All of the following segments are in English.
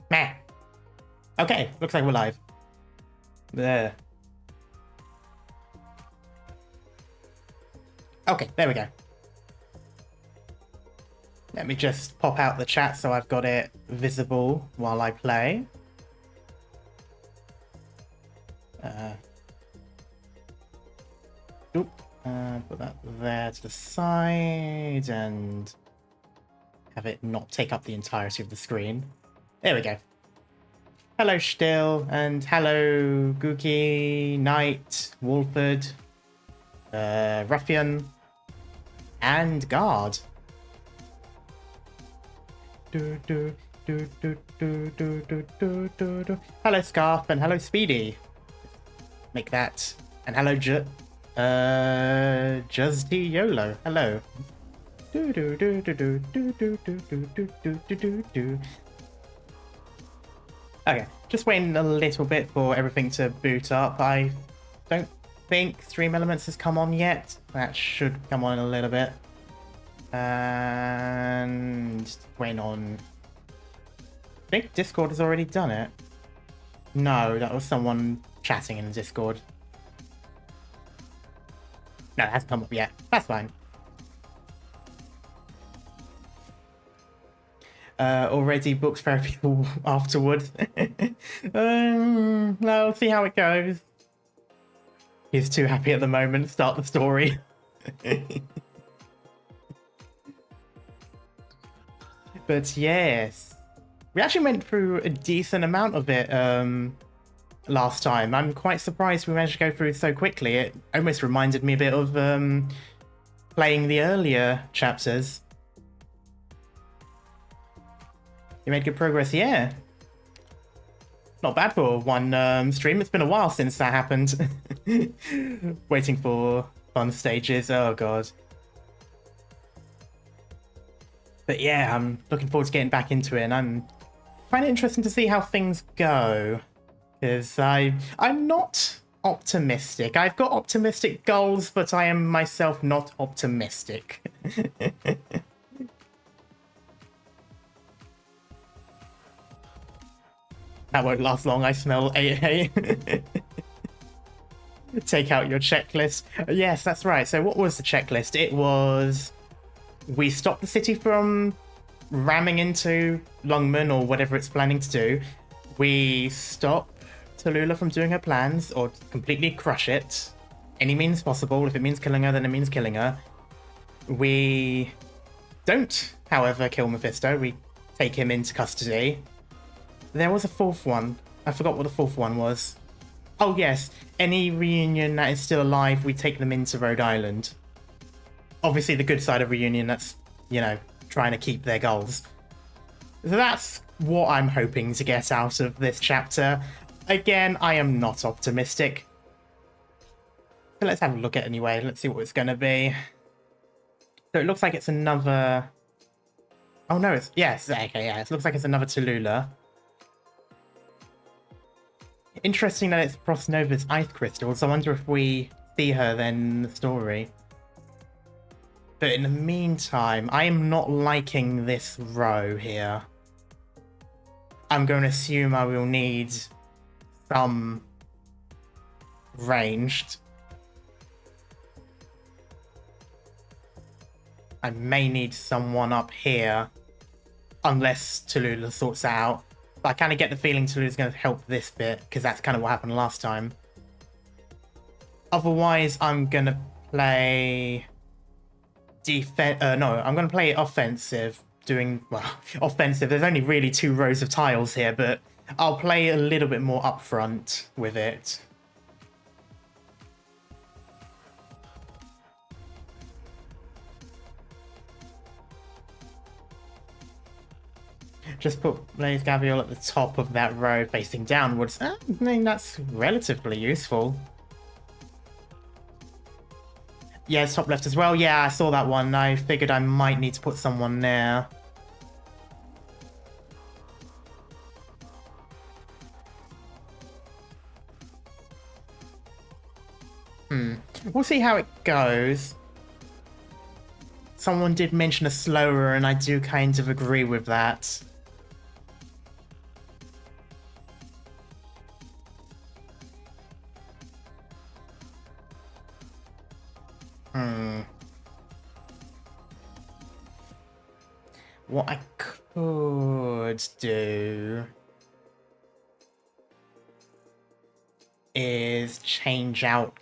Meh. Okay, looks like we're live. There. Okay, there we go. Let me just pop out the chat so I've got it visible while I play. Put that there to the side and have it not take up the entirety of the screen. There we go. Hello Still, and hello Gookie, Knight, Wolford, Ruffian, and Guard. Hello Scarf, and hello Speedy. Make that. And hello Justy YOLO. Hello. Okay, just waiting a little bit for everything to boot up. I don't think Stream Elements has come on yet. That should come on in a little bit. And waiting on... I think Discord has already done it. No, that was someone chatting in Discord. No, it hasn't come up yet. That's fine. Already booked therapy afterwards. No, we'll see how it goes. He's too happy at the moment. Start the story. But yes, we actually went through a decent amount of it last time. I'm quite surprised we managed to go through so quickly. It almost reminded me a bit of playing the earlier chapters. You made good progress, yeah. Not bad for one stream. It's been a while since that happened. Waiting for fun stages. Oh god. But yeah, I'm looking forward to getting back into it, and I'm finding it interesting to see how things go. Because I'm not optimistic. I've got optimistic goals, but I am myself not optimistic. That won't last long. I smell AA. Take out your checklist. Yes, that's right. So what was the checklist? It was... we stop the city from ramming into Lungman or whatever it's planning to do. We stop Tallulah from doing her plans or completely crush it. Any means possible. If it means killing her, then it means killing her. We don't, however, kill Mephisto. We take him into custody. There was a fourth one. I forgot what the fourth one was. Oh yes, any reunion that is still alive, we take them into Rhode Island. Obviously the good side of reunion, that's, you know, trying to keep their goals. So that's what I'm hoping to get out of this chapter. Again, I am not optimistic. So let's have a look at it anyway. Let's see what it's going to be. So it looks like it's another... oh no, it's... yes, okay, yeah. It looks like it's another Tallulah. Interesting that it's Frost Nova's ice crystal, so I wonder if we see her then in the story. But in the meantime, I am not liking this row here. I'm going to assume I will need some ranged. I may need someone up here, unless Tallulah sorts it out. But I kind of get the feeling Tallulah's going to help this bit, because that's kind of what happened last time. Otherwise, I'm going to play... no, I'm going to play offensive, doing, well, offensive. There's only really 2 rows of tiles here, but I'll play a little bit more upfront with it. Just put Blaze Gavial at the top of that row facing downwards. I mean, that's relatively useful. Yeah, it's top left as well. Yeah, I saw that one. I figured I might need to put someone there. We'll see how it goes. Someone did mention a slower, and I do kind of agree with that. What I could do is change out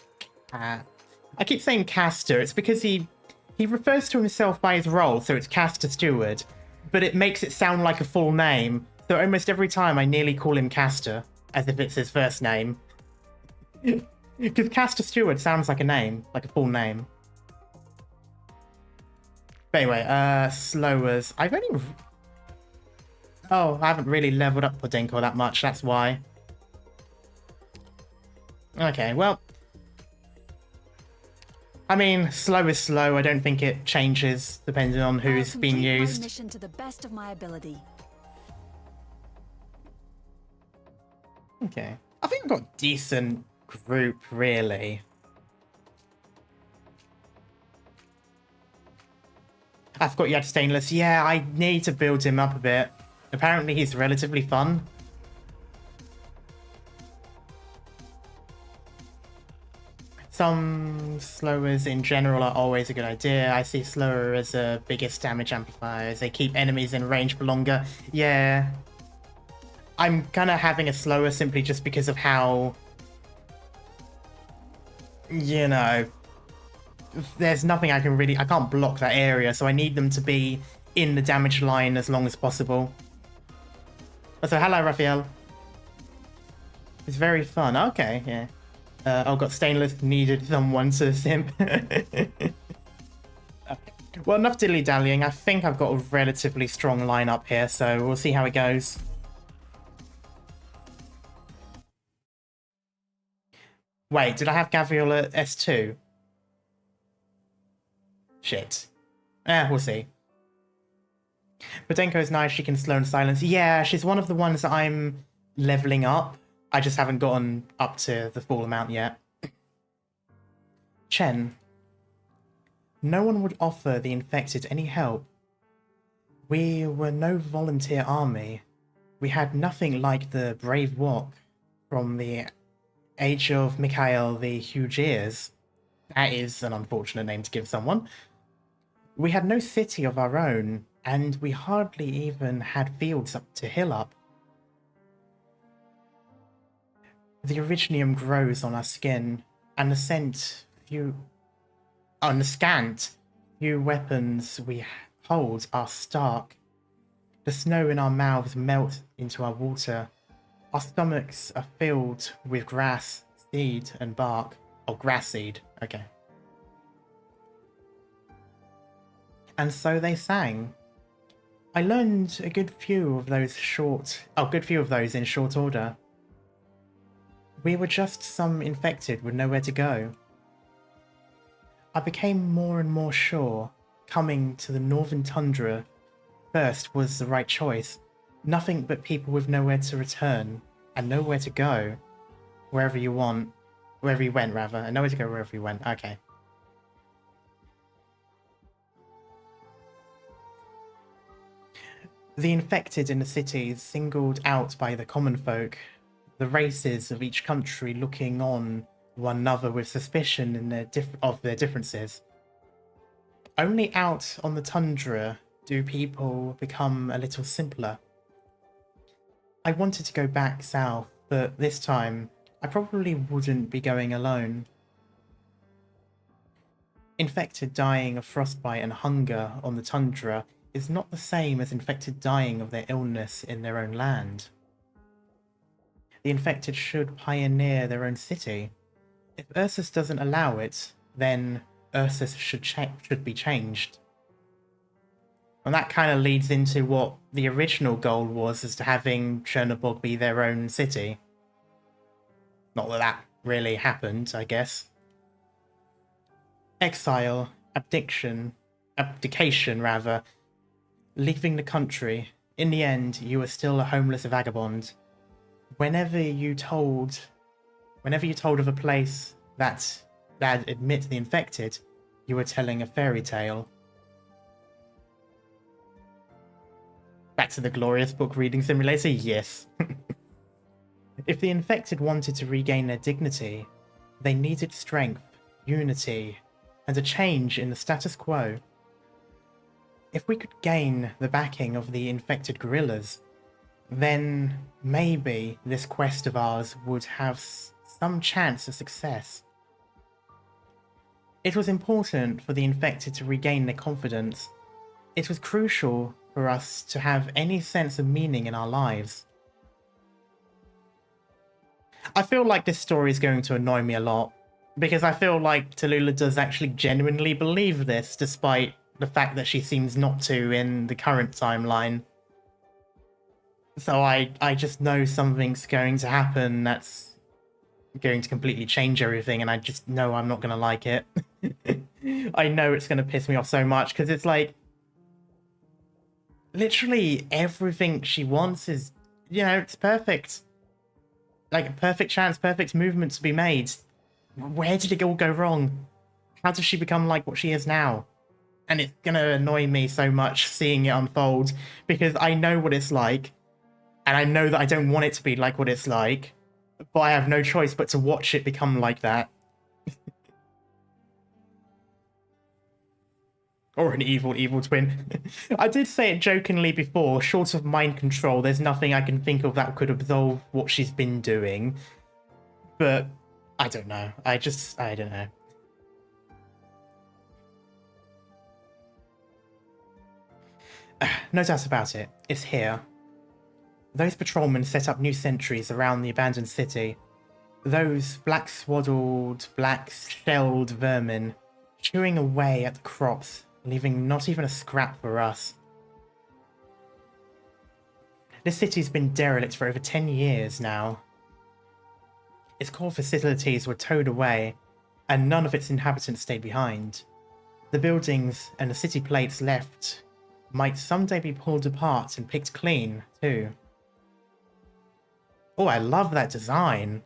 I keep saying caster. It's because he refers to himself by his role, so it's caster steward, but it makes it sound like a full name. So almost every time I nearly call him caster, as if it's his first name. Because caster steward sounds like a name, like a full name. But anyway, slowers. I've only... Oh, I haven't really leveled up Podenko that much, that's why. Okay, well... I mean, slow is slow. I don't think it changes depending on who's being used. My mission to the best of my ability. Okay. I think I've got a decent group, really. I forgot you had Stainless. Yeah, I need to build him up a bit. Apparently he's relatively fun. Some slowers in general are always a good idea. I see slower as the biggest damage amplifiers. They keep enemies in range for longer. Yeah. I'm kind of having a slower simply just because of how... You know... There's nothing I can really... I can't block that area, so I need them to be in the damage line as long as possible. So, hello, Raphael. It's very fun. Okay, yeah. Oh, got Stainless needed someone to simp. Okay. Well, enough dilly-dallying. I think I've got a relatively strong lineup here, so we'll see how it goes. Wait, did I have Gabriel at S2? Shit. We'll see. Podenko is nice. She can slow and silence. Yeah, she's one of the ones that I'm leveling up. I just haven't gotten up to the full amount yet. Chen. No one would offer the infected any help. We were no volunteer army. We had nothing like the brave walk from the age of Mikhail the Huge Ears. That is an unfortunate name to give someone. We had no city of our own, and we hardly even had fields up to hill up. The originium grows on our skin, and the scant few weapons we hold are stark. The snow in our mouths melts into our water. Our stomachs are filled with grass, seed, and bark. Oh, grass seed. Okay. And so they sang. I learned a good few of those in short order. We were just some infected with nowhere to go. I became more and more sure coming to the northern tundra first was the right choice. Nothing but people with nowhere to return and nowhere to go. Wherever you went, rather. And nowhere to go wherever you went. Okay. The infected in the cities singled out by the common folk, the races of each country looking on one another with suspicion in of their differences. Only out on the tundra do people become a little simpler. I wanted to go back south, but this time I probably wouldn't be going alone. Infected dying of frostbite and hunger on the tundra is not the same as infected dying of their illness in their own land. The infected should pioneer their own city. If Ursus doesn't allow it, then Ursus should be changed. And that kind of leads into what the original goal was, as to having Chernobog be their own city. Not that that really happened, I guess. Exile, abdication rather, leaving the country. In the end, you are still a homeless vagabond. Whenever you told of a place that admit the infected, you were telling a fairy tale. Back to the glorious book reading simulator, yes. If the infected wanted to regain their dignity, they needed strength, unity, and a change in the status quo. If we could gain the backing of the infected guerrillas, then maybe this quest of ours would have some chance of success. It was important for the infected to regain their confidence. It was crucial for us to have any sense of meaning in our lives. I feel like this story is going to annoy me a lot, because I feel like Tallulah does actually genuinely believe this, despite the fact that she seems not to in the current timeline. So I just know something's going to happen that's going to completely change everything, and I just know I'm not going to like it. I know it's going to piss me off so much, because it's like, literally everything she wants is, you know, it's perfect. Like, a perfect chance, perfect movement to be made. Where did it all go wrong? How does she become like what she is now? And it's going to annoy me so much seeing it unfold, because I know what it's like, and I know that I don't want it to be like what it's like, but I have no choice but to watch it become like that. Or an evil, evil twin. I did say it jokingly before, short of mind control, there's nothing I can think of that could absolve what she's been doing. But I don't know. I don't know. No doubt about it. It's here. Those patrolmen set up new sentries around the abandoned city. Those black-swaddled, black-shelled vermin chewing away at the crops, leaving not even a scrap for us. This city's been derelict for over 10 years now. Its core facilities were towed away, and none of its inhabitants stayed behind. The buildings and the city plates left might someday be pulled apart and picked clean, too. Oh, I love that design.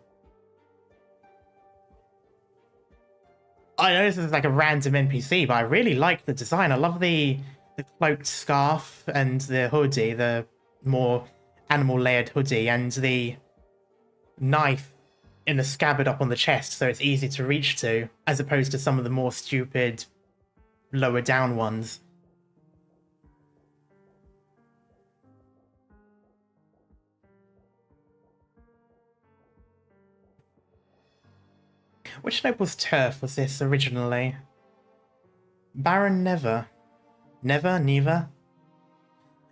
I know this is like a random NPC, but I really like the design. I love the cloaked scarf and the hoodie, the more animal layered hoodie, and the knife in the scabbard up on the chest so it's easy to reach to, as opposed to some of the more stupid lower down ones. Which noble's turf was this originally? Baron Never. Never?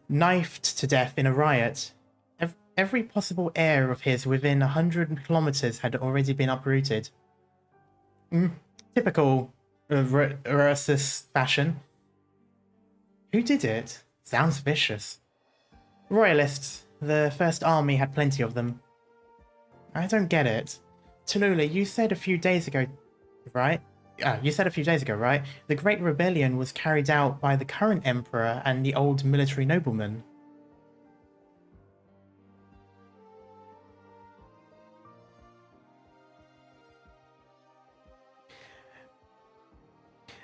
Knifed to death in a riot. Every possible heir of his within 100 kilometers had already been uprooted. Typical Ursus fashion. Who did it? Sounds vicious. Royalists. The First Army had plenty of them. I don't get it. Tallulah, you said a few days ago, right? Right? The Great Rebellion was carried out by the current Emperor and the old military noblemen.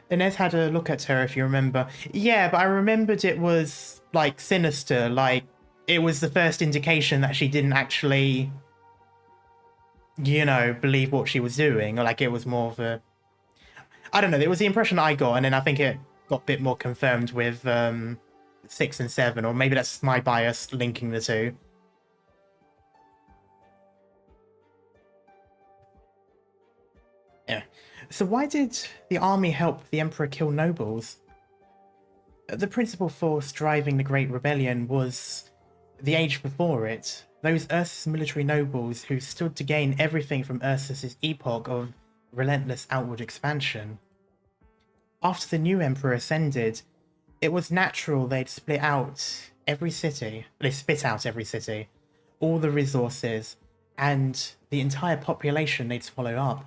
Inez had a look at her, if you remember. Yeah, but I remembered it was, like, sinister. Like, it was the first indication that she didn't actually, you know, believe what she was doing. Or, like, it was more of a... I don't know, it was the impression I got, and then I think it got a bit more confirmed with 6 and 7, or maybe that's my bias linking the two. Yeah. So why did the army help the Emperor kill nobles? The principal force driving the Great Rebellion was the age before it. Those Ursus military nobles who stood to gain everything from Ursus's epoch of relentless outward expansion. After the new Emperor ascended, it was natural they'd split out every city. They spit out every city, all the resources, and the entire population they'd swallow up.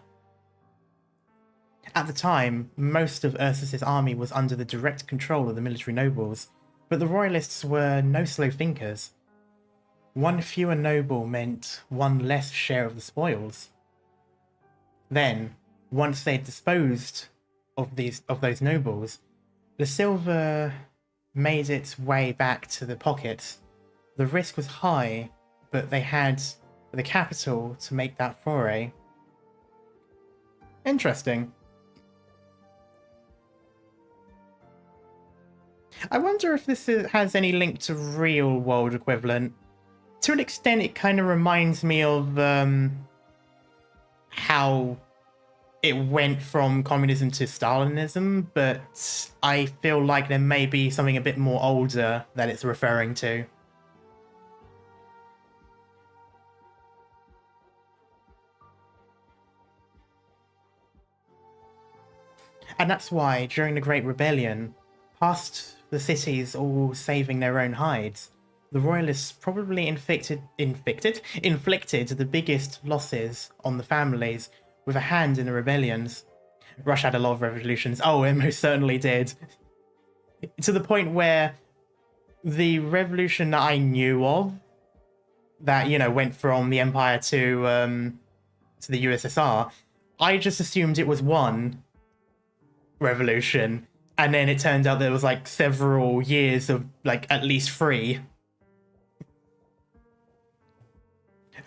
At the time, most of Ursus's army was under the direct control of the military nobles, but the royalists were no slow thinkers. One fewer noble meant one less share of the spoils. Then, once they'd disposed of those nobles, the silver made its way back to the pockets. The risk was high, but they had the capital to make that foray. Interesting. I wonder if has any link to real world equivalent. To an extent, it kind of reminds me of how it went from communism to Stalinism, but I feel like there may be something a bit more older that it's referring to. And that's why, during the Great Rebellion, past the cities all saving their own hides, the Royalists probably inflicted the biggest losses on the families with a hand in the rebellions. Russia had a lot of revolutions. Oh, it most certainly did. To the point where the revolution that I knew of, that, you know, went from the Empire to the USSR, I just assumed it was one revolution, and then it turned out there was like several years of like at least three.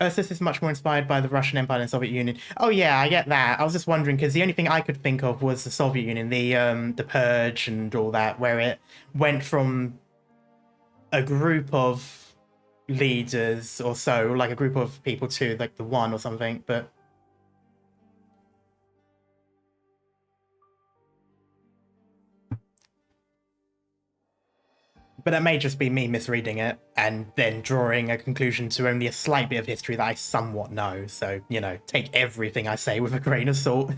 Ursus is much more inspired by the Russian Empire than Soviet Union. Oh yeah, I get that. I was just wondering because the only thing I could think of was the Soviet Union, the Purge and all that, where it went from a group of leaders or so, like a group of people to like the one or something, but that may just be me misreading it and then drawing a conclusion to only a slight bit of history that I somewhat know. So, you know, take everything I say with a grain of salt.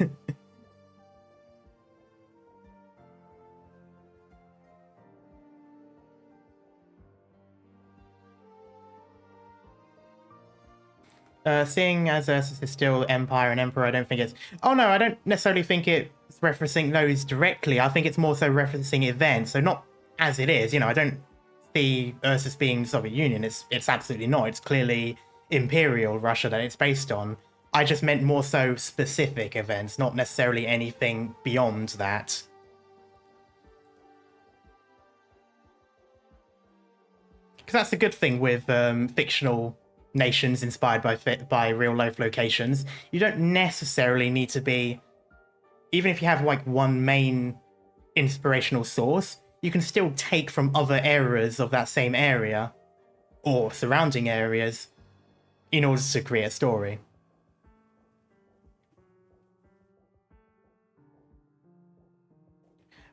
Seeing as Ursus is still Empire and Emperor, I don't think it's... Oh no, I don't necessarily think it's referencing those directly. I think it's more so referencing events, so not as it is. You know, I don't see Ursus being the Soviet Union. It's absolutely not. It's clearly Imperial Russia that it's based on. I just meant more so specific events, not necessarily anything beyond that. Because that's the good thing with fictional nations inspired by real life locations. You don't necessarily need to be, even if you have like one main inspirational source, you can still take from other eras of that same area or surrounding areas in order to create a story.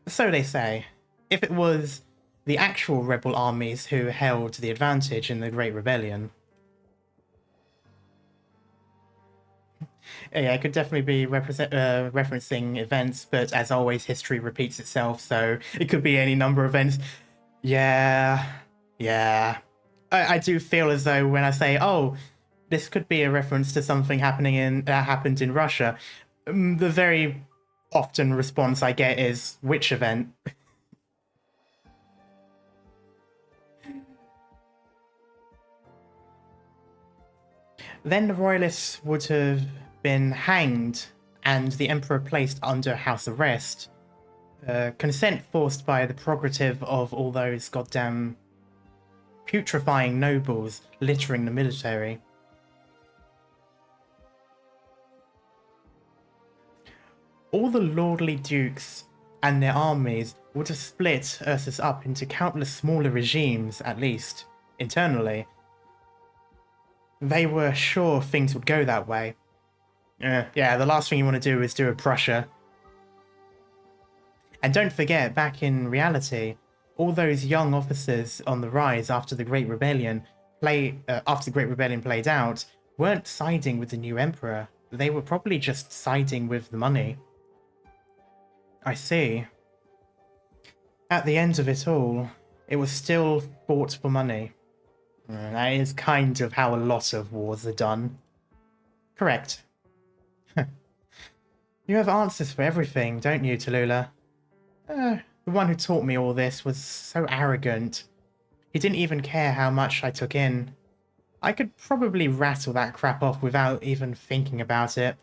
So they say. If it was the actual rebel armies who held the advantage in the Great Rebellion, yeah, it could definitely be referencing events, but as always, history repeats itself, so it could be any number of events. Yeah. I do feel as though when I say, oh, this could be a reference to something happening that happened in Russia, the very often response I get is, which event? Then the Royalists would have been hanged and the Emperor placed under house arrest. Consent forced by the prerogative of all those goddamn putrefying nobles littering the military. All the lordly dukes and their armies would have split Ursus up into countless smaller regimes, at least, internally. They were sure things would go that way. Yeah, the last thing you want to do is do a Prussia. And don't forget, back in reality, all those young officers on the rise after the Great Rebellion played out weren't siding with the new emperor. They were probably just siding with the money. I see. At the end of it all, it was still fought for money. That is kind of how a lot of wars are done. Correct. You have answers for everything, don't you, Tallulah? The one who taught me all this was so arrogant. He didn't even care how much I took in. I could probably rattle that crap off without even thinking about it.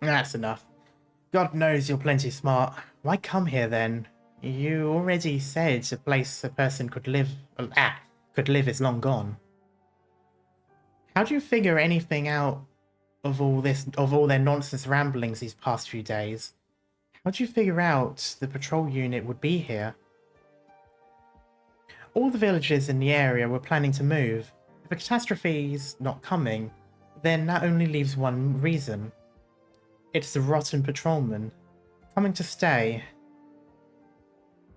That's enough. God knows you're plenty smart. Why come here then? You already said a place a person could live is long gone. How do you figure anything out of all their nonsense ramblings these past few days? How do you figure out the patrol unit would be here? All the villagers in the area were planning to move. If a catastrophe's not coming, then that only leaves one reason. It's the rotten patrolman, coming to stay.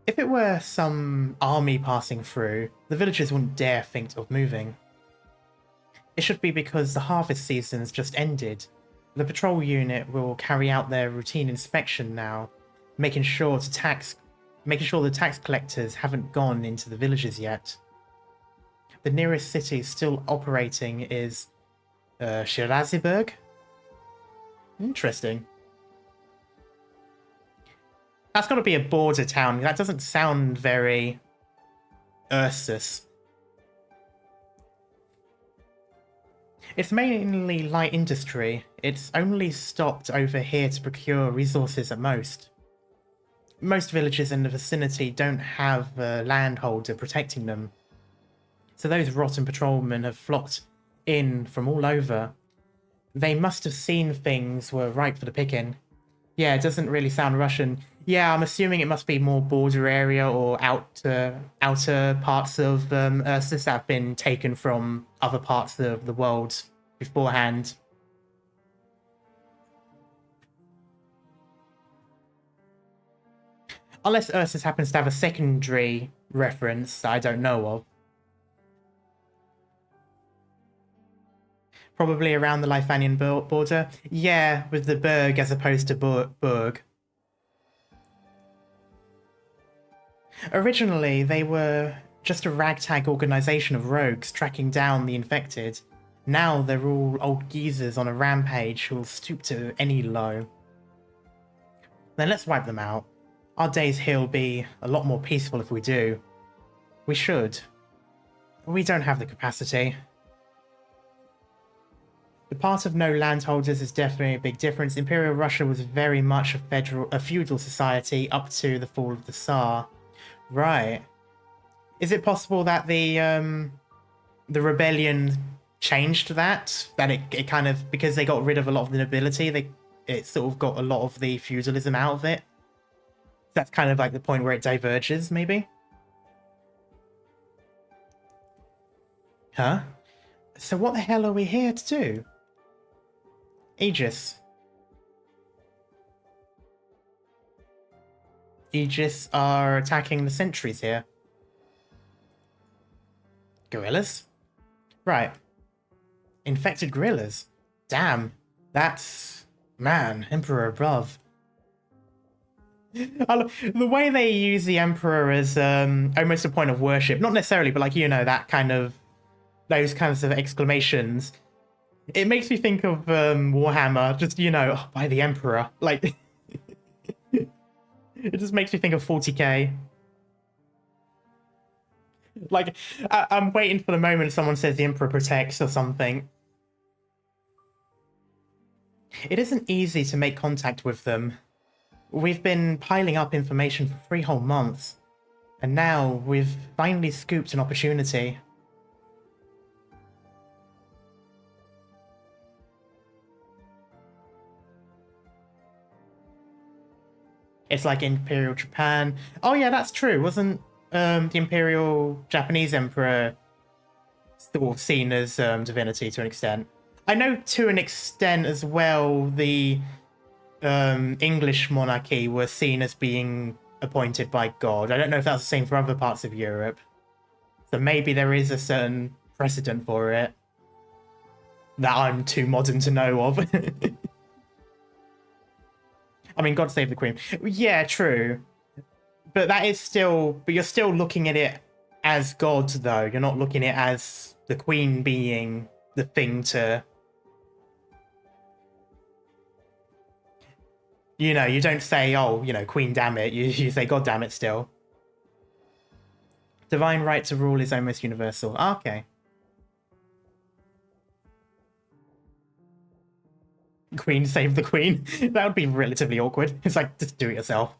If it were some army passing through, the villagers wouldn't dare think of moving. It should be because the harvest season's just ended. The patrol unit will carry out their routine inspection now, making sure the tax collectors haven't gone into the villages yet. The nearest city still operating is Shiraziburg? Interesting. That's got to be a border town. That doesn't sound very Ursus. It's mainly light industry. It's only stopped over here to procure resources at most. Most villages in the vicinity don't have a landholder protecting them. So those rotten patrolmen have flocked in from all over. They must have seen things were ripe for the picking. Yeah, it doesn't really sound Russian. Yeah, I'm assuming it must be more border area or outer parts of Ursus that have been taken from other parts of the world beforehand. Unless Ursus happens to have a secondary reference that I don't know of. Probably around the Lithanian border. Yeah, with the Berg as opposed to Burg. Originally, they were just a ragtag organization of rogues tracking down the infected. Now they're all old geezers on a rampage who'll stoop to any low. Then let's wipe them out. Our days here will be a lot more peaceful if we do. We should. We don't have the capacity. The part of no landholders is definitely a big difference. Imperial Russia was very much a feudal society up to the fall of the Tsar. Right. Is it possible that the rebellion changed that? That it kind of, because they got rid of a lot of the nobility, it sort of got a lot of the feudalism out of it? That's kind of like the point where it diverges, maybe? Huh? So what the hell are we here to do? Aegis. Aegis are attacking the sentries here. Gorillas? Right. Infected gorillas. Damn. That's... man, Emperor above. The way they use the Emperor as almost a point of worship. Not necessarily, but like, you know, that kind of... those kinds of exclamations. It makes me think of Warhammer, just, you know, by the Emperor. Like, it just makes me think of 40k. Like, I'm waiting for the moment someone says the Emperor protects or something. It isn't easy to make contact with them. We've been piling up information for 3 whole months. And now we've finally scooped an opportunity. It's like Imperial Japan. Oh yeah, that's true. Wasn't the Imperial Japanese Emperor still seen as divinity to an extent? I know to an extent as well the English monarchy were seen as being appointed by God. I don't know if that's the same for other parts of Europe. So maybe there is a certain precedent for it that I'm too modern to know of. I mean, God save the Queen. Yeah, true. But that is still... but you're still looking at it as God, though. You're not looking at it as the Queen being the thing to... you know, you don't say, oh, you know, Queen damn it. You say, God damn it still. Divine right to rule is almost universal. Okay. Queen save the Queen. That would be relatively awkward. It's like, just do it yourself.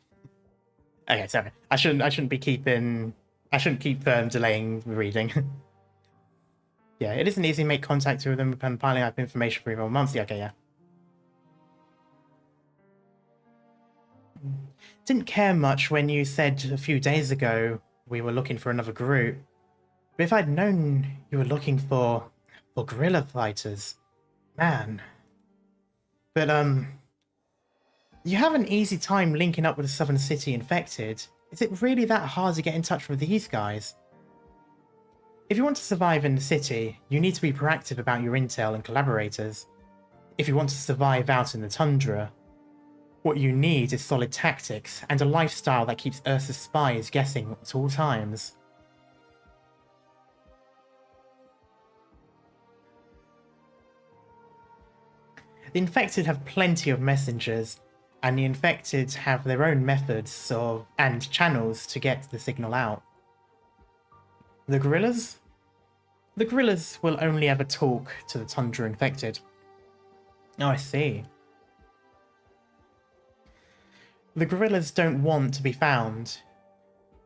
Okay, sorry. I shouldn't keep delaying reading. Yeah, it isn't easy to make contact with them and piling up information for even months. Yeah, okay, yeah. Didn't care much when you said a few days ago we were looking for another group. But if I'd known you were looking for guerrilla fighters, man. But, you have an easy time linking up with the Southern City infected. Is it really that hard to get in touch with these guys? If you want to survive in the city, you need to be proactive about your intel and collaborators. If you want to survive out in the Tundra, what you need is solid tactics and a lifestyle that keeps Ursa's spies guessing at all times. The infected have plenty of messengers, and the infected have their own methods and channels to get the signal out. The guerrillas? The guerrillas will only ever talk to the Tundra infected. Oh, I see. The guerrillas don't want to be found.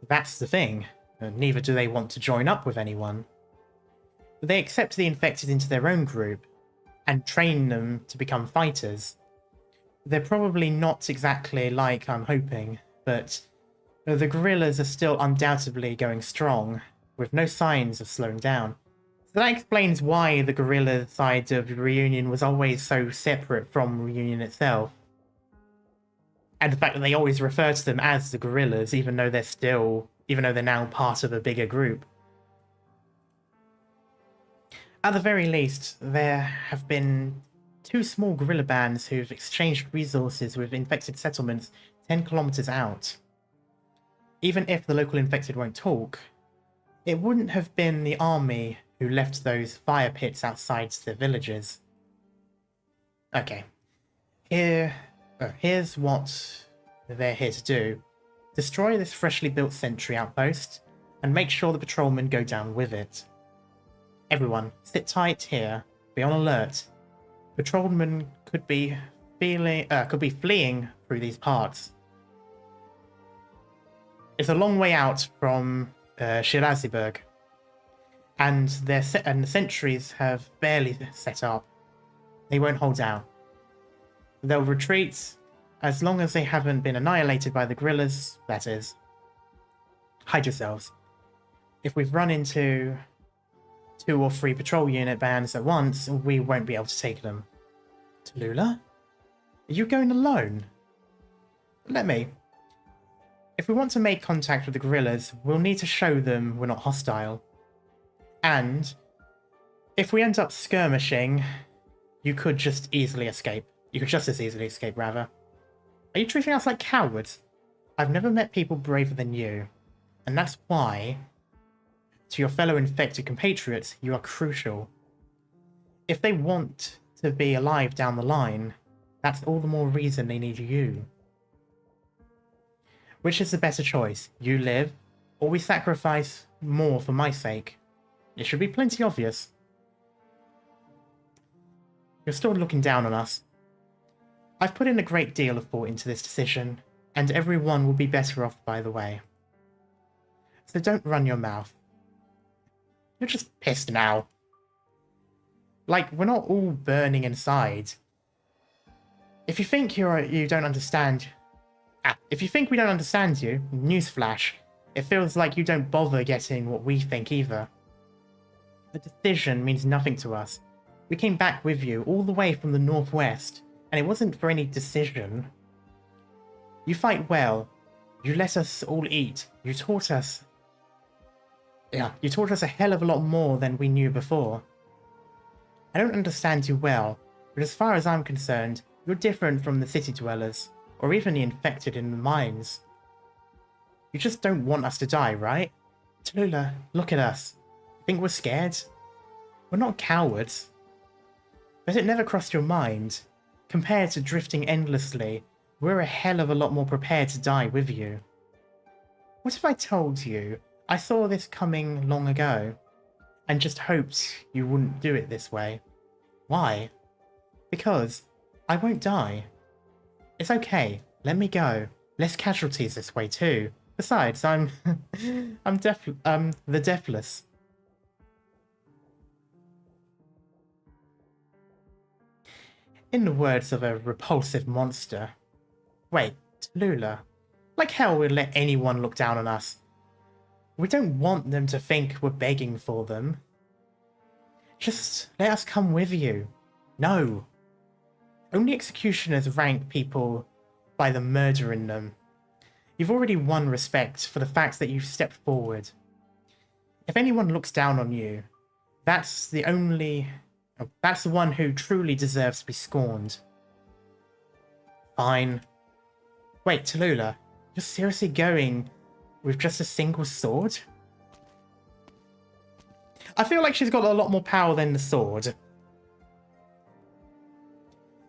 That's the thing. Neither do they want to join up with anyone. They accept the infected into their own group and train them to become fighters. They're probably not exactly like I'm hoping, but the guerrillas are still undoubtedly going strong, with no signs of slowing down. So that explains why the guerrilla side of Reunion was always so separate from Reunion itself. And the fact that they always refer to them as the guerrillas, even though they're now part of a bigger group. At the very least, there have been 2 small guerrilla bands who've exchanged resources with infected settlements 10 kilometers out. Even if the local infected won't talk, it wouldn't have been the army who left those fire pits outside their villages. Okay, here's what they're here to do. Destroy this freshly built sentry outpost, and make sure the patrolmen go down with it. Everyone, sit tight here, be on alert. Patrolmen could be fleeing through these parts. It's a long way out from Shiraziburg, and the sentries have barely set up. They won't hold out. They'll retreat as long as they haven't been annihilated by the guerrillas, that is. Hide yourselves. If we've run into 2 or 3 patrol unit bands at once, we won't be able to take them. Tallulah? Are you going alone? Let me. If we want to make contact with the guerrillas, we'll need to show them we're not hostile. And if we end up skirmishing, you could just easily escape. You could just as easily escape, rather. Are you treating us like cowards? I've never met people braver than you. And that's why, to your fellow infected compatriots, you are crucial. If they want to be alive down the line, that's all the more reason they need you. Which is the better choice? You live, or we sacrifice more for my sake? It should be plenty obvious. You're still looking down on us. I've put in a great deal of thought into this decision, and everyone will be better off by the way. So don't run your mouth. You're just pissed now. Like, we're not all burning inside. If you think you don't understand... if you think we don't understand you, newsflash, it feels like you don't bother getting what we think either. The decision means nothing to us. We came back with you all the way from the northwest, and it wasn't for any decision. You fight well. You let us all eat. You taught us... you taught us a hell of a lot more than we knew before. I don't understand you well, but as far as I'm concerned, you're different from the city dwellers, or even the infected in the mines. You just don't want us to die, right? Tallulah, look at us. Think we're scared? We're not cowards. But it never crossed your mind. Compared to drifting endlessly, we're a hell of a lot more prepared to die with you. What if I told you I saw this coming long ago, and just hoped you wouldn't do it this way? Why? Because I won't die. It's okay, let me go. Less casualties this way too. Besides, I'm the deathless. In the words of a repulsive monster. Wait, Tallulah. Like hell we'd let anyone look down on us. We don't want them to think we're begging for them. Just let us come with you. No. Only executioners rank people by the murder in them. You've already won respect for the fact that you've stepped forward. If anyone looks down on you, that's the one who truly deserves to be scorned. Fine. Wait, Tallulah, you're seriously going with just a single sword? I feel like she's got a lot more power than the sword.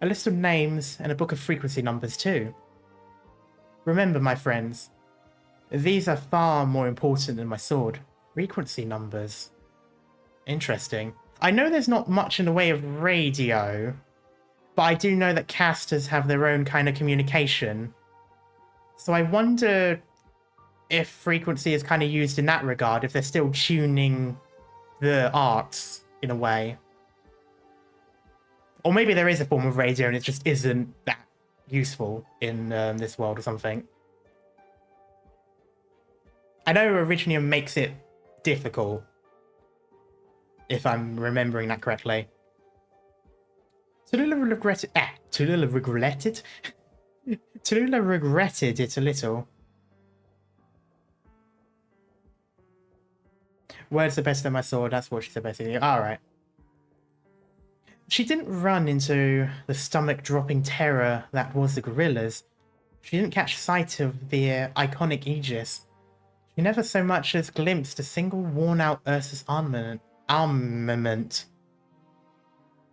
A list of names and a book of frequency numbers too. Remember, my friends, these are far more important than my sword. Frequency numbers. Interesting. I know there's not much in the way of radio, but I do know that casters have their own kind of communication. So I wonder if frequency is kind of used in that regard, if they're still tuning the arts in a way. Or maybe there is a form of radio and it just isn't that useful in this world or something. I know Originium makes it difficult, if I'm remembering that correctly. Tallulah regretted... Tallulah regretted? Tallulah regretted it a little. Words are better than my sword, that's what she said basically. Alright. She didn't run into the stomach-dropping terror that was the guerrillas. She didn't catch sight of the iconic Aegis. She never so much as glimpsed a single worn-out Ursus armament,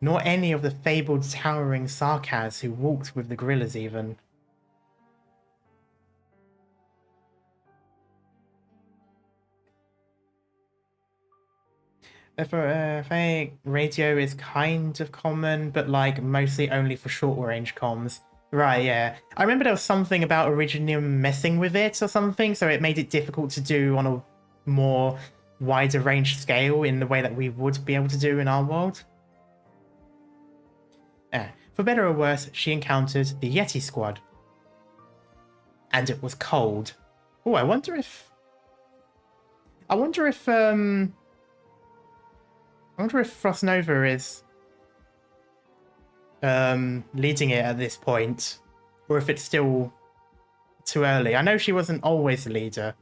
nor any of the fabled towering Sarkaz who walked with the guerrillas even. Therefore, radio is kind of common, but like mostly only for short-range comms. Right, yeah. I remember there was something about Originium messing with it or something, so it made it difficult to do on a more wider range scale in the way that we would be able to do in our world. For better or worse, she encountered the Yeti squad. And it was cold. Oh, I wonder if Frost Nova is leading it at this point, or if it's still too early. I know she wasn't always the leader,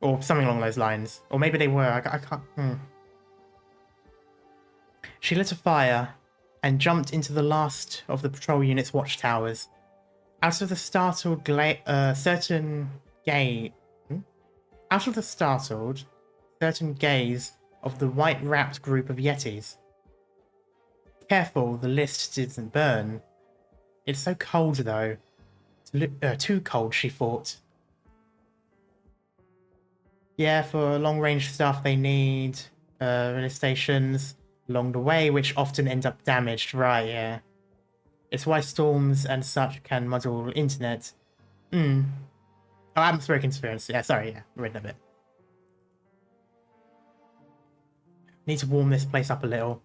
or something along those lines. Or maybe they were. I can't. She lit a fire and jumped into the last of the patrol unit's watchtowers. Out of the startled certain gaze of the white-wrapped group of Yetis. Careful, the list didn't burn. It's so cold, though. Too cold, she thought. Yeah, for long-range stuff, they need relay stations along the way, which often end up damaged. Right, yeah. It's why storms and such can muddle internet. Oh, atmospheric interference. Yeah, sorry, yeah, read a bit. Need to warm this place up a little.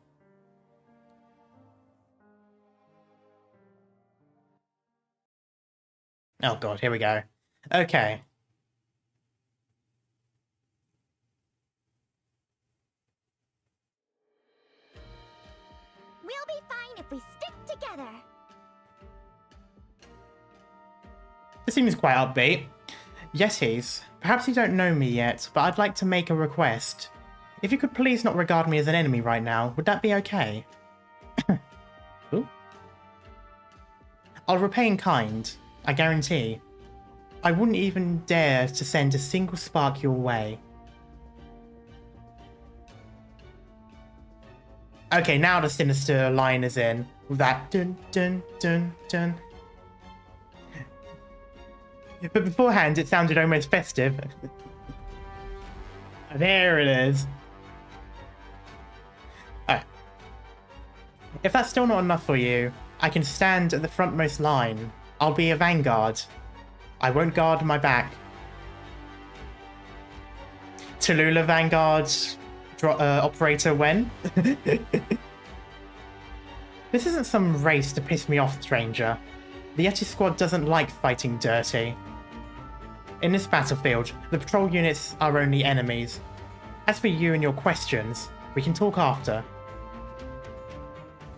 Oh god, here we go. Okay. We'll be fine if we stick together. This seems quite upbeat. Yetis, perhaps you don't know me yet, but I'd like to make a request. If you could please not regard me as an enemy right now, would that be okay? Ooh. I'll repay in kind, I guarantee. I wouldn't even dare to send a single spark your way. Okay, now the sinister line is in, with that dun dun dun dun. But beforehand, it sounded almost festive. There it is. Alright. If that's still not enough for you, I can stand at the frontmost line. I'll be a vanguard. I won't guard my back. Tallulah Vanguard operator when? This isn't some race to piss me off, stranger. The Yeti squad doesn't like fighting dirty. In this battlefield, the patrol units are only enemies. As for you and your questions, we can talk after.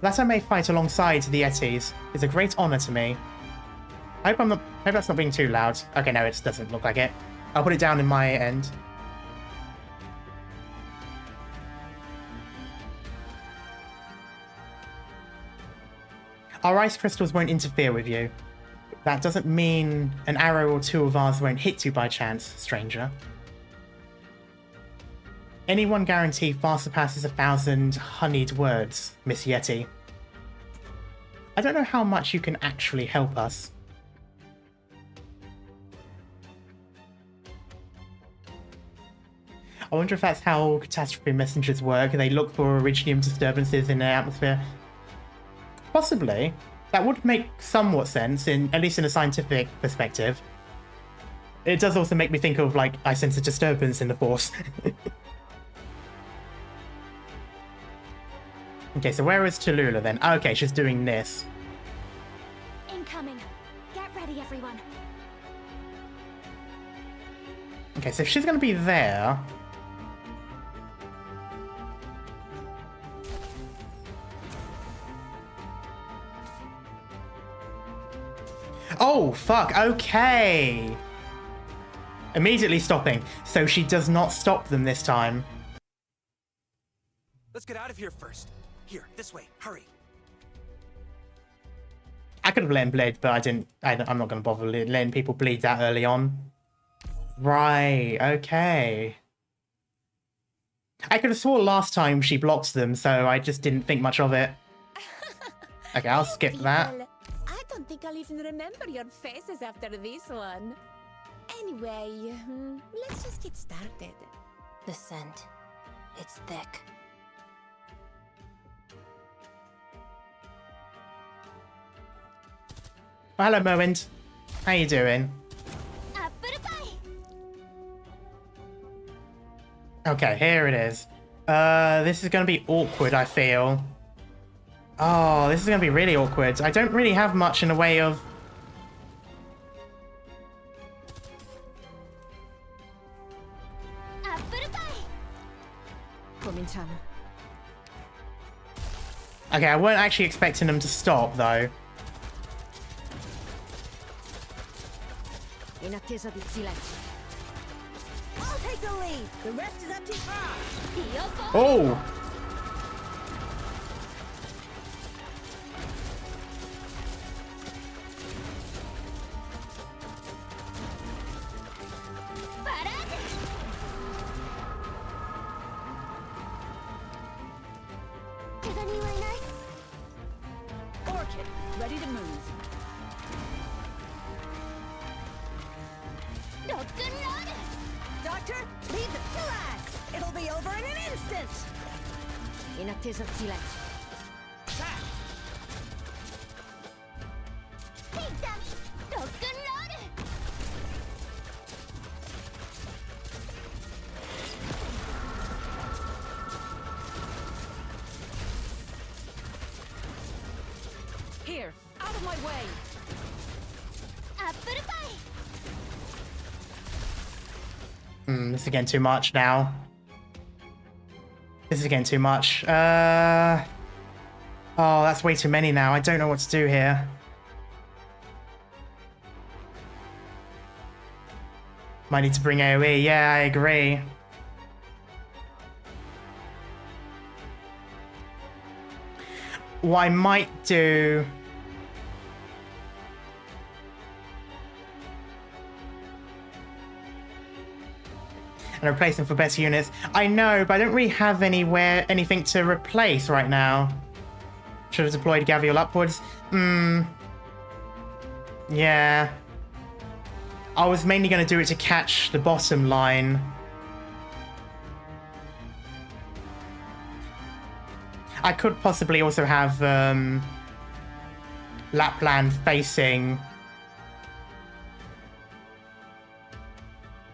That I may fight alongside the Yetis is a great honor to me. I hope that's not being too loud. Okay, no, it doesn't look like it. I'll put it down in my end. Our ice crystals won't interfere with you. That doesn't mean an arrow or two of ours won't hit you by chance, stranger. Any one guarantee far surpasses 1,000 honeyed words, Miss Yeti. I don't know how much you can actually help us. I wonder if that's how catastrophe messengers work. They look for originium disturbances in the atmosphere. Possibly. That would make somewhat sense, at least in a scientific perspective. It does also make me think of, like, I sense a disturbance in the Force. Okay, so where is Tallulah then? Oh, okay, she's doing this. Incoming. Get ready, everyone. Okay, so if she's going to be there... Oh, fuck, okay. Immediately stopping. So she does not stop them this time. Let's get out of here first. Here, this way, hurry. I could have let him bleed, but I'm not going to bother letting people bleed that early on. Right, okay. I could have sworn last time she blocked them, so I just didn't think much of it. Okay, I'll skip that. I don't think I'll even remember your faces after this one. Anyway, let's just get started. The scent. It's thick. Well, hello, Mowind. How you doing? Okay, here it is. This is going to be awkward, I feel. Oh, this is going to be really awkward. I don't really have much in the way of... Okay, I weren't actually expecting them to stop, though. I'll take the lead. The rest is up to you. Oh! Orchid, ready to move. Doctor, leave the relax. It'll be over in an instant. Inactes of silence. Here, out of my way. This is getting too much now. This is getting too much. Oh, that's way too many now. I don't know what to do here. Might need to bring AoE. Yeah, I agree. What I might do... and replace them for better units. I know, but I don't really have anything to replace right now. Should have deployed Gavial upwards. Yeah. I was mainly going to do it to catch the bottom line. I could possibly also have Lapland facing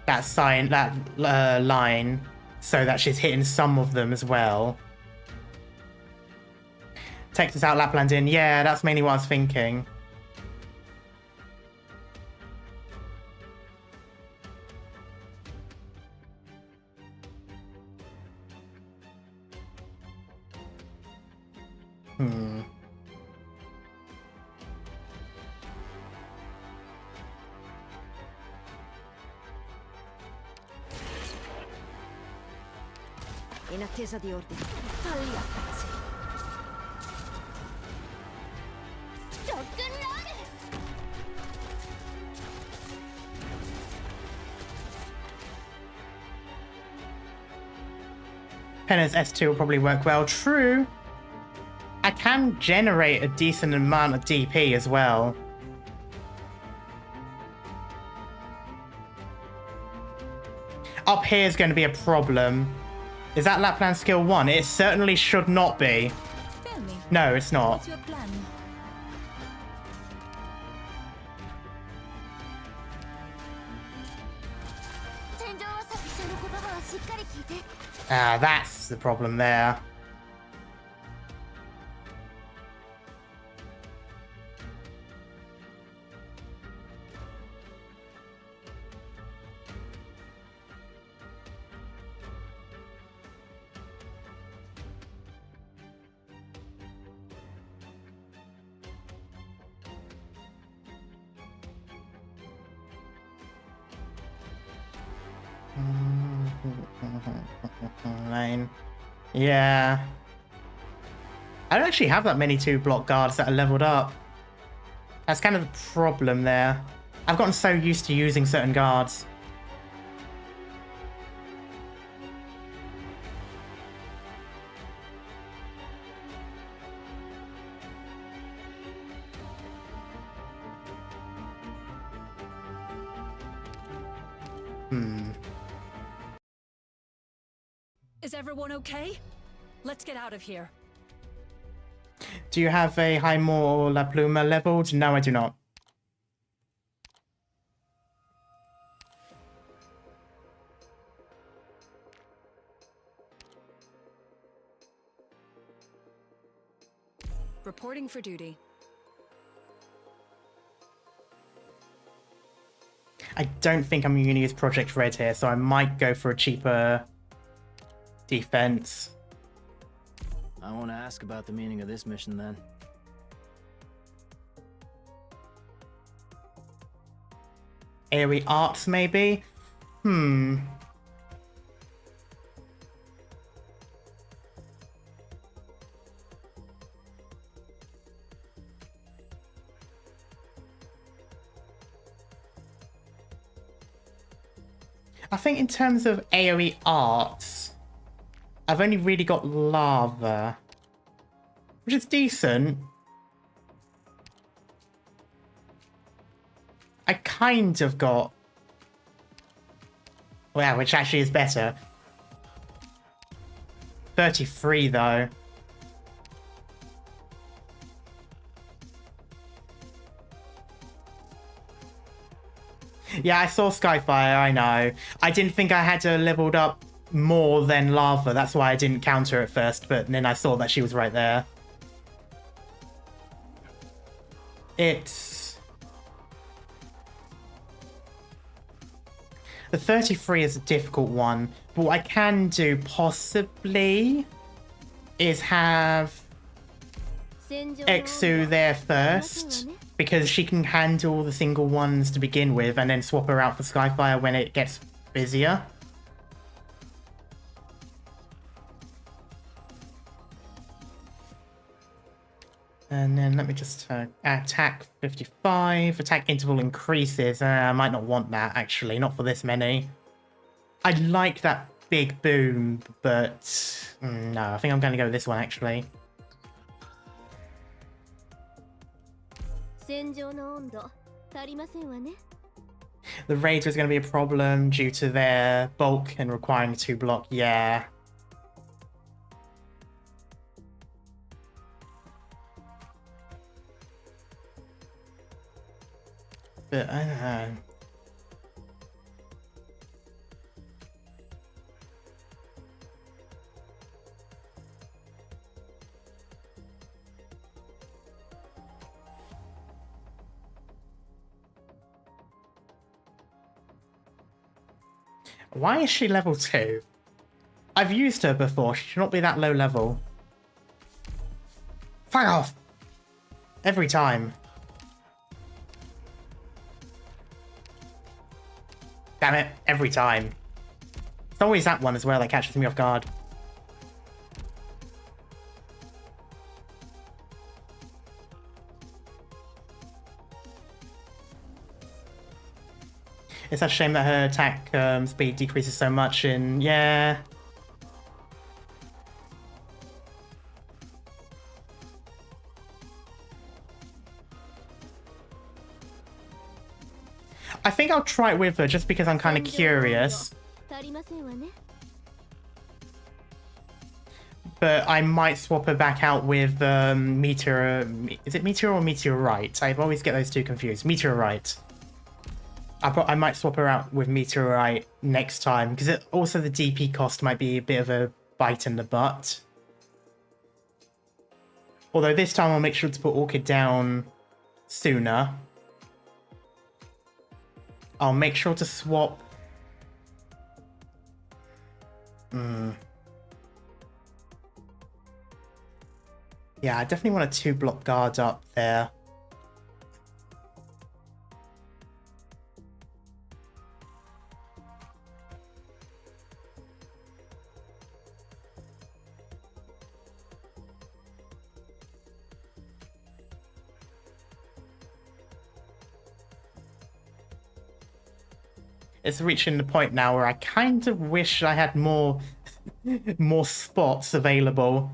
that line, so that she's hitting some of them as well. Texas out, Lapland in. Yeah, that's mainly what I was thinking. Hmm. In attesa di ordini. Falli a pezzi. Penance S2 will probably work well. True. I can generate a decent amount of DP as well. Up here is going to be a problem. Is that Lapland skill 1? It certainly should not be. Tell me, No, it's not. what's your plan? Ah, that's the problem there. Lane. Yeah. I don't actually have that many 2-block guards that are leveled up. That's kind of the problem there. I've gotten so used to using certain guards. Is everyone okay? Let's get out of here. Do you have a Highmore or La Pluma leveled? No, I do not. Reporting for duty. I don't think I'm going to use Project Red here, so I might go for a cheaper defense. I want to ask about the meaning of this mission then. AoE arts, maybe? I think in terms of AoE arts, I've only really got lava, which is decent. I kind of got... Well, which actually is better. 33 though. Yeah, I saw Skyfire, I know. I didn't think I had to leveled up more than lava. That's why I didn't counter at first, but then I saw that she was right there. It's... The 33 is a difficult one, but what I can do possibly is have Exu there first, because she can handle the single ones to begin with, and then swap her out for Skyfire when it gets busier. And then let me just attack 55. Attack interval increases. I might not want that, actually. Not for this many. I like that big boom, but no, I think I'm going to go with this one, actually. The Raider is going to be a problem due to their bulk and requiring 2-block. Yeah. But I don't know. Why is she level 2? I've used her before. She should not be that low level. Fuck off! Every time. Damn it, every time. It's always that one as well that catches me off guard. It's a shame that her attack speed decreases so much in... Yeah. I think I'll try it with her just because I'm kind of curious. But I might swap her back out with Meteor... Is it Meteor or Meteorite? I always get those two confused. Meteorite. I might swap her out with Meteorite next time, because also the DP cost might be a bit of a bite in the butt. Although this time I'll make sure to put Orchid down sooner. I'll make sure to swap... Yeah, I definitely want a 2-block guard up there. It's reaching the point now where I kind of wish I had more spots available.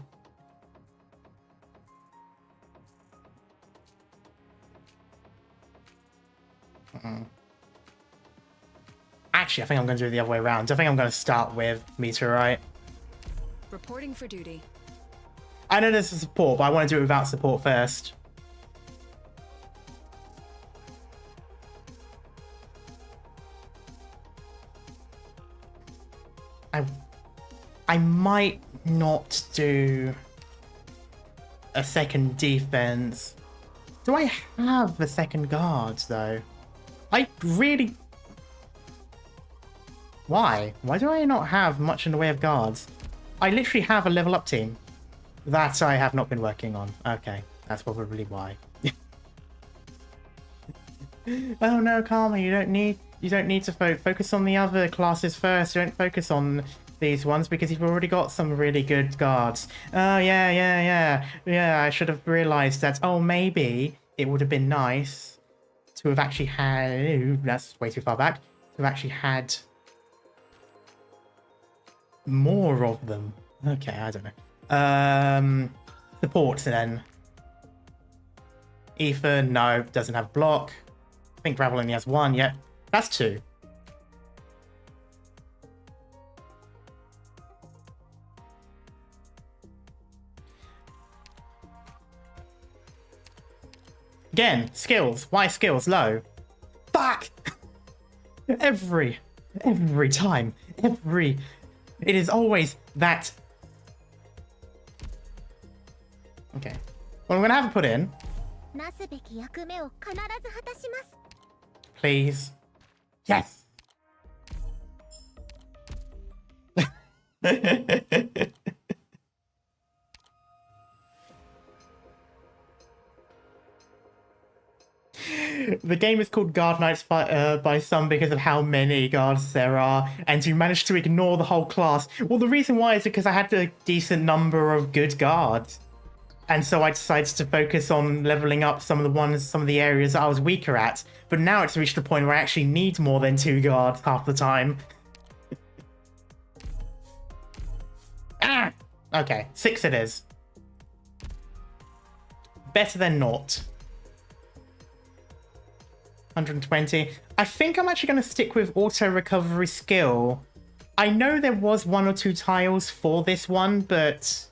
Actually, I think I'm going to do it the other way around. I think I'm going to start with Meteorite. Reporting for duty. I know there's a support, but I want to do it without support first. I might not do a second defense. Do I have a second guard though? I really... Why? Why do I not have much in the way of guards? I literally have a level up team that I have not been working on. Okay, that's probably why. Oh no, Karma, you don't need to focus on the other classes first. You don't focus on these ones because you've already got some really good guards. Oh yeah, I should have realized that. Oh, maybe it would have been nice to have actually had... That's way too far back. To have actually had more of them. Okay, I don't know. Supports then. Ether, no, doesn't have block. I think Gravel only has one. Yep, that's two. Again, skills. Why skills low? Fuck! Every time. It is always that. Okay. Well, I'm gonna have to put in. Please. Yes! The game is called Arknights by some because of how many guards there are, and you managed to ignore the whole class. Well, the reason why is because I had a decent number of good guards, and so I decided to focus on leveling up some of the areas I was weaker at. But now it's reached a point where I actually need more than 2 guards half the time. Ah! Okay, 6 it is. Better than naught. 120. I think I'm actually going to stick with auto recovery skill. I know there was 1 or 2 tiles for this one, but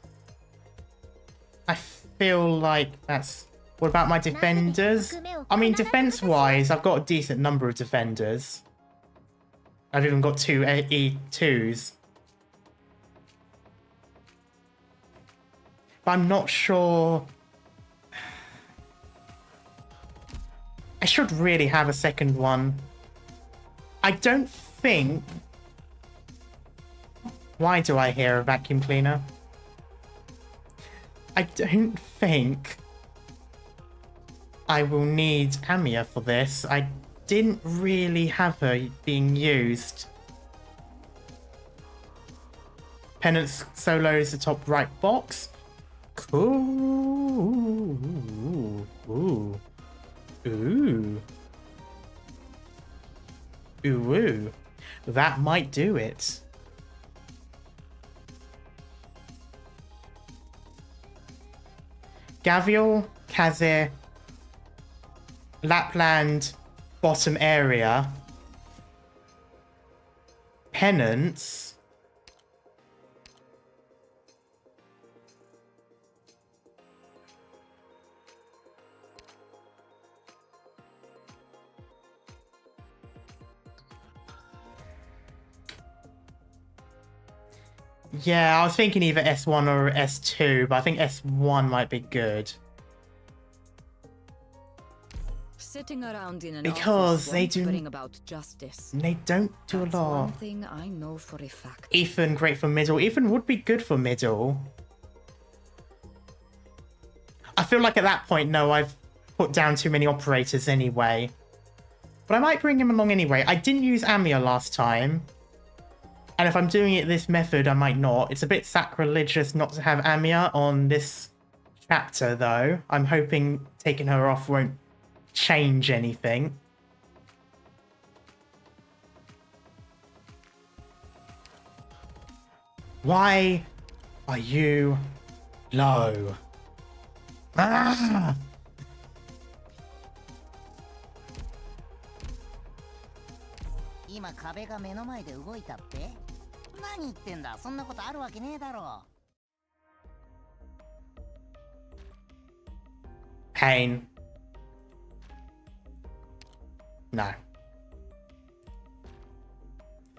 I feel like that's... What about my defenders? I mean, defense-wise, I've got a decent number of defenders. I've even got 2 E2s. But I'm not sure... I should really have a second one. I don't think... Why do I hear a vacuum cleaner? I don't think I will need Amia for this. I didn't really have her being used. Penance solos the top right box. Cool. Ooh. Ooh. Ooh. That might do it. Gavial, Kazir, Lapland, bottom area. Penance. Yeah, I was thinking either S1 or S2, but I think S1 might be good. Sitting around in an Because office they won't do- bring about justice. They don't do That's a one lot. thing I know for a fact. Ethan, great for middle. Ethan would be good for middle. I feel like at that point, no, I've put down too many operators anyway. But I might bring him along anyway. I didn't use Amia last time. And if I'm doing it this method, I might not. It's a bit sacrilegious not to have Amia on this chapter, though. I'm hoping taking her off won't change anything. Why are you low? Ah! 今壁が目の前で動いたって？何言ってんだ、そんなことあるわけねえだろ。Pain. No.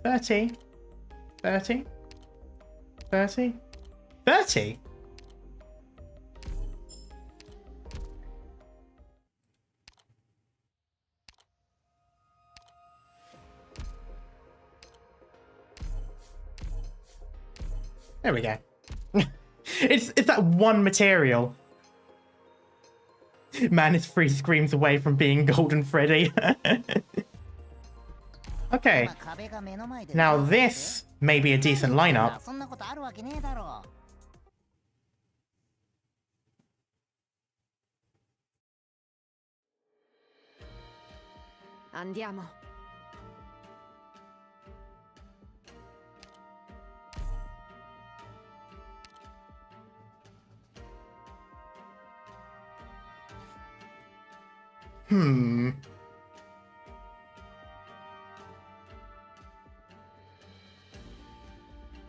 30? 30? 30? 30? There we go. It's that one material. Man is 3 screams away from being Golden Freddy. Okay. Now this may be a decent lineup. そんなことあるわけねえだろ。Andiamo.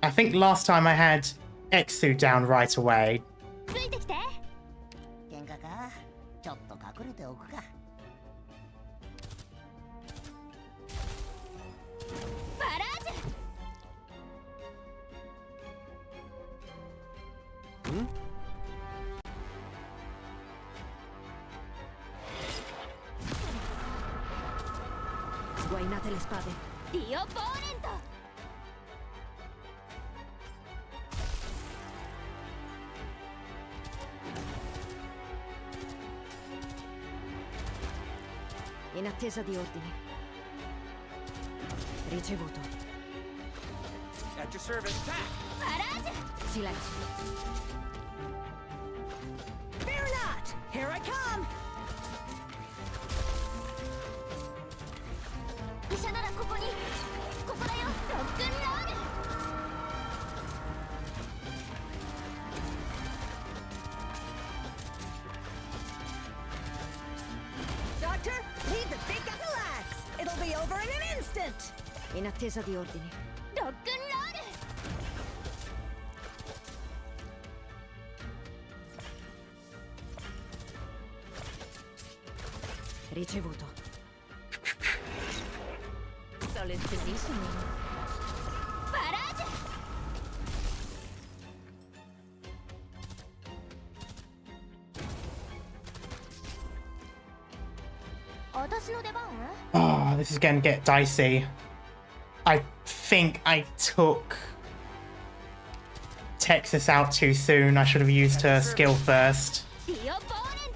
I think last time I had Exu down right away. ついてきて。喧嘩か。ちょっと隠れておくか。バラージュ。Sguainate le spade. ディオポーレント。In attesa di ordini. Ricevuto. At your service. Attack! バラージュ。 Silenzio. Fear not! Here I come! 医者ならここに。ここだよ。ロックンロール。Doctor, leave the big guy relax. It'll be over in an instant. In attesa di ordini. ロックンロール。Ricevuto. Solid positioning. バラージュ。私の出番？ Oh, this is gonna get dicey. I think I took Texas out too soon. I should have used her skill first. ディオポーレン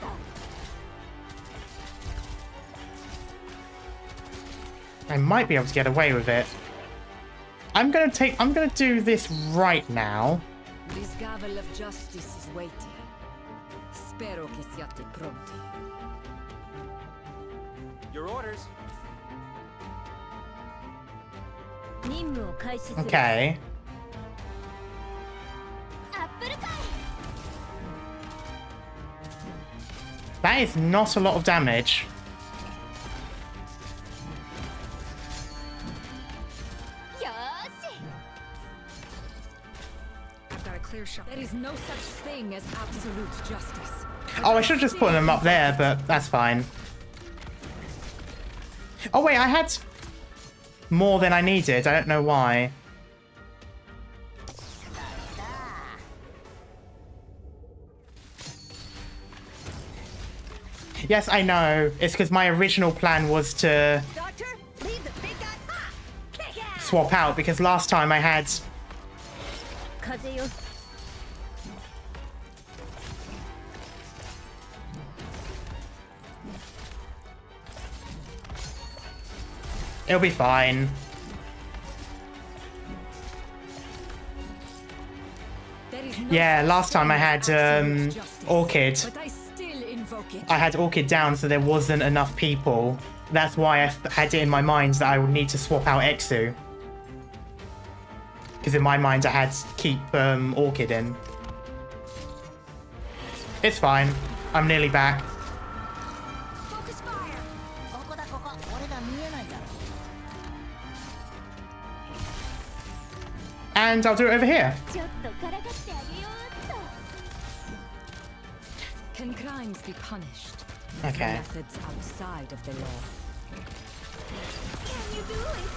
ト I might be able to get away with it. I'm gonna do this right now. This gavel of justice is waiting. Spero che siate pronti. Your orders. 任務を開始する Okay. アップルパイ That is not a lot of damage. I've got a clear shot. There is no such thing as absolute justice. Oh, I should have just put them up there, but that's fine. Oh wait, I had more than I needed. I don't know why. Yes, I know. It's because my original plan was to Doctor, leave the big guy. Ah! Kick ass! swap out, because last time I had... 風よ It'll be fine. There is no Yeah, such last time I thing had as absolute justice. Orchid. But I still invoke it. I had Orchid down, so there wasn't enough people. That's why I had it in my mind that I would need to swap out Exu. Because in my mind I had to keep Orchid in. It's fine. I'm nearly back. Focus fire. ここだここ俺が見えないだろ And I'll do it over here. ちょっとからかってあげようっと Can crimes be punished? Okay. Methods outside of the law. Can you do it?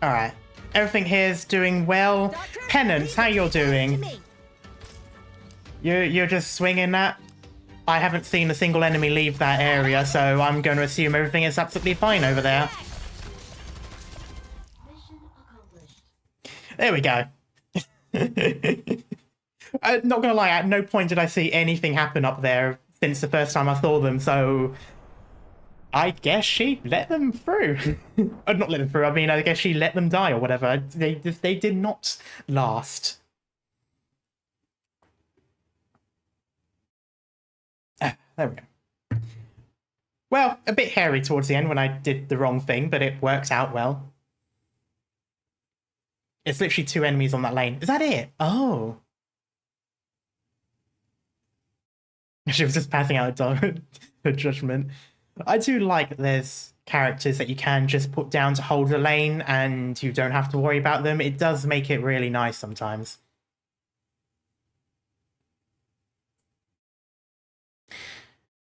Alright. Everything here's doing well. Penance, how you're doing? You're just swinging that? I haven't seen a single enemy leave that area, so I'm going to assume everything is absolutely fine over there. There we go. Not gonna lie, at no point did I see anything happen up there since the first time I saw them, so I guess she let them through. Not let them through, I mean, I guess she let them die or whatever. They did not last. Ah, there we go. Well, a bit hairy towards the end when I did the wrong thing, but it worked out well. It's literally 2 enemies on that lane. Is that it? Oh. She was just passing out a judgment. I do like that there's characters that you can just put down to hold the lane and you don't have to worry about them. It does make it really nice sometimes.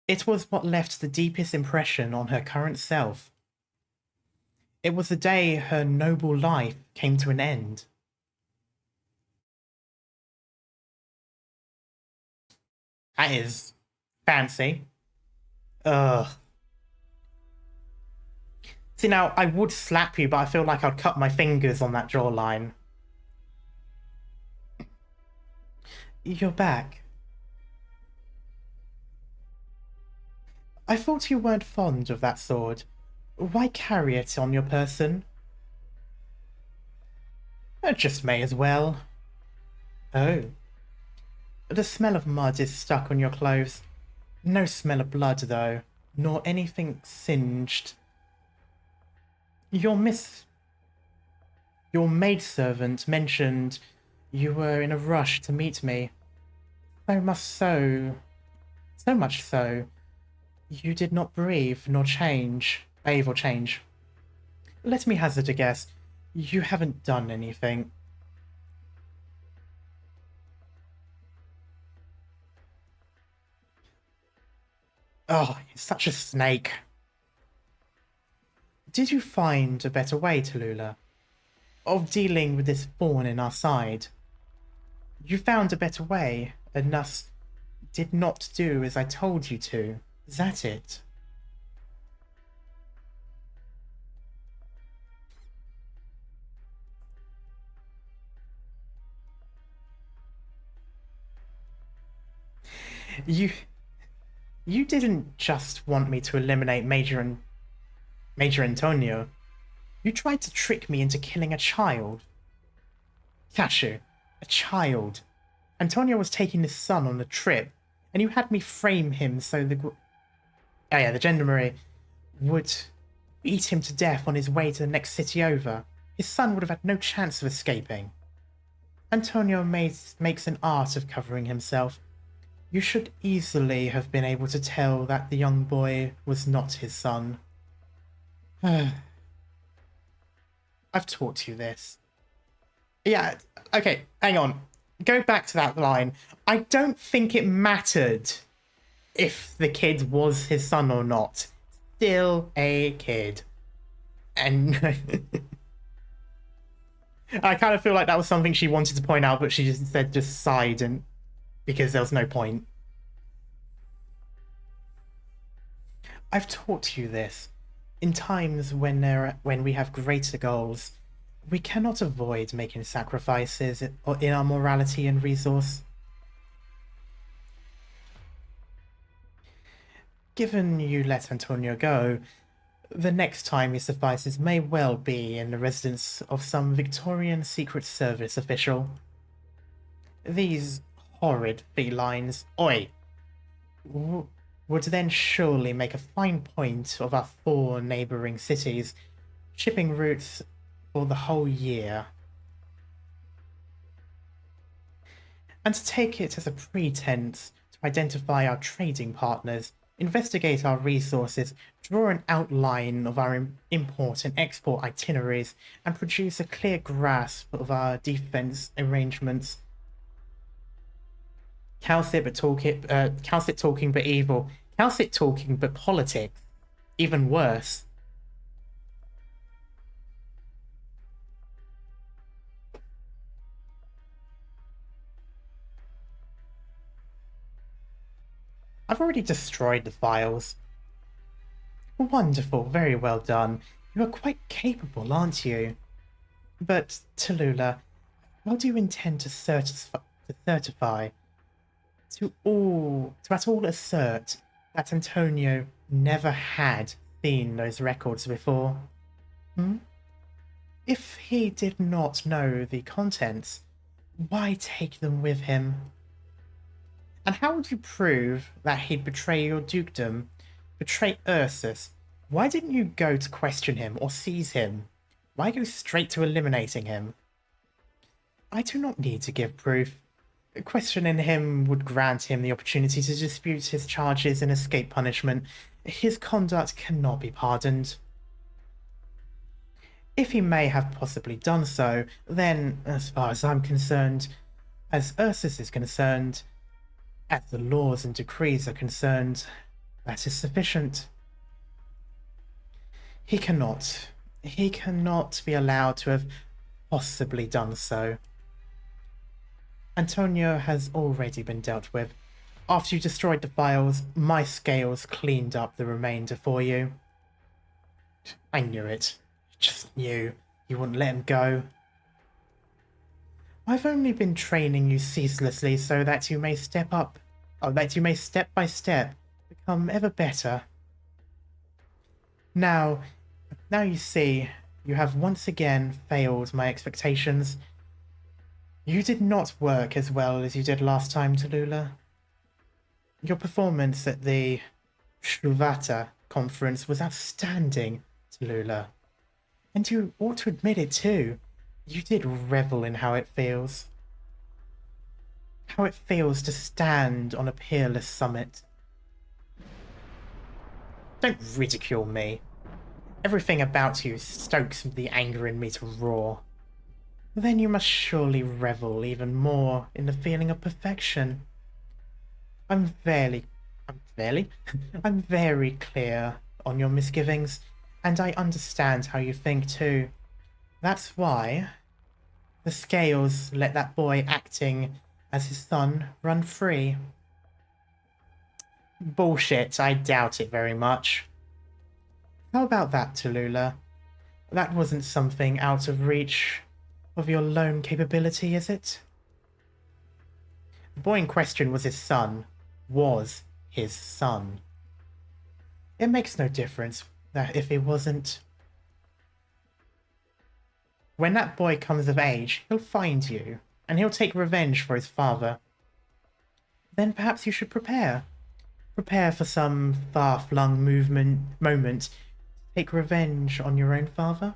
It was what left the deepest impression on her current self. It was the day her noble life came to an end. That is fancy. Ugh. See, now, I would slap you, but I feel like I'd cut my fingers on that jawline. You're back. I thought you weren't fond of that sword. Why carry it on your person? I just may as well. Oh. The smell of mud is stuck on your clothes. No smell of blood, though, nor anything singed. Your maidservant mentioned you were in a rush to meet me. So much so, you did not breathe nor bathe or change. Let me hazard a guess. You haven't done anything. Oh, you're such a snake. Did you find a better way, Tallulah, of dealing with this thorn in our side? You found a better way, and thus did not do as I told you to. Is that it? You didn't just want me to eliminate Major Antonio. You tried to trick me into killing a child. Cashew, a child. Antonio was taking his son on a trip, and you had me frame him so the Gendarmerie would beat him to death on his way to the next city over. His son would have had no chance of escaping. Antonio makes an art of covering himself. You should easily have been able to tell that the young boy was not his son. I've taught you this. Yeah, okay, hang on. Go back to that line. I don't think it mattered if the kid was his son or not. Still a kid. And I kind of feel like that was something she wanted to point out, but she just instead just sighed, and because there was no point. I've taught you this. In times when we have greater goals, we cannot avoid making sacrifices in our morality and resource. Given you let Antonio go, the next time he suffices may well be in the residence of some Victorian Secret Service official. These horrid felines, would then surely make a fine point of our 4 neighbouring cities, shipping routes for the whole year. And to take it as a pretense to identify our trading partners, investigate our resources, draw an outline of our import and export itineraries, and produce a clear grasp of our defense arrangements. Calcit talking but evil. Calcit talking but politics. Even worse. I've already destroyed the files. Wonderful, very well done. You are quite capable, aren't you? But, Tallulah, how do you intend to certify to at all assert that Antonio never had seen those records before? If he did not know the contents, why take them with him? And how would you prove that he'd betray your dukedom, betray Ursus? Why didn't you go to question him or seize him? Why go straight to eliminating him? I do not need to give proof. Questioning him would grant him the opportunity to dispute his charges and escape punishment. His conduct cannot be pardoned. If he may have possibly done so, then, as far as I'm concerned, as Ursus is concerned, as the laws and decrees are concerned, that is sufficient. He cannot be allowed to have possibly done so. Antonio has already been dealt with. After you destroyed the files, my scales cleaned up the remainder for you. I knew it. Just knew you wouldn't let him go. I've only been training you ceaselessly so that you may step by step become ever better. Now you see, you have once again failed my expectations. You did not work as well as you did last time, Tallulah. Your performance at the Shruvata conference was outstanding, Tallulah. And you ought to admit it too. You did revel in how it feels. How it feels to stand on a peerless summit. Don't ridicule me. Everything about you stokes the anger in me to roar. Then you must surely revel even more in the feeling of perfection. I'm very clear on your misgivings, and I understand how you think too. That's why the scales let that boy acting as his son run free. Bullshit, I doubt it very much. How about that, Tallulah? That wasn't something out of reach of your lone capability, is it? The boy in question was his son, was his son. It makes no difference that if it wasn't. When that boy comes of age, he'll find you, and he'll take revenge for his father. Then perhaps you should prepare. Prepare for some far-flung moment to take revenge on your own father.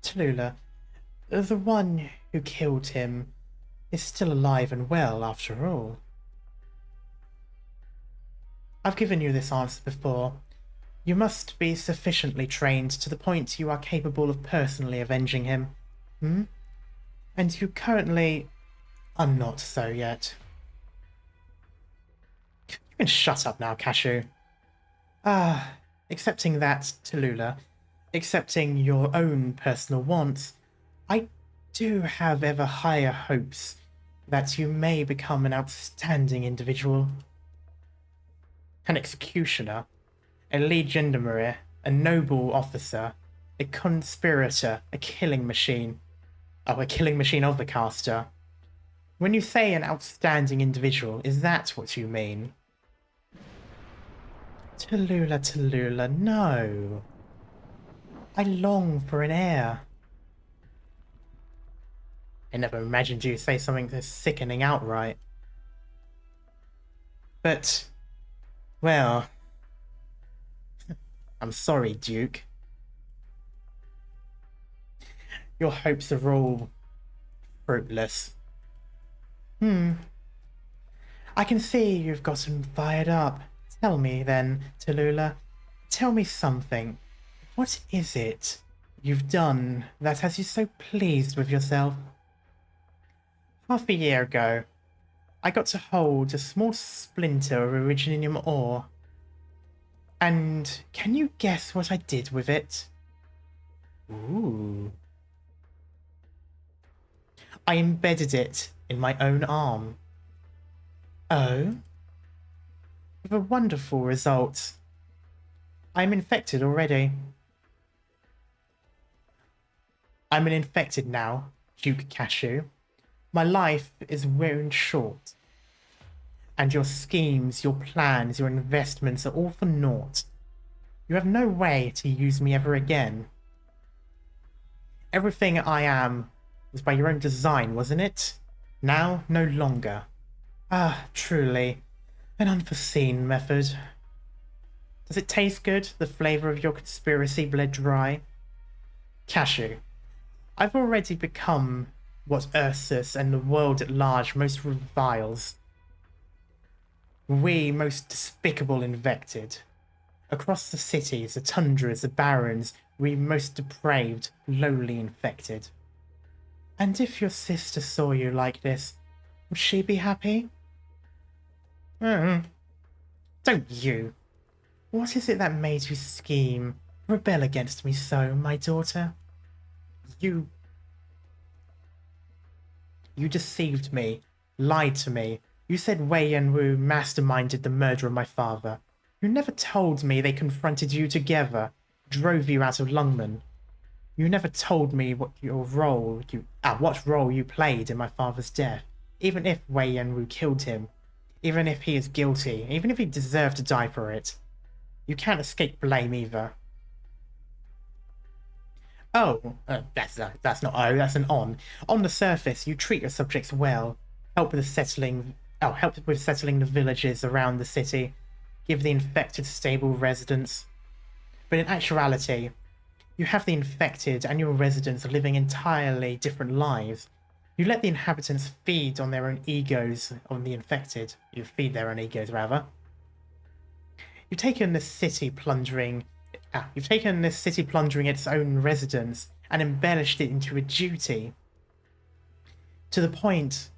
Tallulah, the one who killed him is still alive and well after all. I've given you this answer before. You must be sufficiently trained to the point you are capable of personally avenging him. And you currently are not so yet. You can shut up now, Cashew. Accepting that, Tallulah, accepting your own personal wants, I do have ever higher hopes that you may become an outstanding individual. An executioner, a legionary, a noble officer, a conspirator, a killing machine. Oh, a killing machine of the caster. When you say an outstanding individual, is that what you mean? Tallulah, no. I long for an heir. I never imagined you say something this sickening outright. But, well, I'm sorry, Duke. Your hopes are all fruitless. I can see you've gotten fired up. Tell me then, Tallulah. Tell me something. What is it you've done that has you so pleased with yourself? Half a year ago, I got to hold a small splinter of Originium ore. And can you guess what I did with it? Ooh. I embedded it in my own arm. Oh? With a wonderful result. I'm infected already. I'm an infected now, Duke Cashew. My life is wearing short. And your schemes, your plans, your investments are all for naught. You have no way to use me ever again. Everything I am was by your own design, wasn't it? Now, no longer. Truly, an unforeseen method. Does it taste good, the flavour of your conspiracy bled dry? Cashew, I've already become what Ursus and the world at large most reviles. We most despicable infected. Across the cities, the tundras, the barrens, we most depraved, lowly infected. And if your sister saw you like this, would she be happy? Don't you? What is it that made you scheme, rebel against me so, my daughter? You deceived me, lied to me. You said Wei Yanwu masterminded the murder of my father. You never told me they confronted you together, drove you out of Lungmen. You never told me what role you played in my father's death, even if Wei Yanwu killed him, even if he is guilty, even if he deserved to die for it. You can't escape blame either. Oh, that's not O, that's an on. On the surface, you treat your subjects well, help with settling the villages around the city, give the infected stable residence. But in actuality, you have the infected and your residents living entirely different lives. You let the inhabitants feed on their own egos on the infected. You feed their own egos, rather. You've taken this city plundering its own residents and embellished it into a duty, to the point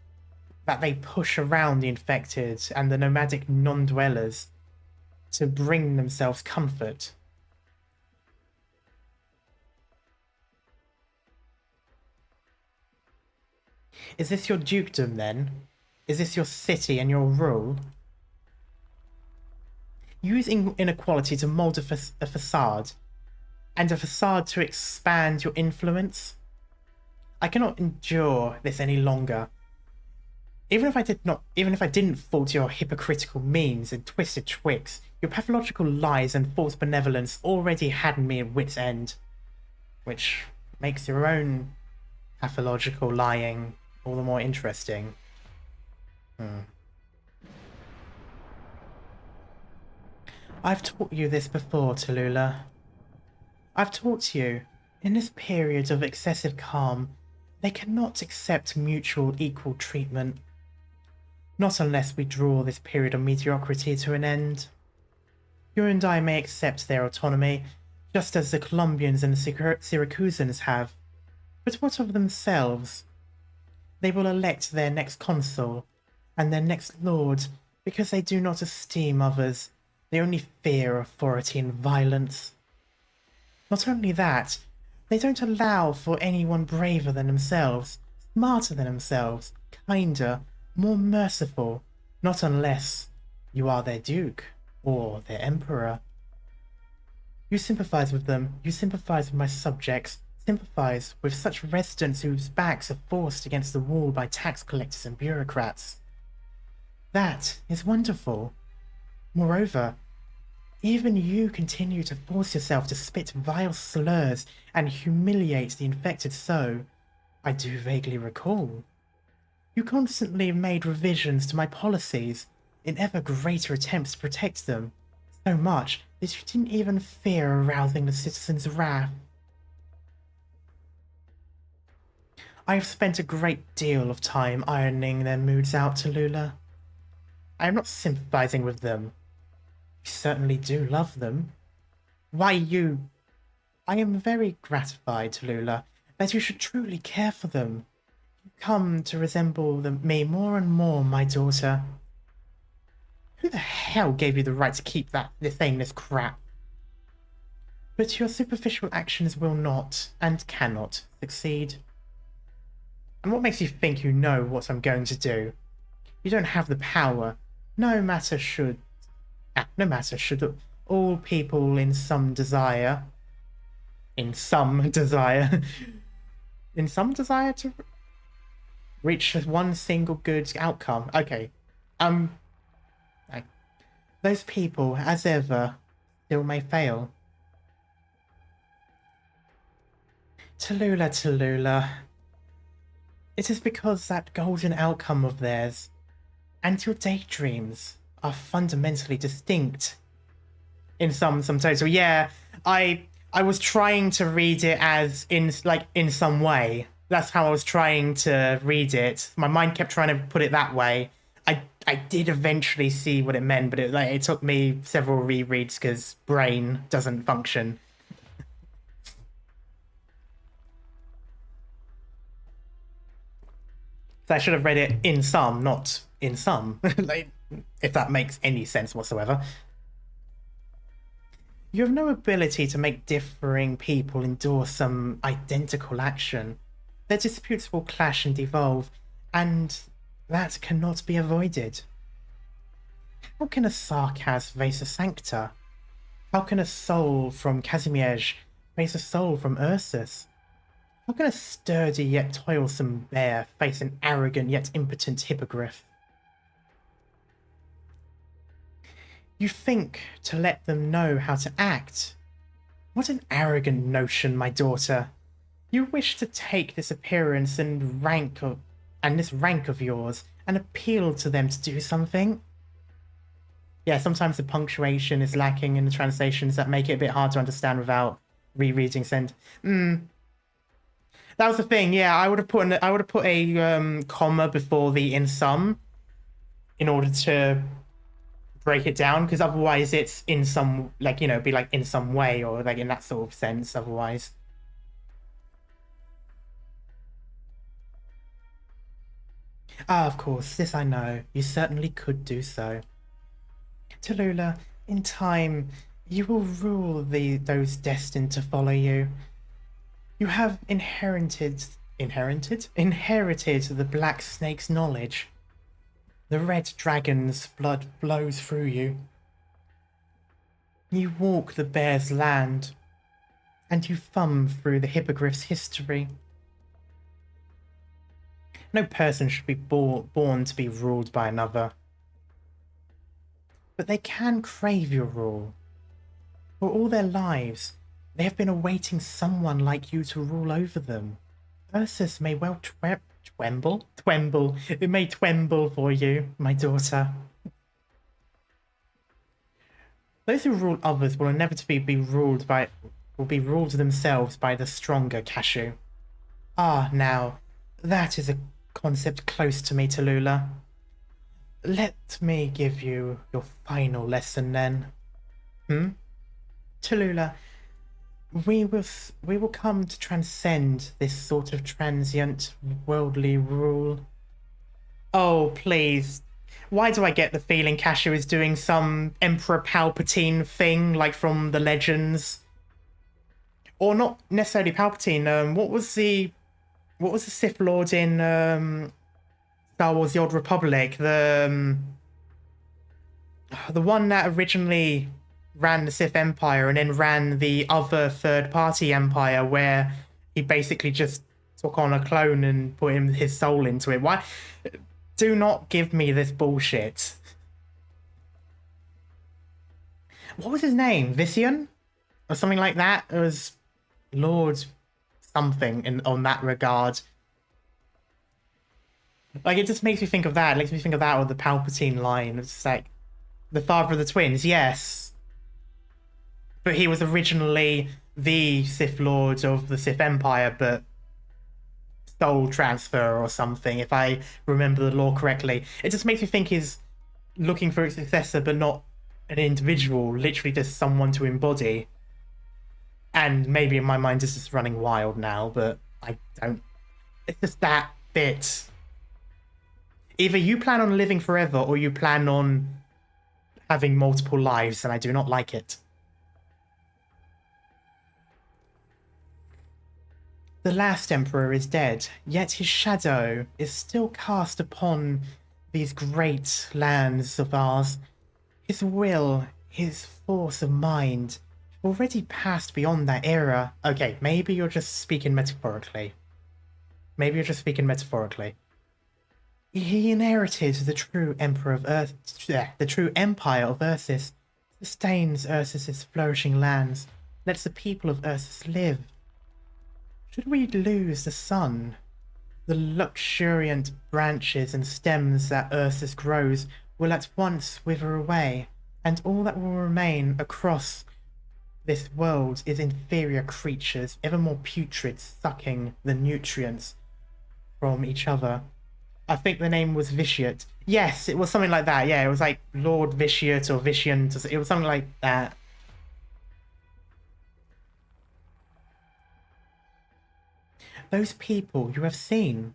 that they push around the infected and the nomadic non-dwellers to bring themselves comfort. Is this your dukedom, then? Is this your city and your rule? Using inequality to mould a facade, and a facade to expand your influence? I cannot endure this any longer. Even if I didn't fall to your hypocritical means and twisted tricks, your pathological lies and false benevolence already had me at wit's end. Which makes your own pathological lying all the more interesting. I've taught you this before, Tallulah. I've taught you, in this period of excessive calm, they cannot accept mutual equal treatment. Not unless we draw this period of mediocrity to an end. You and I may accept their autonomy, just as the Colombians and the Syracusans have. But what of themselves? They will elect their next consul and their next lord because they do not esteem others. They only fear authority and violence. Not only that, they don't allow for anyone braver than themselves, smarter than themselves, kinder, more merciful, not unless you are their duke or their emperor. You sympathize with them, you sympathize with my subjects, sympathize with such residents whose backs are forced against the wall by tax collectors and bureaucrats. That is wonderful. Moreover, even you continue to force yourself to spit vile slurs and humiliate the infected so, I do vaguely recall. You constantly made revisions to my policies in ever greater attempts to protect them, so much that you didn't even fear arousing the citizens' wrath. I have spent a great deal of time ironing their moods out, Tallulah. I am not sympathizing with them. You certainly do love them. Why you... I am very gratified, Tallulah, that you should truly care for them. You come to resemble me more and more, my daughter. Who the hell gave you the right to keep saying this crap? But your superficial actions will not, and cannot, succeed. And what makes you think you know what I'm going to do? You don't have the power. No matter should all people in some desire to reach one single good outcome. Okay. Those people, as ever, still may fail. Tallulah. It is because that golden outcome of theirs and your daydreams are fundamentally distinct. In some total. Yeah, I was trying to read it as in some way. That's how I was trying to read it. My mind kept trying to put it that way. I did eventually see what it meant, but it took me several rereads because brain doesn't function. So I should have read it in some, not in some, if that makes any sense whatsoever. You have no ability to make differing people endure some identical action. Their disputes will clash and devolve, and that cannot be avoided. How can a Sarkaz face a Sancta? How can a soul from Kazimierz face a soul from Ursus? How can a sturdy yet toilsome bear face an arrogant yet impotent hippogriff? You think to let them know how to act. What an arrogant notion, my daughter. You wish to take this appearance and this rank of yours and appeal to them to do something? Yeah, sometimes the punctuation is lacking in the translations that make it a bit hard to understand without rereading That was the thing. Yeah, I would have put a comma before the in some in order to break it down, because otherwise it's in some, be like in some way, or like in that sort of sense otherwise. Ah, of course, this I know. You certainly could do so. Tallulah, in time, you will rule those destined to follow you. You have inherited the Black Snake's knowledge. The Red Dragon's blood flows through you. You walk the Bear's land, and you thumb through the Hippogriff's history. No person should be born to be ruled by another. But they can crave your rule. For all their lives, they have been awaiting someone like you to rule over them. Ursus may well twemble. It may twemble for you, my daughter. Those who rule others will inevitably be ruled themselves by the stronger Cashew. Ah, now, that is a concept close to me, Tallulah. Let me give you your final lesson then. Tallulah, we will come to transcend this sort of transient worldly rule. Oh, please. Why do I get the feeling Cashew is doing some Emperor Palpatine thing, like from the Legends? Or not necessarily Palpatine. What was the Sith Lord in Star Wars: The Old Republic? The one that originally ran the Sith Empire and then ran the other third-party empire, where he basically just took on a clone and put his soul into it. Why? Do not give me this bullshit. What was his name? Vision? Or something like that? It was Lord something on that regard. Like, it just makes me think of that. It makes me think of that or the Palpatine line. It's just like, the father of the twins, yes. But he was originally the Sith Lord of the Sith Empire, but soul transfer or something, if I remember the lore correctly. It just makes me think he's looking for a successor, but not an individual, literally just someone to embody. And maybe in my mind it's just running wild now, but I don't... It's just that bit. Either you plan on living forever or you plan on having multiple lives, and I do not like it. The last emperor is dead, yet his shadow is still cast upon these great lands of ours. His will, his force of mind, already passed beyond that era. Okay, maybe you're just speaking metaphorically. He inherited the true emperor of Earth, the true empire of Ursus, sustains Ursus's flourishing lands, lets the people of Ursus live. Should we lose the sun, the luxuriant branches and stems that Ursus grows will at once wither away, and all that will remain across this world is inferior creatures, ever more putrid, sucking the nutrients from each other. I think the name was Vitiate. Yes, it was something like that. Yeah, it was like Lord Vitiate or Vitiant. It was something like that. Those people you have seen,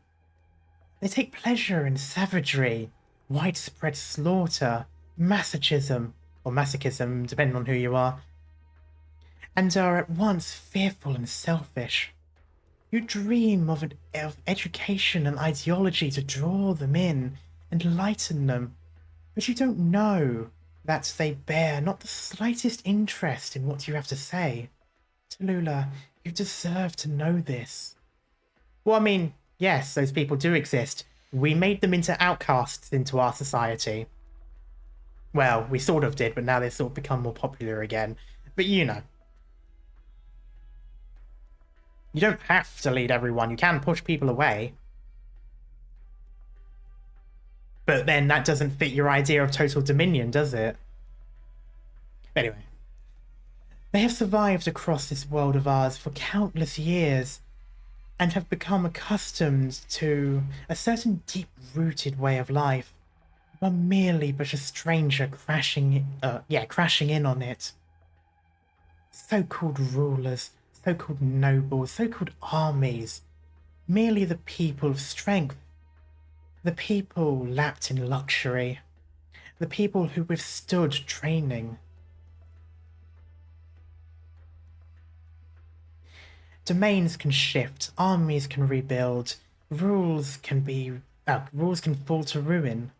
they take pleasure in savagery, widespread slaughter, masochism, or masochism, depending on who you are, and are at once fearful and selfish. You dream of education and ideology to draw them in, enlighten them, but you don't know that they bear not the slightest interest in what you have to say. Tallulah, you deserve to know this. Well, I mean, yes, those people do exist. We made them into outcasts into our society. Well, we sort of did, but now they've sort of become more popular again. But you know. You don't have to lead everyone. You can push people away. But then that doesn't fit your idea of total dominion, does it? Anyway. They have survived across this world of ours for countless years, and have become accustomed to a certain deep-rooted way of life. You are merely but a stranger crashing in on it. So-called rulers, so-called nobles, so-called armies, merely the people of strength, the people lapped in luxury, the people who withstood training. Domains can shift, armies can rebuild, rules can fall to ruin.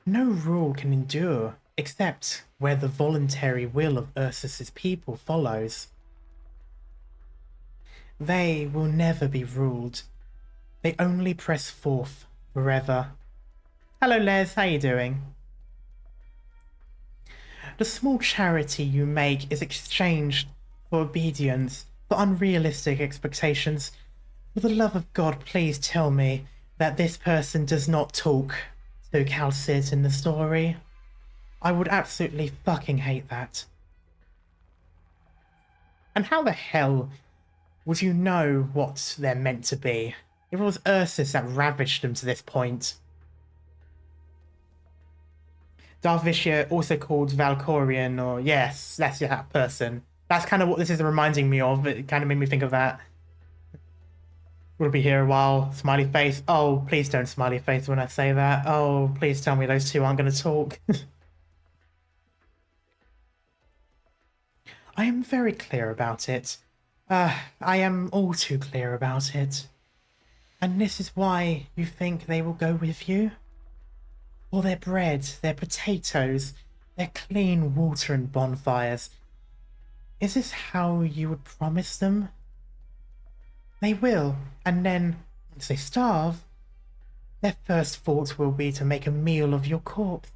No rule can endure, except where the voluntary will of Ursus's people follows. They will never be ruled. They only press forth forever. Hello Les, how you doing? The small charity you make is exchanged for obedience, for unrealistic expectations. For the love of God, please tell me that this person does not talk to Calcid in the story. I would absolutely fucking hate that. And how the hell would you know what they're meant to be? It was Ursus that ravaged them to this point. Darvishia, also called Valkorian, or yes, that's that person. That's kind of what this is reminding me of. It kind of made me think of that. We'll be here a while. Smiley face. Oh, please don't smiley face when I say that. Oh, please tell me those two aren't going to talk. I am very clear about it. I am all too clear about it. And this is why you think they will go with you? For their bread, their potatoes, their clean water and bonfires. Is this how you would promise them? They will, and then, once they starve, their first thought will be to make a meal of your corpse.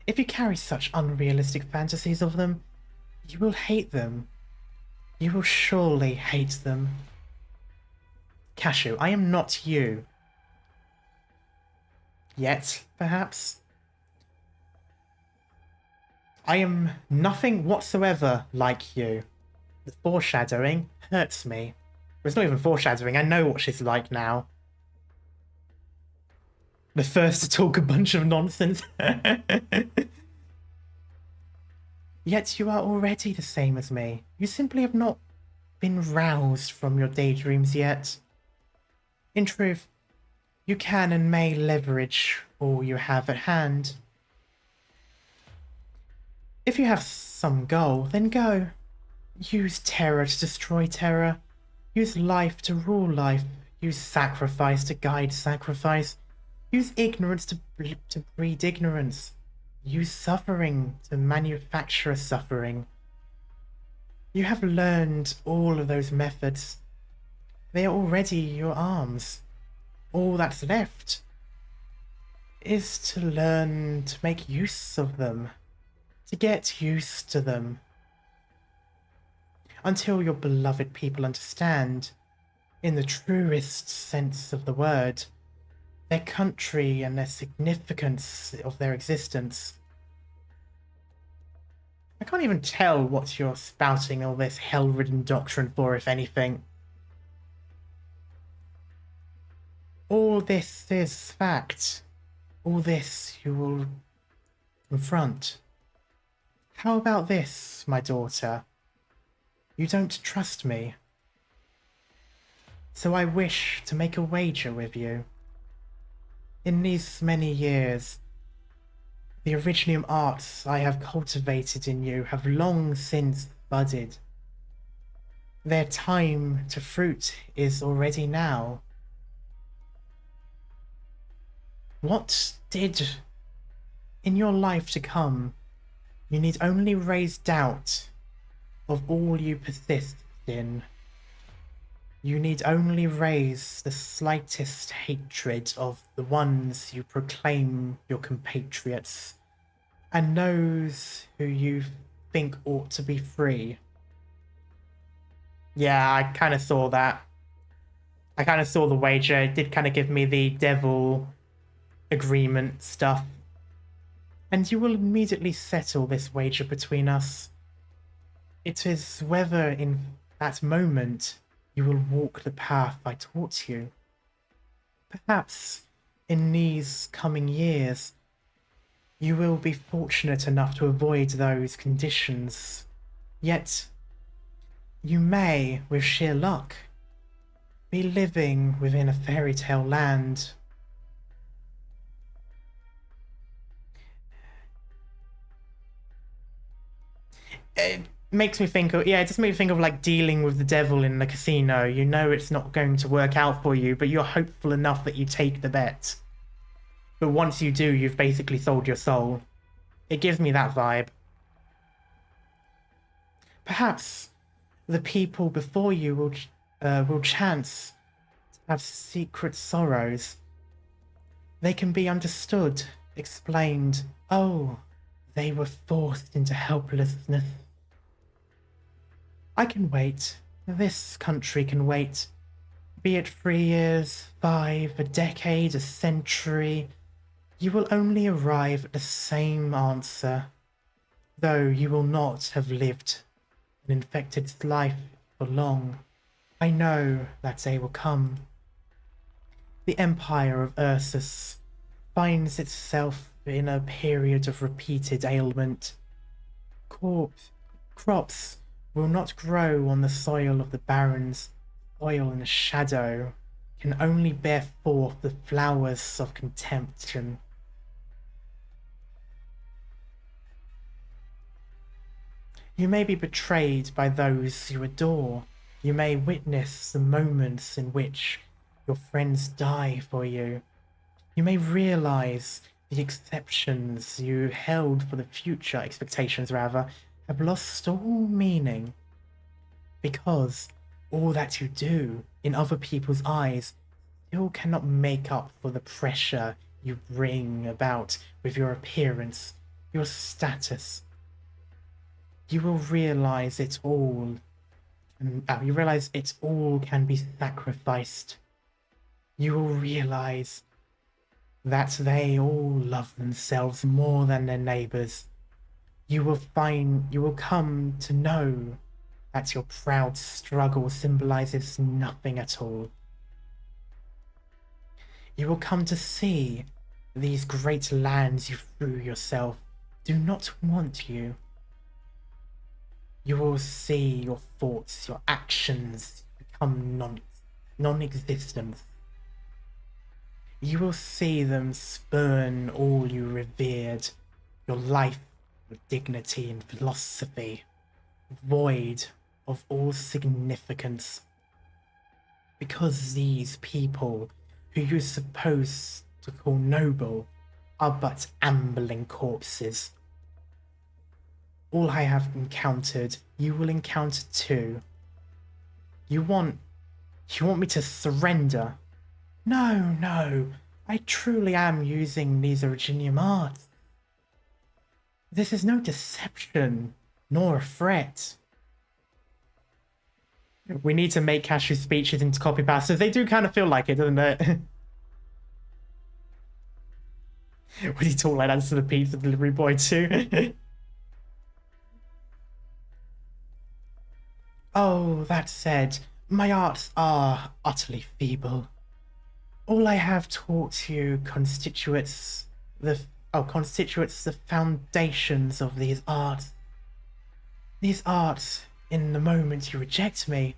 If you carry such unrealistic fantasies of them, you will hate them. You will surely hate them. Cashew, I am not you. Yet, perhaps. I am nothing whatsoever like you. The foreshadowing hurts me. It's not even foreshadowing, I know what she's like now. The first to talk a bunch of nonsense. Yet you are already the same as me. You simply have not been roused from your daydreams yet. In truth, you can and may leverage all you have at hand. If you have some goal, then go. Use terror to destroy terror. Use life to rule life. Use sacrifice to guide sacrifice. Use ignorance to breed ignorance. Use suffering to manufacture suffering. You have learned all of those methods. They are already your arms. All that's left is to learn to make use of them, to get used to them. Until your beloved people understand, in the truest sense of the word, their country and their significance of their existence. I can't even tell what you're spouting all this hell-ridden doctrine for, if anything. All this is fact. All this you will confront. How about this, my daughter? You don't trust me. So I wish to make a wager with you. In these many years, the Originium arts I have cultivated in you have long since budded. Their time to fruit is already now. What did, in your life to come, you need only raise doubt of all you persist in. You need only raise the slightest hatred of the ones you proclaim your compatriots, and those who you think ought to be free. Yeah, I kind of saw that. I kind of saw the wager. It did kind of give me the devil agreement stuff. And you will immediately settle this wager between us. It is whether in that moment you will walk the path I taught you. Perhaps in these coming years you will be fortunate enough to avoid those conditions. Yet you may, with sheer luck, be living within a fairy tale land. It makes me think of, it just makes me think of like dealing with the devil in the casino. You know it's not going to work out for you, but you're hopeful enough that you take the bet. But once you do, you've basically sold your soul. It gives me that vibe. Perhaps the people before you will chance have secret sorrows. They can be understood, explained. Oh, they were forced into helplessness. I can wait. This country can wait. Be it 3 years, 5, a decade, a century, you will only arrive at the same answer, though you will not have lived an infected life for long. I know that day will come. The empire of Ursus finds itself in a period of repeated ailment. Crops will not grow on the soil of the barrens. Soil in the shadow can only bear forth the flowers of contempt. You may be betrayed by those you adore. You may witness the moments in which your friends die for you. You may realize the expectations you held for the future, have lost all meaning. Because all that you do in other people's eyes still cannot make up for the pressure you bring about with your appearance, your status. You will realize it all. You realize it all can be sacrificed. You will realize that they all love themselves more than their neighbors. You will come to know that your proud struggle symbolizes nothing at all. You will come to see these great lands you threw yourself do not want you. You will see your thoughts, your actions become non-existent. You will see them spurn all you revered, your life, your dignity and philosophy, void of all significance. Because these people, who you're supposed to call noble, are but ambling corpses. All I have encountered, you will encounter too. You want me to surrender? No, I truly am using these original arts. This is no deception, nor a threat. We need to make Cashew's speeches into copy pastas. They do kind of feel like it, doesn't it? Would he talk like that to the pizza delivery boy too? Oh, that said, my arts are utterly feeble. All I have taught you constitutes the foundations of these arts. These arts, in the moment you reject me,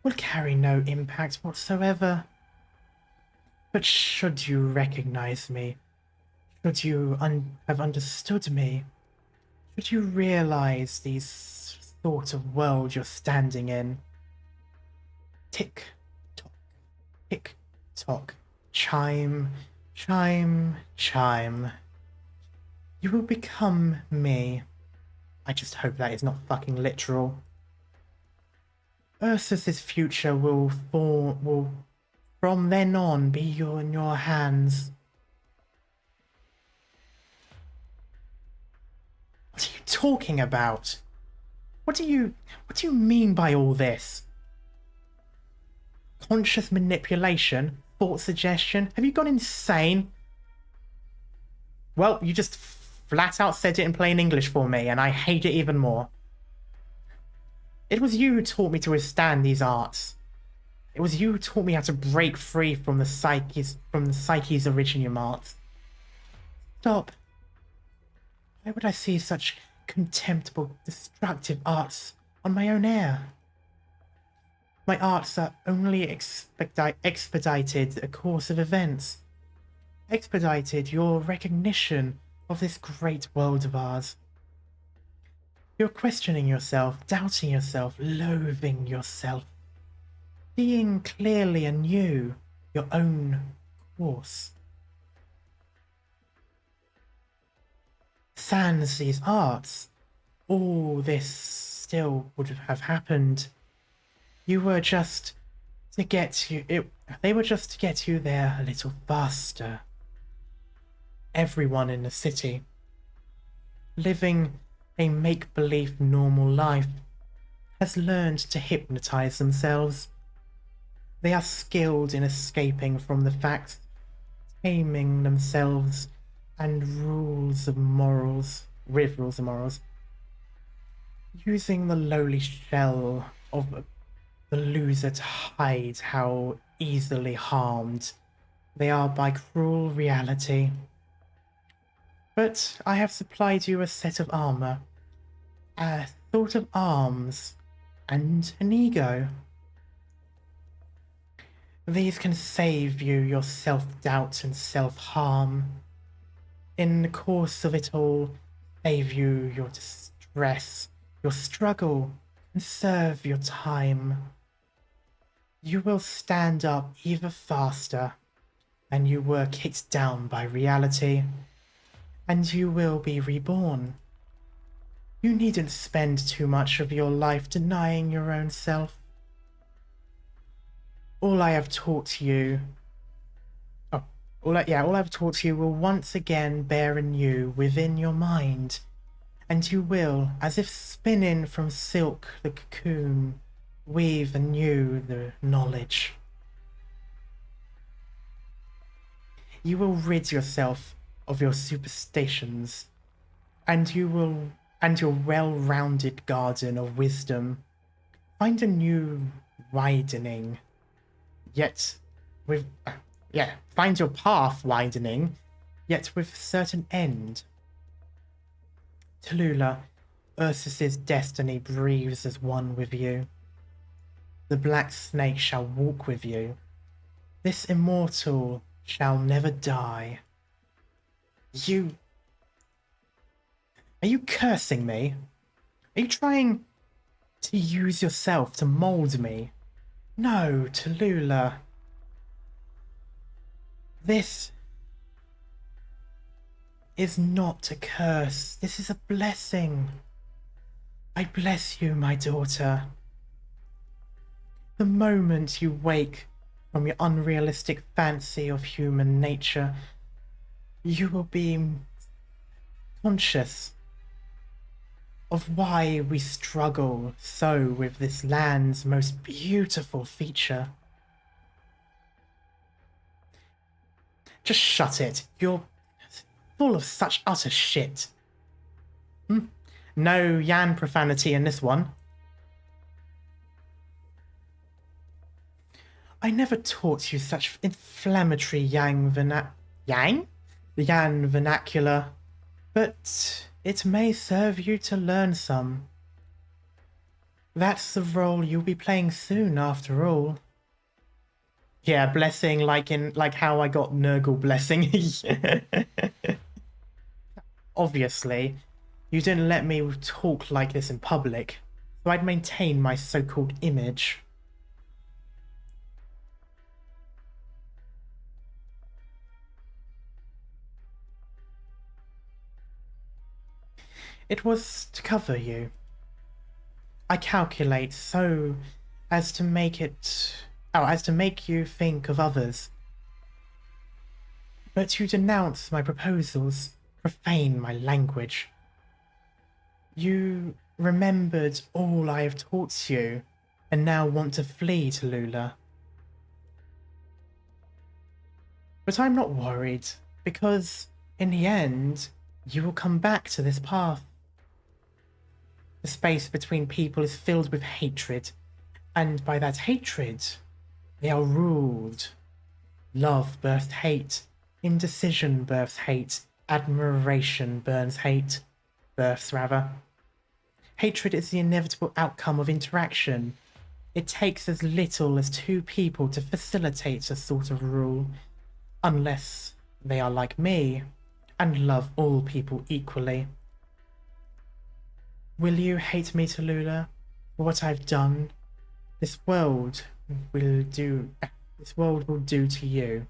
will carry no impact whatsoever. But should you recognize me, should you have understood me, should you realize these sort of world you're standing in, tick tock, tick tock, chime, chime, chime, you will become me. I just hope that is not fucking literal. Ursus's future will from then on be in your hands. What are you talking about? What do you mean by all this? Conscious manipulation? Thought suggestion? Have you gone insane? Well, you just flat out said it in plain English for me, and I hate it even more. It was you who taught me to withstand these arts. It was you who taught me how to break free from the psyche's original arts. Stop. Why would I see such contemptible, destructive arts on my own air? My arts are only expedited a course of events. Expedited your recognition of this great world of ours. You're questioning yourself, doubting yourself, loathing yourself, seeing clearly anew your own course. Sans these arts, all this still would have happened. You were just to get you. They were just to get you there a little faster. Everyone in the city, living a make-believe normal life, has learned to hypnotize themselves. They are skilled in escaping from the facts, taming themselves and rules of morals, using the lowly shell of the loser to hide how easily harmed they are by cruel reality. But I have supplied you a set of armor, a sort of arms, and an ego. These can save you your self-doubt and self-harm. In the course of it all, save you your distress, your struggle, and serve your time. You will stand up even faster, and you were kicked down by reality, and you will be reborn. You needn't spend too much of your life denying your own self. All I've taught you will once again bear anew within your mind, and you will, as if spinning from silk the cocoon, weave anew the knowledge. You will rid yourself of your superstitions, and your well-rounded garden of wisdom find a new widening. Find your path widening, yet with certain end. Tallulah, Ursus's destiny breathes as one with you. The black snake shall walk with you. This immortal shall never die. Are you cursing me? Are you trying to use yourself to mold me? No, Tallulah. This is not a curse. This is a blessing. I bless you, my daughter. The moment you wake from your unrealistic fancy of human nature, you will be conscious of why we struggle so with this land's most beautiful feature. Just shut it. You're full of such utter shit. No Yan profanity in this one. I never taught you such inflammatory Yan vernacular, but it may serve you to learn some. That's the role you'll be playing soon, after all. Yeah, blessing like how I got Nurgle blessing. Obviously, you didn't let me talk like this in public, so I'd maintain my so-called image. It was to cover you. I calculate so as to make you think of others. But you denounce my proposals, profane my language. You remembered all I have taught you, and now want to flee, Tallulah. But I'm not worried, because in the end, you will come back to this path. The space between people is filled with hatred, and by that hatred, they are ruled. Love births hate, indecision births hate, admiration births hate. Hatred is the inevitable outcome of interaction. It takes as little as two people to facilitate a sort of rule, unless they are like me and love all people equally. Will you hate me, Tallulah, for what I've done? This world will do to you.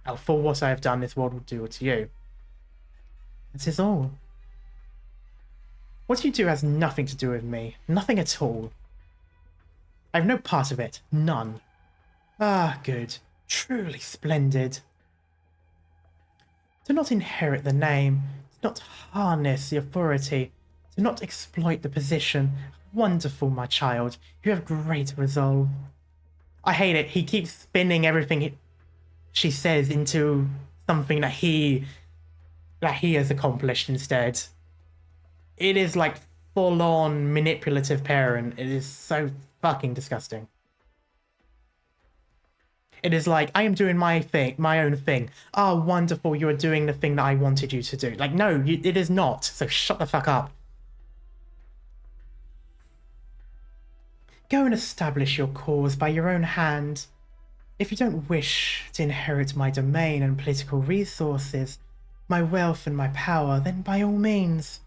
Oh, for what I have done, this world will do to you. That is all. What you do has nothing to do with me. Nothing at all. I have no part of it. None. Ah, good. Truly splendid. To not inherit the name, to not harness the authority, to not exploit the position. Wonderful, my child. You have great resolve. I hate it. He keeps spinning everything she says into something that he has accomplished instead. It is like full-on manipulative parent. It is so fucking disgusting. It is like, I am doing my thing, my own thing. Ah, wonderful, you are doing the thing that I wanted you to do. Like, no, it is not. So shut the fuck up. Go and establish your cause by your own hand. If you don't wish to inherit my domain and political resources, my wealth and my power, then by all means,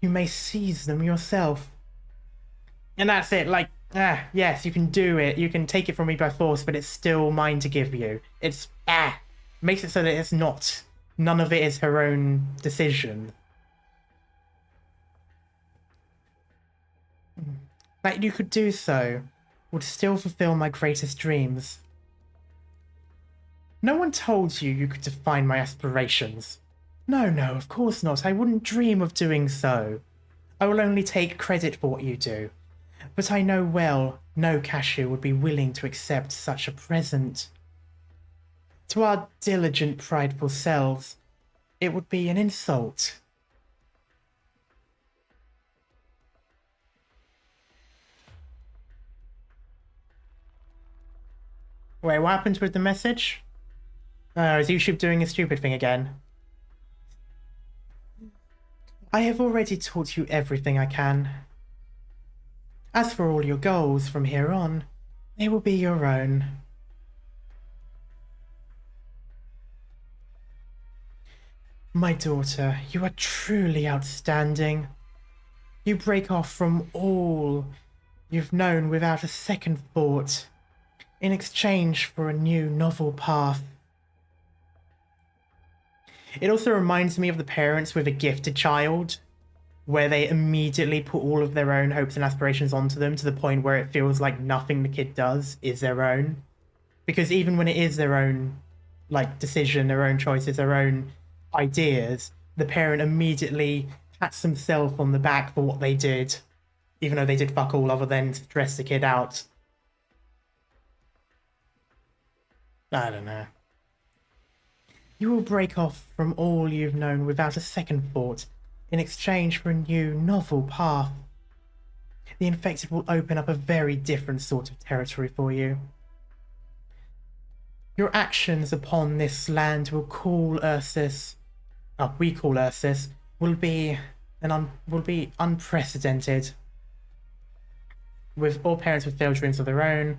you may seize them yourself. And that's it, like, yes, you can do it. You can take it from me by force, but it's still mine to give you. It's, makes it so that it's not. None of it is her own decision. That you could do so would still fulfill my greatest dreams. No one told you you could define my aspirations. No, of course not. I wouldn't dream of doing so. I will only take credit for what you do. But I know well no cashier would be willing to accept such a present. To our diligent, prideful selves, it would be an insult. Wait, what happened with the message? Is YouTube doing a stupid thing again? I have already taught you everything I can. As for all your goals from here on, they will be your own. My daughter, you are truly outstanding. You break off from all you've known without a second thought, in exchange for a new novel path. It also reminds me of the parents with a gifted child, where they immediately put all of their own hopes and aspirations onto them to the point where it feels like nothing the kid does is their own. Because even when it is their own, like, decision, their own choices, their own ideas, the parent immediately pats themselves on the back for what they did, even though they did fuck all other than stress the kid out. I don't know. You will break off from all you've known without a second thought, in exchange for a new, novel path. The infected will open up a very different sort of territory for you. Your actions upon this land will call Ursus, we call Ursus, will be unprecedented. With all parents with failed dreams of their own,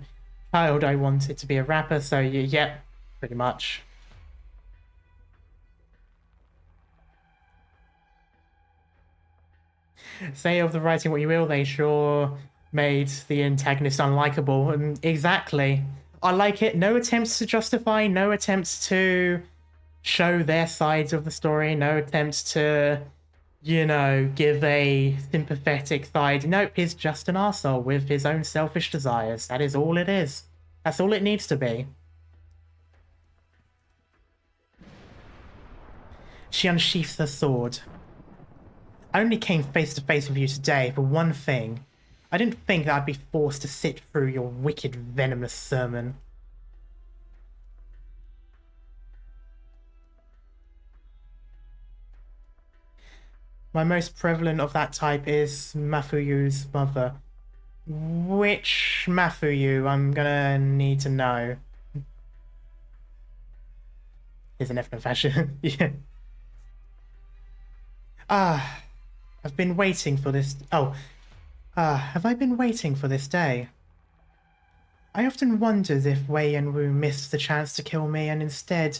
child, I wanted to be a rapper, so yep, pretty much. Say of the writing what you will, they sure made the antagonist unlikable, and exactly. I like it. No attempts to justify, no attempts to show their sides of the story, no attempts to, you know, give a sympathetic side. Nope, he's just an arsehole with his own selfish desires. That is all it is. That's all it needs to be. She unsheaths her sword. I only came face to face with you today for one thing. I didn't think that I'd be forced to sit through your wicked, venomous sermon. My most prevalent of that type is Mafuyu's mother. Which Mafuyu? I'm gonna need to know. Here's an ethno fashion. Yeah. I've been waiting for this. Have I been waiting for this day? I often wondered if Wei Yanwu missed the chance to kill me and instead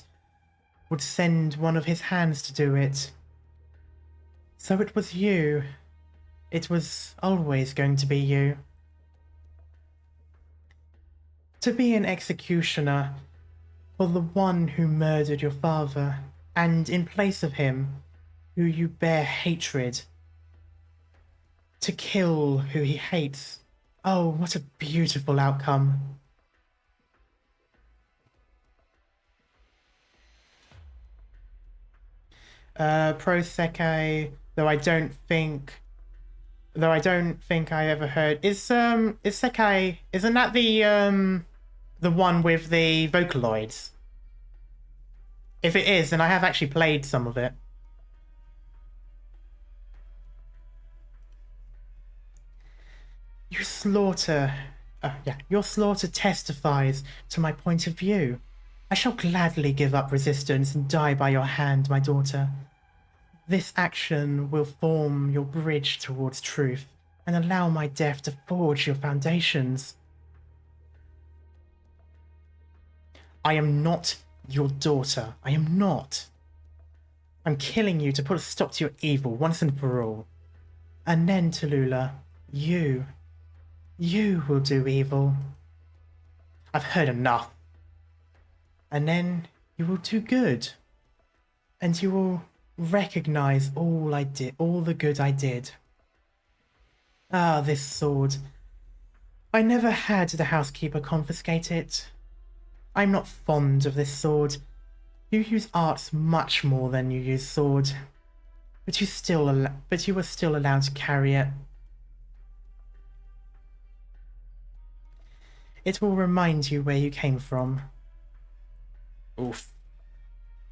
would send one of his hands to do it. So it was you. It was always going to be you. To be an executioner for the one who murdered your father, and in place of him, who you bear hatred. To kill who he hates. Oh, what a beautiful outcome. Pro Sekai, though I don't think I ever heard. Is Sekai, isn't that the one with the Vocaloids? If it is, then I have actually played some of it. Your slaughter testifies to my point of view. I shall gladly give up resistance and die by your hand, my daughter. This action will form your bridge towards truth and allow my death to forge your foundations. I am not your daughter. I am not. I'm killing you to put a stop to your evil once and for all. And then, Tallulah, you will do evil. I've heard enough. And then you will do good. And you will recognize all I did, all the good I did. Ah, this sword. I never had the housekeeper confiscate it. I'm not fond of this sword. You use arts much more than you use sword. But you were still allowed to carry it. It will remind you where you came from. Oof.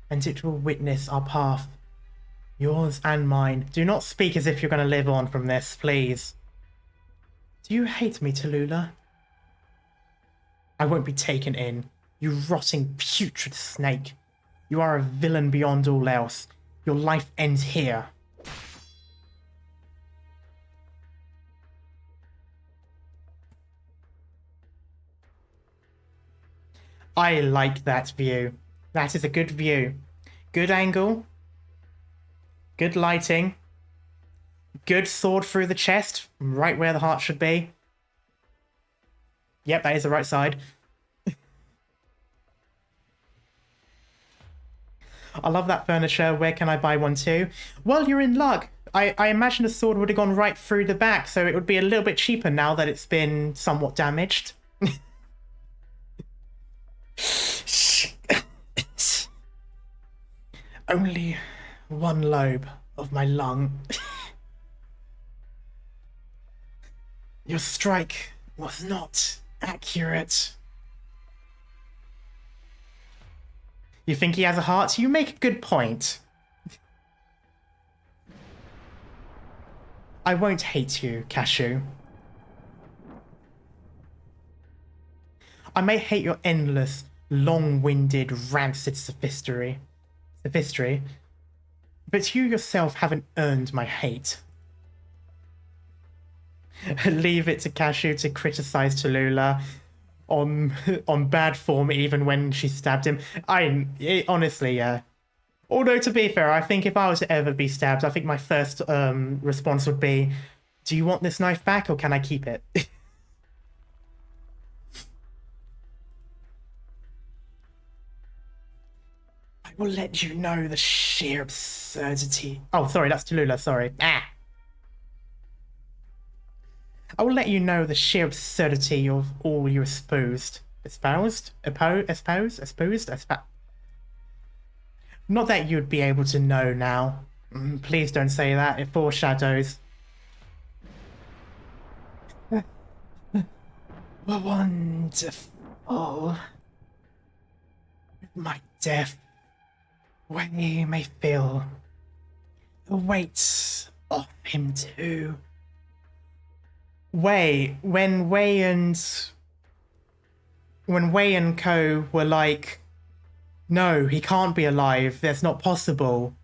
And it will witness our path. Yours and mine. Do not speak as if you're going to live on from this, please. Do you hate me, Tallulah? I won't be taken in. You rotting, putrid snake. You are a villain beyond all else. Your life ends here. I like that view. That is a good view. Good angle. Good lighting. Good sword through the chest. Right where the heart should be. Yep, that is the right side. I love that furniture. Where can I buy one too? Well, you're in luck. I imagine the sword would have gone right through the back, so it would be a little bit cheaper now that it's been somewhat damaged. Only one lobe of my lung. Your strike was not accurate. You think he has a heart? You make a good point. I won't hate you, Cashew. I may hate your endless, long-winded, rancid sophistry, but you yourself haven't earned my hate. Leave it to Cashew to criticize Tallulah on bad form, even when she stabbed him. Honestly, although to be fair, I think if I was to ever be stabbed, I think my first response would be, do you want this knife back or can I keep it? I will let you know the sheer absurdity. Oh, sorry, that's Tallulah, sorry. Ah! I will let you know the sheer absurdity of all you espoused. Espoused? Espoused? Not that you'd be able to know now. Please don't say that, it foreshadows. Wonderful. My death, Wei may feel the weight of him too. When Wei and co were like, no, he can't be alive, that's not possible.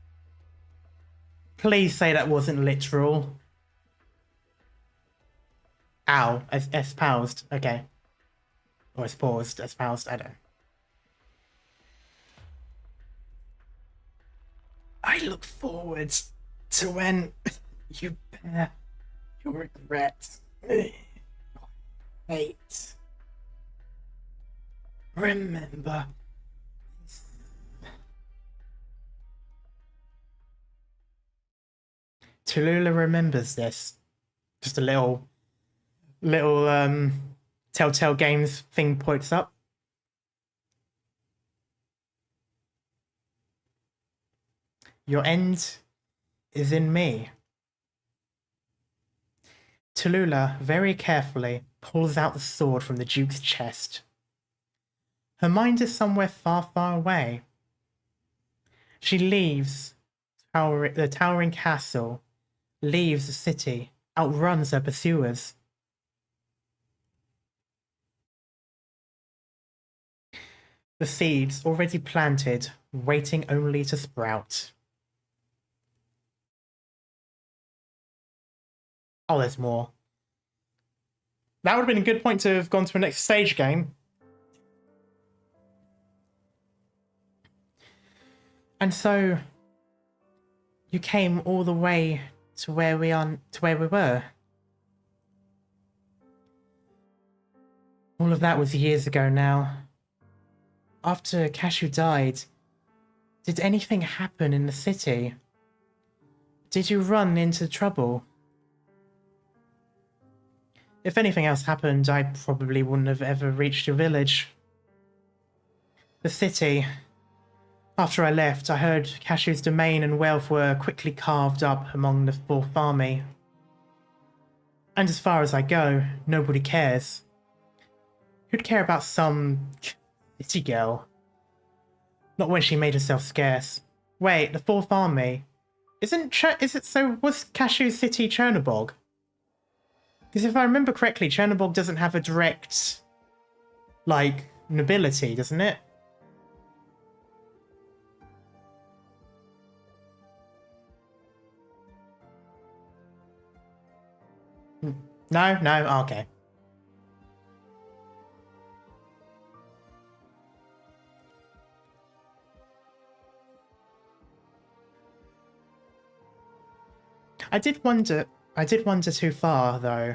Please say that wasn't literal. Ow, espoused, okay. Or espoused, I don't know. I look forward to when you bear your regrets. Hate. Remember. Tallulah remembers this. Just a little Telltale Games thing points up. Your end is in me. Tallulah very carefully pulls out the sword from the Duke's chest. Her mind is somewhere far, far away. She leaves the towering castle, leaves the city, outruns her pursuers. The seeds already planted, waiting only to sprout. Oh, there's more. That would have been a good point to have gone to a next stage game. And so you came all the way to where we were. All of that was years ago now. After Cashew died, did anything happen in the city? Did you run into trouble? If anything else happened, I probably wouldn't have ever reached your village. The city. After I left, I heard Cashew's domain and wealth were quickly carved up among the Fourth Army. And as far as I go, nobody cares. Who'd care about some city girl? Not when she made herself scarce. Wait, the Fourth Army? Was Cashew City Chernobog? Because if I remember correctly, Chernobog doesn't have a direct, nobility, doesn't it? No? Okay. I did wonder too far, though.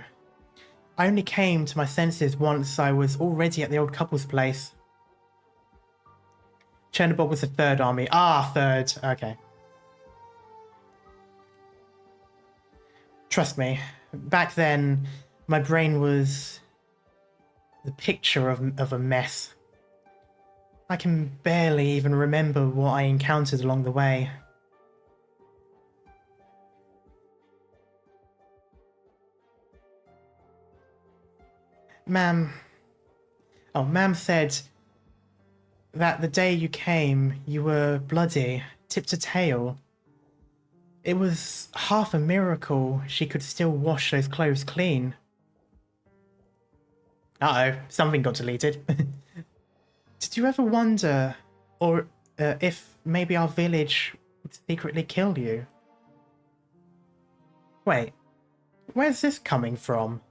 I only came to my senses once I was already at the old couple's place. Chernobog was the Third Army. Ah, third. Okay. Trust me, back then, my brain was the picture of a mess. I can barely even remember what I encountered along the way. Ma'am said that the day you came, you were bloody, tip to tail. It was half a miracle she could still wash those clothes clean. Uh-oh, something got deleted. Did you ever wonder, if maybe our village would secretly kill you? Wait, where's this coming from?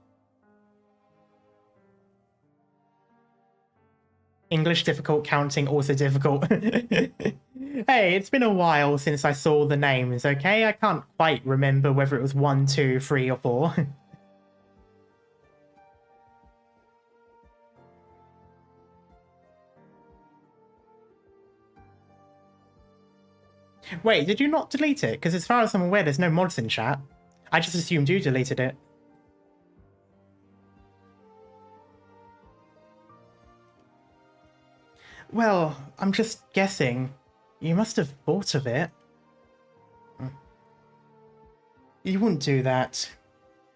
English difficult, counting also difficult. Hey, it's been a while since I saw the names, okay? I can't quite remember whether it was 1, 2, 3, or 4. Wait, did you not delete it? Because as far as I'm aware, there's no mods in chat. I just assumed you deleted it. Well, I'm just guessing. You must have thought of it. You wouldn't do that.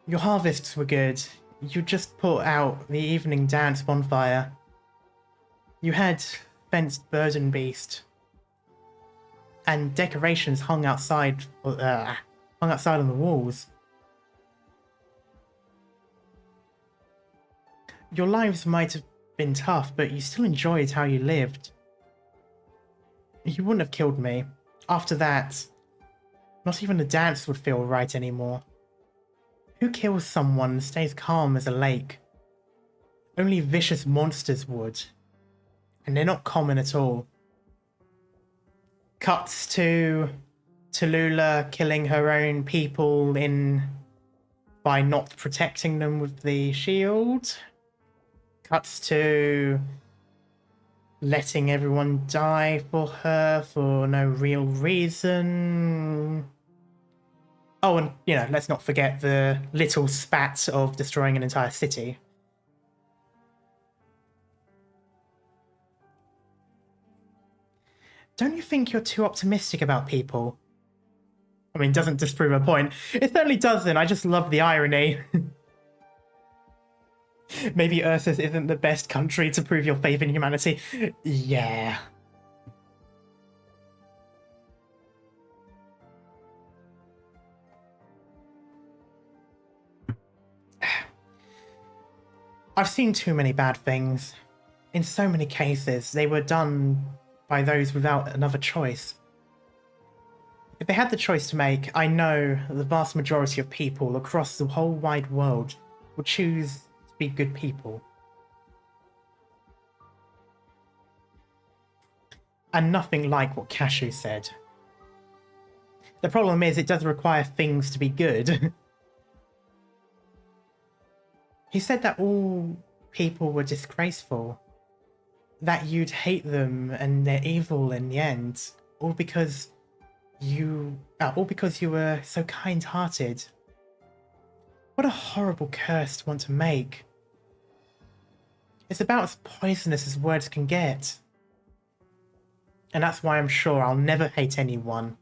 Your harvests were good. You just put out the evening dance bonfire. You had fenced bird and beast. And decorations hung outside on the walls. Your lives might have been tough, but you still enjoyed how you lived. You wouldn't have killed me. After that, not even the dance would feel right anymore. Who kills someone and stays calm as a lake? Only vicious monsters would. And they're not common at all. Cuts to Tallulah killing her own people by not protecting them with the shield. Cuts to letting everyone die for her for no real reason. Oh, and, let's not forget the little spat of destroying an entire city. Don't you think you're too optimistic about people? I mean, doesn't disprove a point. It certainly doesn't. I just love the irony. Maybe Ursus isn't the best country to prove your faith in humanity. Yeah. I've seen too many bad things. In so many cases, they were done by those without another choice. If they had the choice to make, I know the vast majority of people across the whole wide world would choose to be good people. And nothing like what Cashew said. The problem is, it does require things to be good. He said that all people were disgraceful, that you'd hate them and they're evil in the end, all because you were so kind-hearted. What a horrible curse to want to make. It's about as poisonous as words can get. And that's why I'm sure I'll never hate anyone.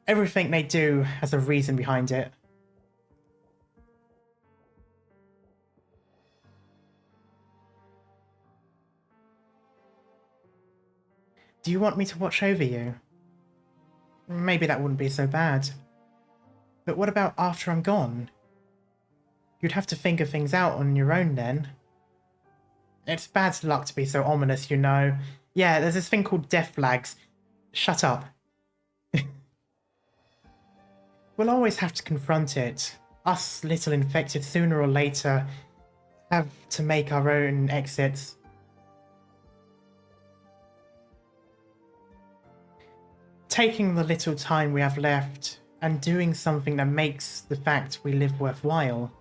Everything they do has a reason behind it. Do you want me to watch over you? Maybe that wouldn't be so bad. But what about after I'm gone? You'd have to figure things out on your own then. It's bad luck to be so ominous, you know. Yeah, there's this thing called death flags. Shut up. We'll always have to confront it. Us little infected sooner or later have to make our own exits. Taking the little time we have left and doing something that makes the fact we live worthwhile.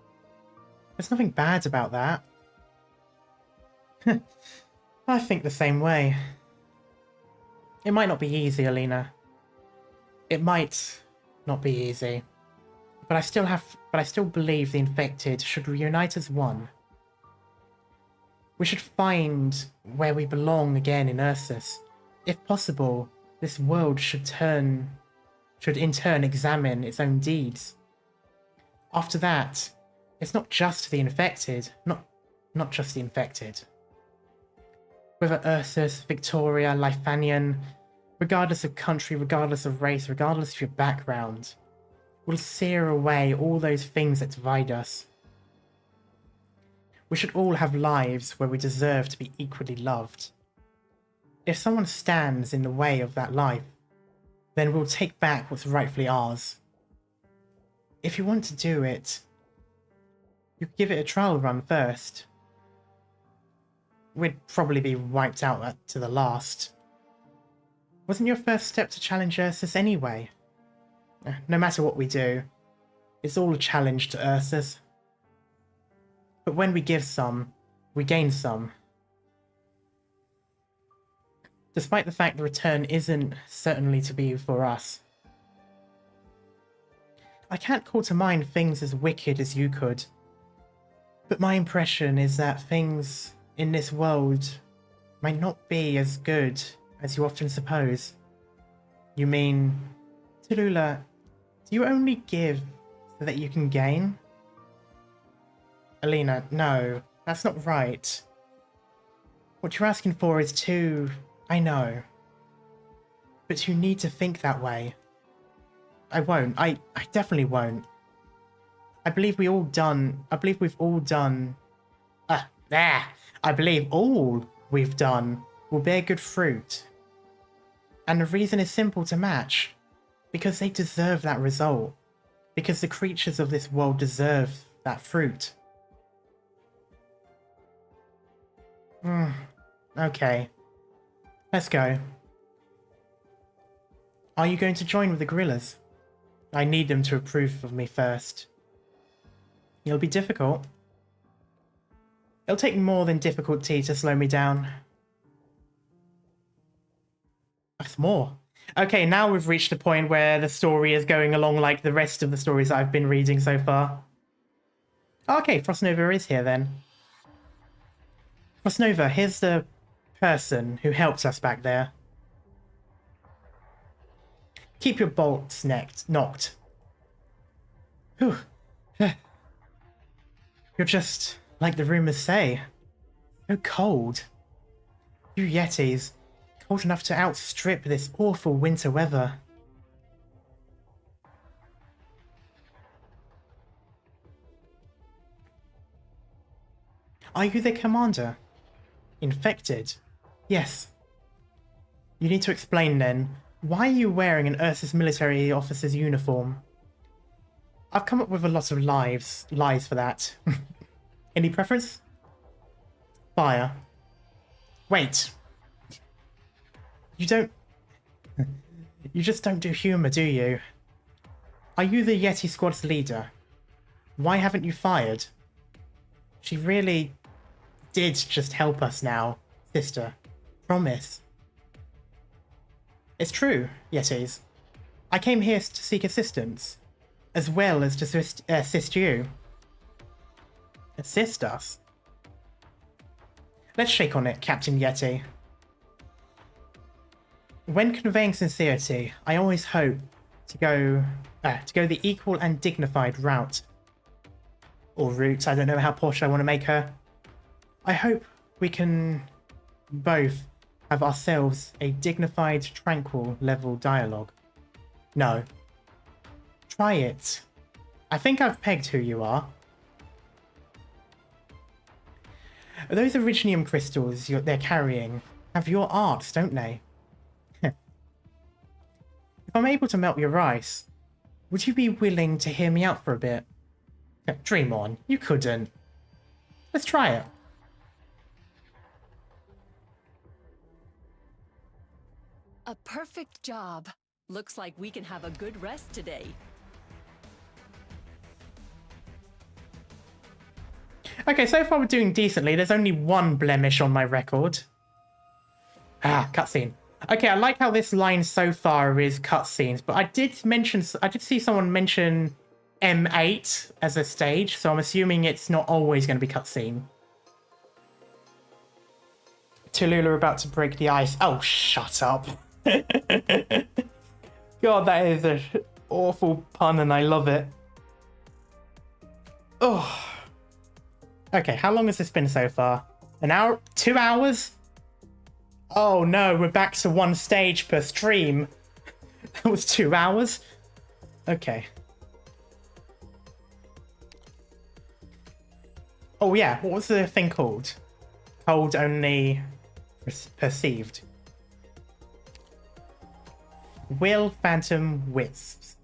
There's nothing bad about that. I think the same way. It might not be easy, Alina. It might not be easy. But I still believe the infected should reunite as one. We should find where we belong again in Ursus. If possible, this world should in turn examine its own deeds. After that, it's not just the infected, not just the infected. Whether Ursus, Victoria, Lifanian, regardless of country, regardless of race, regardless of your background, will sear away all those things that divide us. We should all have lives where we deserve to be equally loved. If someone stands in the way of that life, then we'll take back what's rightfully ours. If you want to do it, you could give it a trial run first. We'd probably be wiped out to the last. Wasn't your first step to challenge Ursus anyway? No matter what we do, it's all a challenge to Ursus. But when we give some, we gain some. Despite the fact the return isn't certainly to be for us. I can't call to mind things as wicked as you could, but my impression is that things in this world might not be as good as you often suppose. You mean, Tallulah, do you only give so that you can gain? Alina, no, that's not right. What you're asking for is too... I know. But you need to think that way. I won't. I definitely won't. I believe all we've done will bear good fruit. And the reason is simple to match. Because they deserve that result. Because the creatures of this world deserve that fruit. Okay. Let's go. Are you going to join with the gorillas? I need them to approve of me first. It'll be difficult. It'll take more than difficulty to slow me down. That's more. Okay, now we've reached the point where the story is going along like the rest of the stories I've been reading so far. Okay, Frostnova is here then. Frostnova, here's the person who helped us back there. Keep your bolts knocked. Whew. You're just like the rumors say. So cold. You Yetis, cold enough to outstrip this awful winter weather. Are you the commander? Infected? Yes. You need to explain then. Why are you wearing an Ursus military officer's uniform? I've come up with a lot of lies for that. Any preference? Fire. Wait. You don't... You just don't do humor, do you? Are you the Yeti squad's leader? Why haven't you fired? She really did just help us now, sister. Promise. It's true, Yetis. I came here to seek assistance, as well as to assist you. Assist us? Let's shake on it, Captain Yeti. When conveying sincerity, I always hope to go the equal and dignified route. Or route, I don't know how posh I want to make her. I hope we can both have ourselves a dignified, tranquil level dialogue. No. Try it. I think I've pegged who you are. Those Originium crystals they're carrying have your arts, don't they? If I'm able to melt your ice, would you be willing to hear me out for a bit? Dream on, you couldn't. Let's try it. A perfect job. Looks like we can have a good rest today. Okay, so far we're doing decently. There's only one blemish on my record. Ah, cutscene. Okay, I like how this line so far is cutscenes, but I did see someone mention M8 as a stage, so I'm assuming it's not always going to be cutscene. Tallulah about to break the ice. Oh, shut up. God, that is an awful pun and I love it. Oh. Okay, how long has this been so far? An hour? 2 hours? Oh no, we're back to one stage per stream. That was 2 hours? Okay. Oh yeah, what was the thing called? Cold only perceived. Will Phantom Wisps.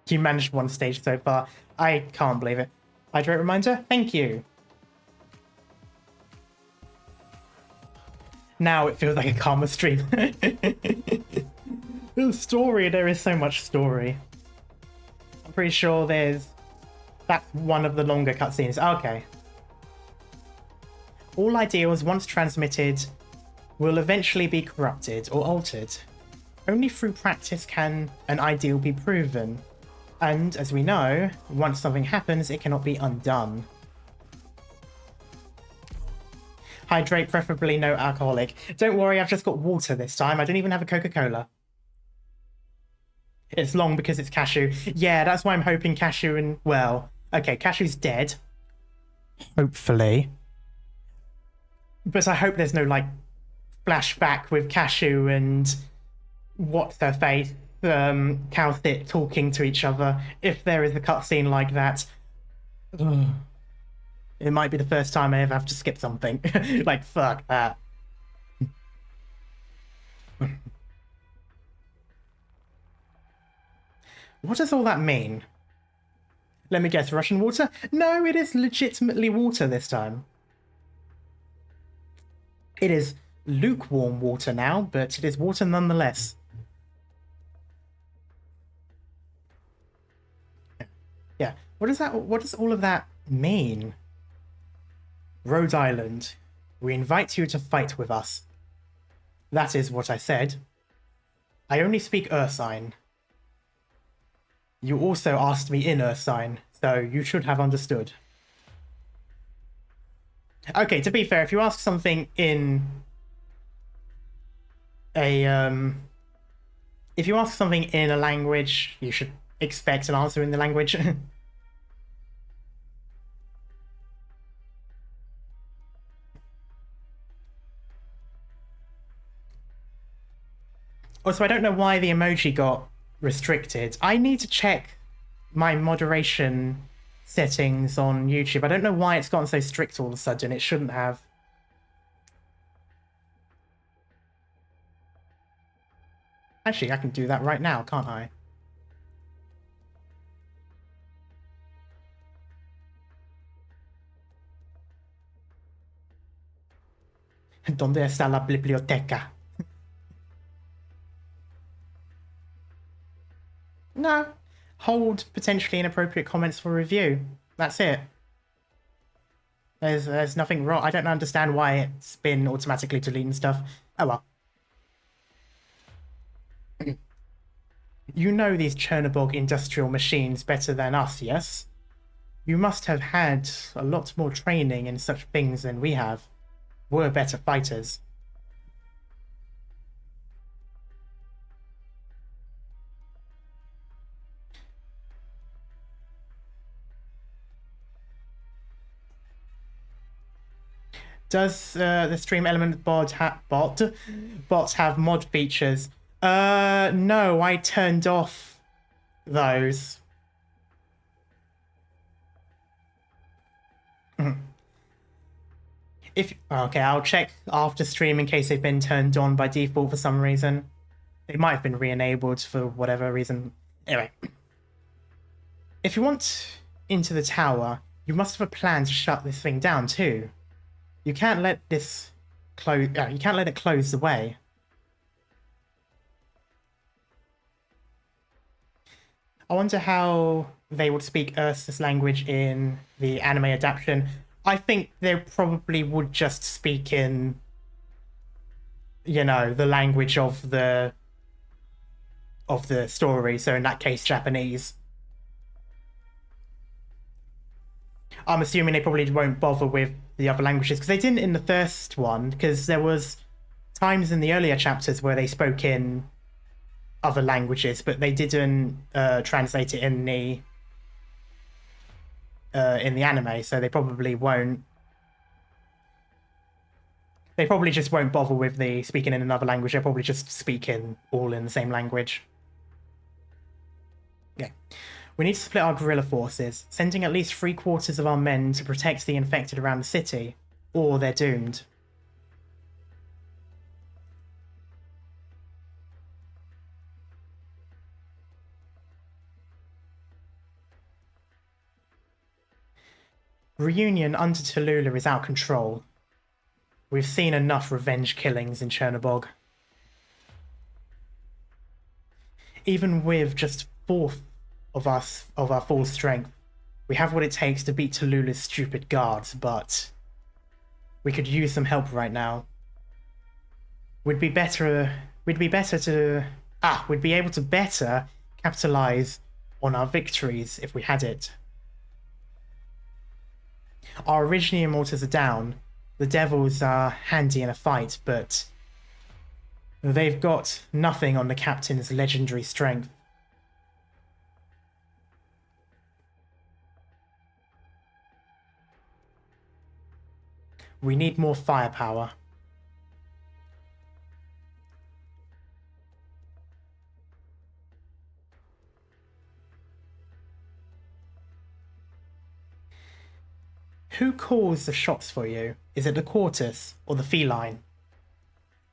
You managed one stage so far. I can't believe it. Hydrate reminder? Thank you. Now it feels like a calmer stream. The story, there is so much story. I'm pretty sure that's one of the longer cutscenes. Okay. All ideals, once transmitted, will eventually be corrupted or altered. Only through practice can an ideal be proven. And, as we know, once something happens, it cannot be undone. Hydrate, preferably no alcoholic. Don't worry, I've just got water this time. I don't even have a Coca-Cola. It's long because it's Cashew. Yeah, that's why I'm hoping Cashew and... Well, okay, Cashew's dead. Hopefully. But I hope there's no, like, flashback with Cashew and... What's-her-face? Calcit talking to each other. If there is a cutscene like that... Ugh. It might be the first time I ever have to skip something. Like, fuck that. What does all that mean? Let me guess, Russian water? No, it is legitimately water this time. It is lukewarm water now, but it is water nonetheless. Yeah, what does all of that mean? Rhode Island, we invite you to fight with us. That is what I said. I only speak Ursine. You also asked me in Ursine, so you should have understood. Okay, to be fair, if you ask something in if you ask something in a language, you should expect an answer in the language. Also, I don't know why the emoji got restricted. I need to check my moderation settings on YouTube. I don't know why it's gotten so strict all of a sudden. It shouldn't have. Actually, I can do that right now, can't I? ¿Dónde está la biblioteca? No. Hold potentially inappropriate comments for review. That's it. There's nothing wrong. I don't understand why it's been automatically deleting stuff. Oh well. You know these Chernobog industrial machines better than us, yes? You must have had a lot more training in such things than we have. We're better fighters. Does the stream element bot have mod features? No, I turned off those. Okay, I'll check after stream in case they've been turned on by default for some reason. They might have been re-enabled for whatever reason. Anyway, if you want into the tower, you must have a plan to shut this thing down too. You can't let this close. You can't let it close the way. I wonder how they would speak Ursus language in the anime adaptation. I think they probably would just speak in, you know, the language of the story. So in that case, Japanese. I'm assuming they probably won't bother with the other languages because they didn't in the first one, because there was times in the earlier chapters where they spoke in other languages, but they didn't translate it in the anime, so they probably won't. They probably just won't bother with the speaking in another language. They'll probably just speak all in the same language. Yeah. We need to split our guerrilla forces, sending at least 3/4 of our men to protect the infected around the city, or they're doomed. Reunion under Tallulah is out of control. We've seen enough revenge killings in Chernobog. Even with just 1/4 of our full strength, we have what it takes to beat Tallulah's stupid guards, but we could use some help right now. We'd be able to better capitalize on our victories if we had it. Our Originium mortars are down. The Devils are handy in a fight, but they've got nothing on the captain's legendary strength. We need more firepower. Who calls the shots for you? Is it the Quartus or the Feline?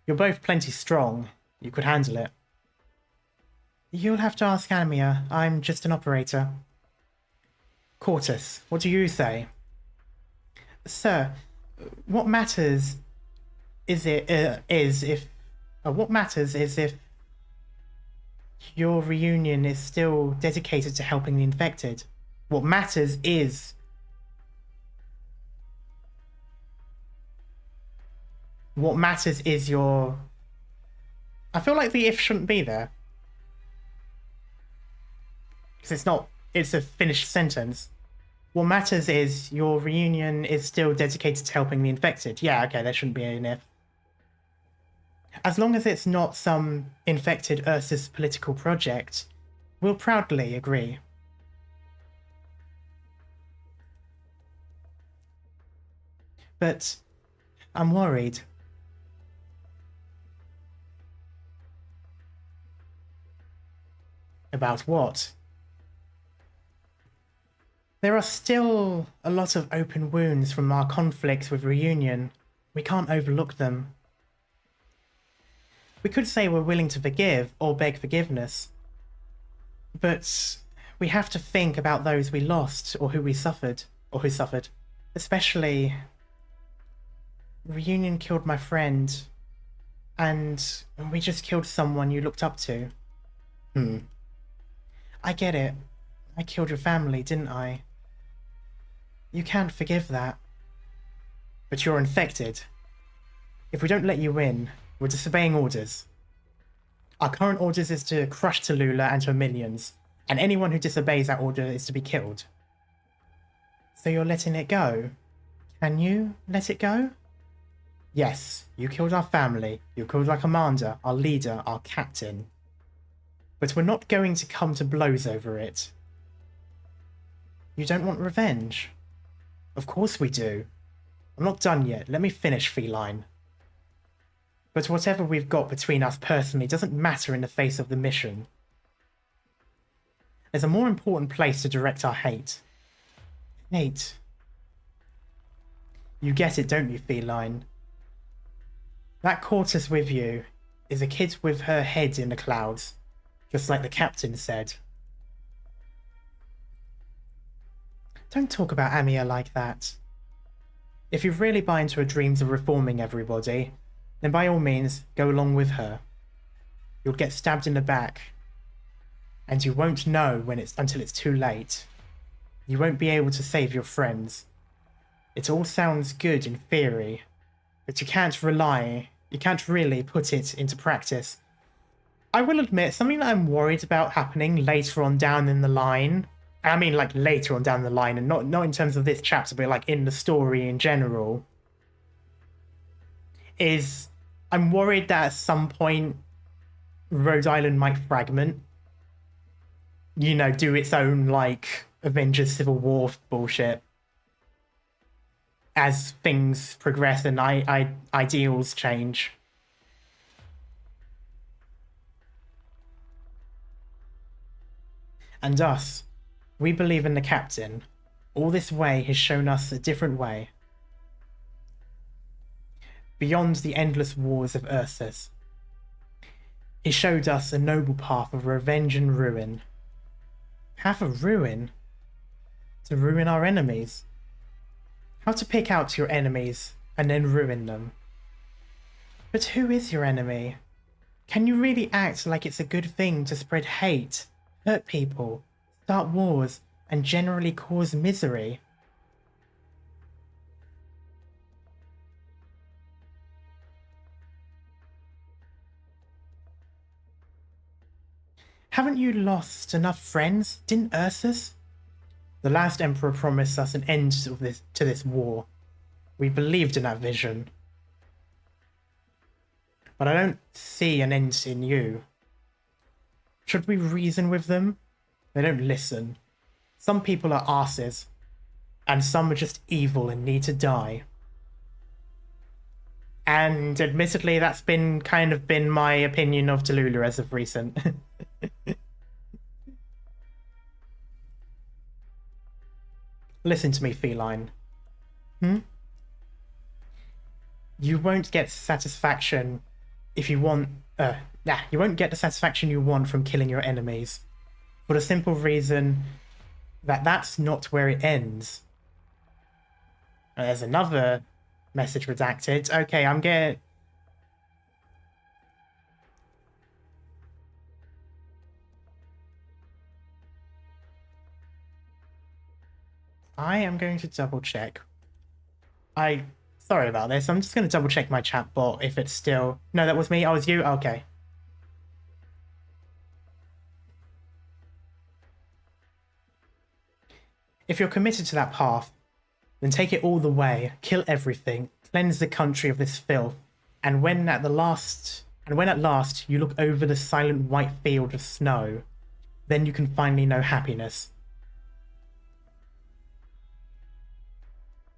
You're both plenty strong. You could handle it. You'll have to ask Amia. I'm just an operator. Quartus, what do you say? Sir, what matters is if your reunion is still dedicated to helping the infected. What matters is your... I feel like the if shouldn't be there. Because it's a finished sentence. What matters is your reunion is still dedicated to helping the infected. Yeah, okay, there shouldn't be an if. As long as it's not some infected Ursus political project, we'll proudly agree. But I'm worried. About what? There are still a lot of open wounds from our conflicts with Reunion. We can't overlook them. We could say we're willing to forgive or beg forgiveness. But we have to think about those we lost or who suffered. Especially, Reunion killed my friend, and we just killed someone you looked up to. I get it. I killed your family, didn't I? You can't forgive that. But you're infected. If we don't let you in, we're disobeying orders. Our current orders is to crush Tallulah and her minions, and anyone who disobeys that order is to be killed. So you're letting it go? Can you let it go? Yes, you killed our family, you killed our commander, our leader, our captain. But we're not going to come to blows over it. You don't want revenge? Of course we do. I'm not done yet, let me finish, Feline. But whatever we've got between us personally doesn't matter in the face of the mission. There's a more important place to direct our hate. Hate. You get it, don't you, Feline? That Cortus with you is a kid with her head in the clouds, just like the captain said. Don't talk about Amia like that. If you really buy into her dreams of reforming everybody, then by all means, go along with her. You'll get stabbed in the back, and you won't know until it's too late. You won't be able to save your friends. It all sounds good in theory, but you can't really put it into practice. I will admit, something that I'm worried about happening later on down in the line, I mean like later on down the line, and not in terms of this chapter, but like in the story in general, is I'm worried that at some point Rhode Island might fragment. You know, do its own like Avengers Civil War bullshit as things progress and ideals change. And us, we believe in the captain. All this way has shown us a different way. Beyond the endless wars of Ursus. He showed us a noble path of revenge and ruin. Path of ruin? To ruin our enemies. How to pick out your enemies and then ruin them. But who is your enemy? Can you really act like it's a good thing to spread hate, hurt people, start wars, and generally cause misery? Haven't you lost enough friends? Didn't Ursus? The last emperor promised us an end to this war. We believed in that vision. But I don't see an end in you. Should we reason with them? They don't listen. Some people are arses, and some are just evil and need to die. And admittedly, that's been my opinion of Tallulah as of recent. Listen to me, Feline. You won't get satisfaction if you want... you won't get the satisfaction you want from killing your enemies. For the simple reason that that's not where it ends. There's another message redacted. Okay, I am going to double check. Sorry about this. I'm just going to double check my chat bot if it's still... No, that was me. Oh, it was you? Okay. If you're committed to that path, then take it all the way, kill everything, cleanse the country of this filth, and when at the last And when at last you look over the silent white field of snow, then you can finally know happiness.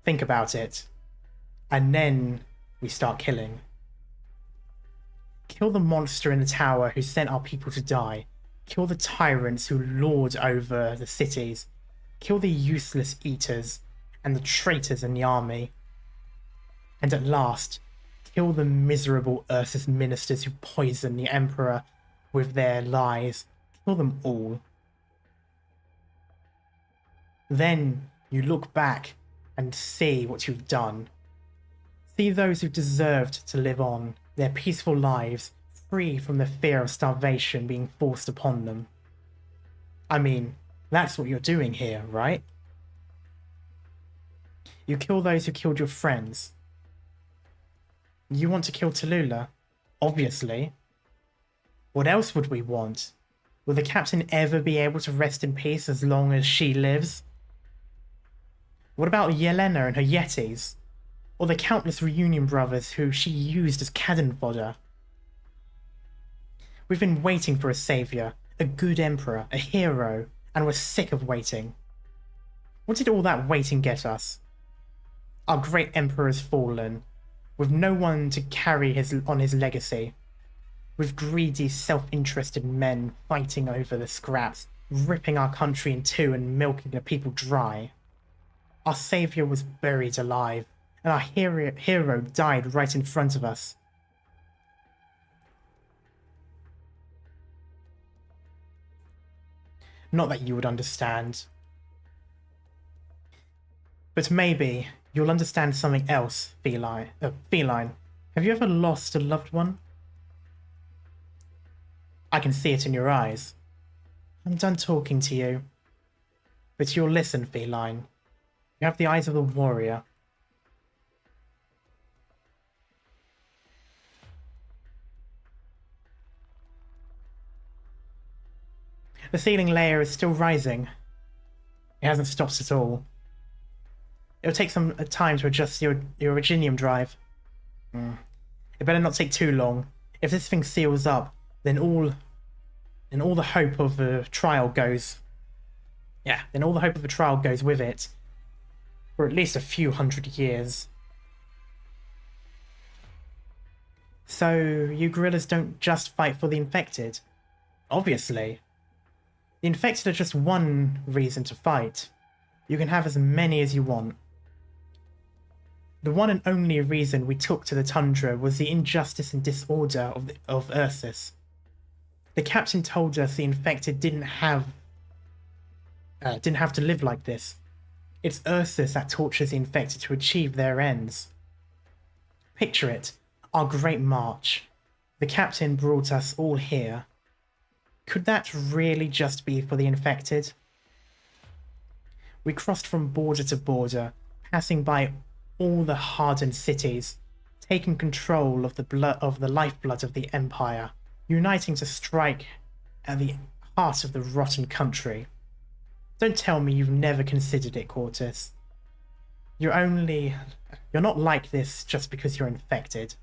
Think about it. And then we start killing. Kill the monster in the tower who sent our people to die. Kill the tyrants who lord over the cities. Kill the useless eaters and the traitors in the army. And at last, kill the miserable Ursus ministers who poison the Emperor with their lies. Kill them all. Then you look back and see what you've done. See those who deserved to live on, their peaceful lives, free from the fear of starvation being forced upon them. I mean, that's what you're doing here, right? You kill those who killed your friends. You want to kill Tallulah? Obviously. What else would we want? Will the captain ever be able to rest in peace as long as she lives? What about Yelena and her Yetis? Or the countless reunion brothers who she used as cannon fodder? We've been waiting for a savior, a good emperor, a hero, and we're sick of waiting. What did all that waiting get us? Our great emperor's fallen, with no one to carry on his legacy. With greedy, self-interested men fighting over the scraps, ripping our country in two and milking the people dry. Our savior was buried alive, and our hero died right in front of us. Not that you would understand. But maybe you'll understand something else, Feline. Have you ever lost a loved one? I can see it in your eyes. I'm done talking to you. But you'll listen, Feline. You have the eyes of a warrior. The ceiling layer is still rising. It hasn't stopped at all. It'll take some time to adjust your Reginium drive. It better not take too long. If this thing seals up, then all the hope of a trial goes. Yeah, then all the hope of a trial goes with it. For at least a few hundred years. So, you guerrillas don't just fight for the infected? Obviously. The infected are just one reason to fight. You can have as many as you want. The one and only reason we took to the Tundra was the injustice and disorder of Ursus. The captain told us the infected didn't have to live like this. It's Ursus that tortures the infected to achieve their ends. Picture it, our great march. The captain brought us all here. Could that really just be for the infected? We crossed from border to border, passing by all the hardened cities, taking control of the lifeblood of the Empire, uniting to strike at the heart of the rotten country. Don't tell me you've never considered it, Quartus. You're not like this just because you're infected.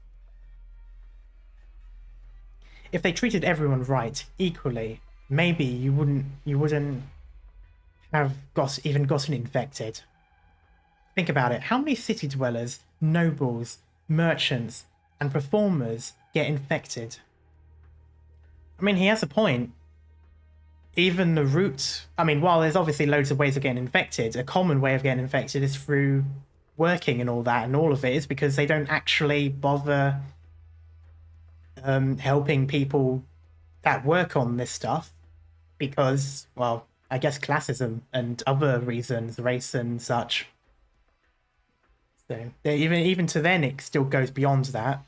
If they treated everyone right, equally, maybe you wouldn't have even gotten infected. Think about it. How many city dwellers, nobles, merchants, and performers get infected? I mean, he has a point. Even the route... I mean, while there's obviously loads of ways of getting infected, a common way of getting infected is through working and all that, and all of it is because they don't actually bother helping people that work on this stuff because, well, I guess classism and other reasons, race and such. So even to then, it still goes beyond that.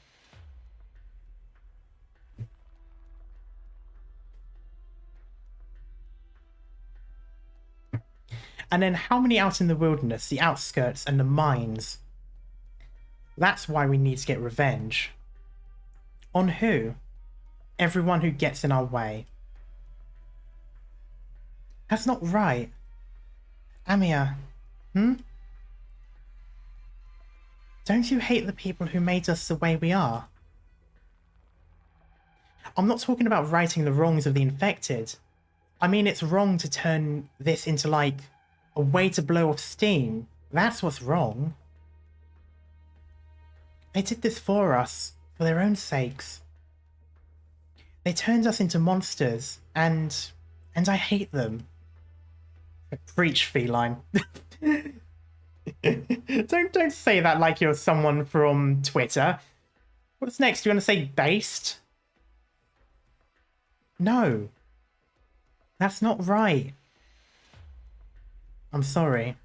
And then how many out in the wilderness, the outskirts, and the mines? That's why we need to get revenge. On who? Everyone who gets in our way. That's not right. Amia, Don't you hate the people who made us the way we are? I'm not talking about righting the wrongs of the infected. I mean, it's wrong to turn this into, like, a way to blow off steam. That's what's wrong. They did this for us, for their own sakes. They turned us into monsters, and I hate them. Preach, feline. Don't say that like you're someone from Twitter. What's next? Do you want to say based? No. That's not right. I'm sorry.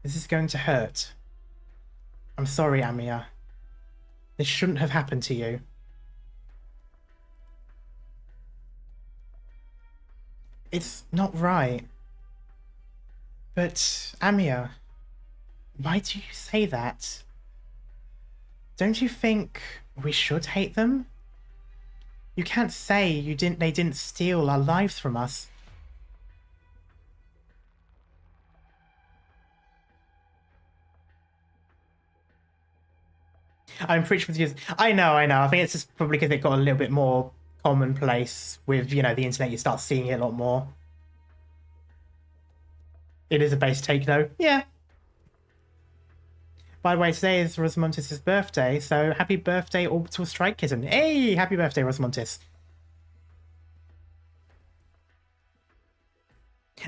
This is going to hurt. I'm sorry, Amia. This shouldn't have happened to you. It's not right. But, Amia, why do you say that? Don't you think we should hate them? You can't say they didn't steal our lives from us. I'm pretty confused. I know. I think it's just probably because it got a little bit more commonplace with, you know, the internet. You start seeing it a lot more. It is a base take, though. Yeah. By the way, today is Rosmontis' birthday, so happy birthday, Orbital Strike Kitten. Hey, happy birthday, Rosmontis.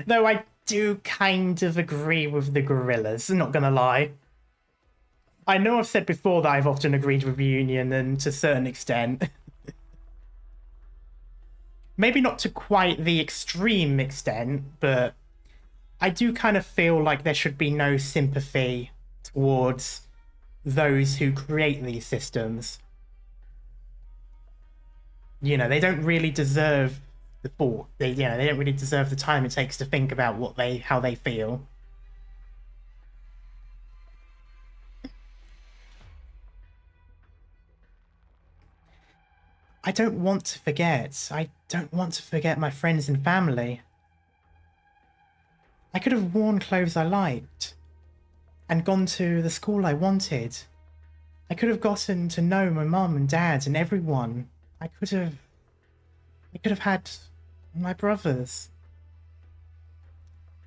Though I do kind of agree with the gorillas, not gonna lie. I know I've said before that I've often agreed with Reunion, and to a certain extent. Maybe not to quite the extreme extent, but I do kind of feel like there should be no sympathy towards those who create these systems. You know, they don't really deserve the thought. They don't really deserve the time it takes to think about how they feel. I don't want to forget. I don't want to forget my friends and family. I could have worn clothes I liked and gone to the school I wanted. I could have gotten to know my mum and dad and everyone. I could have had my brothers.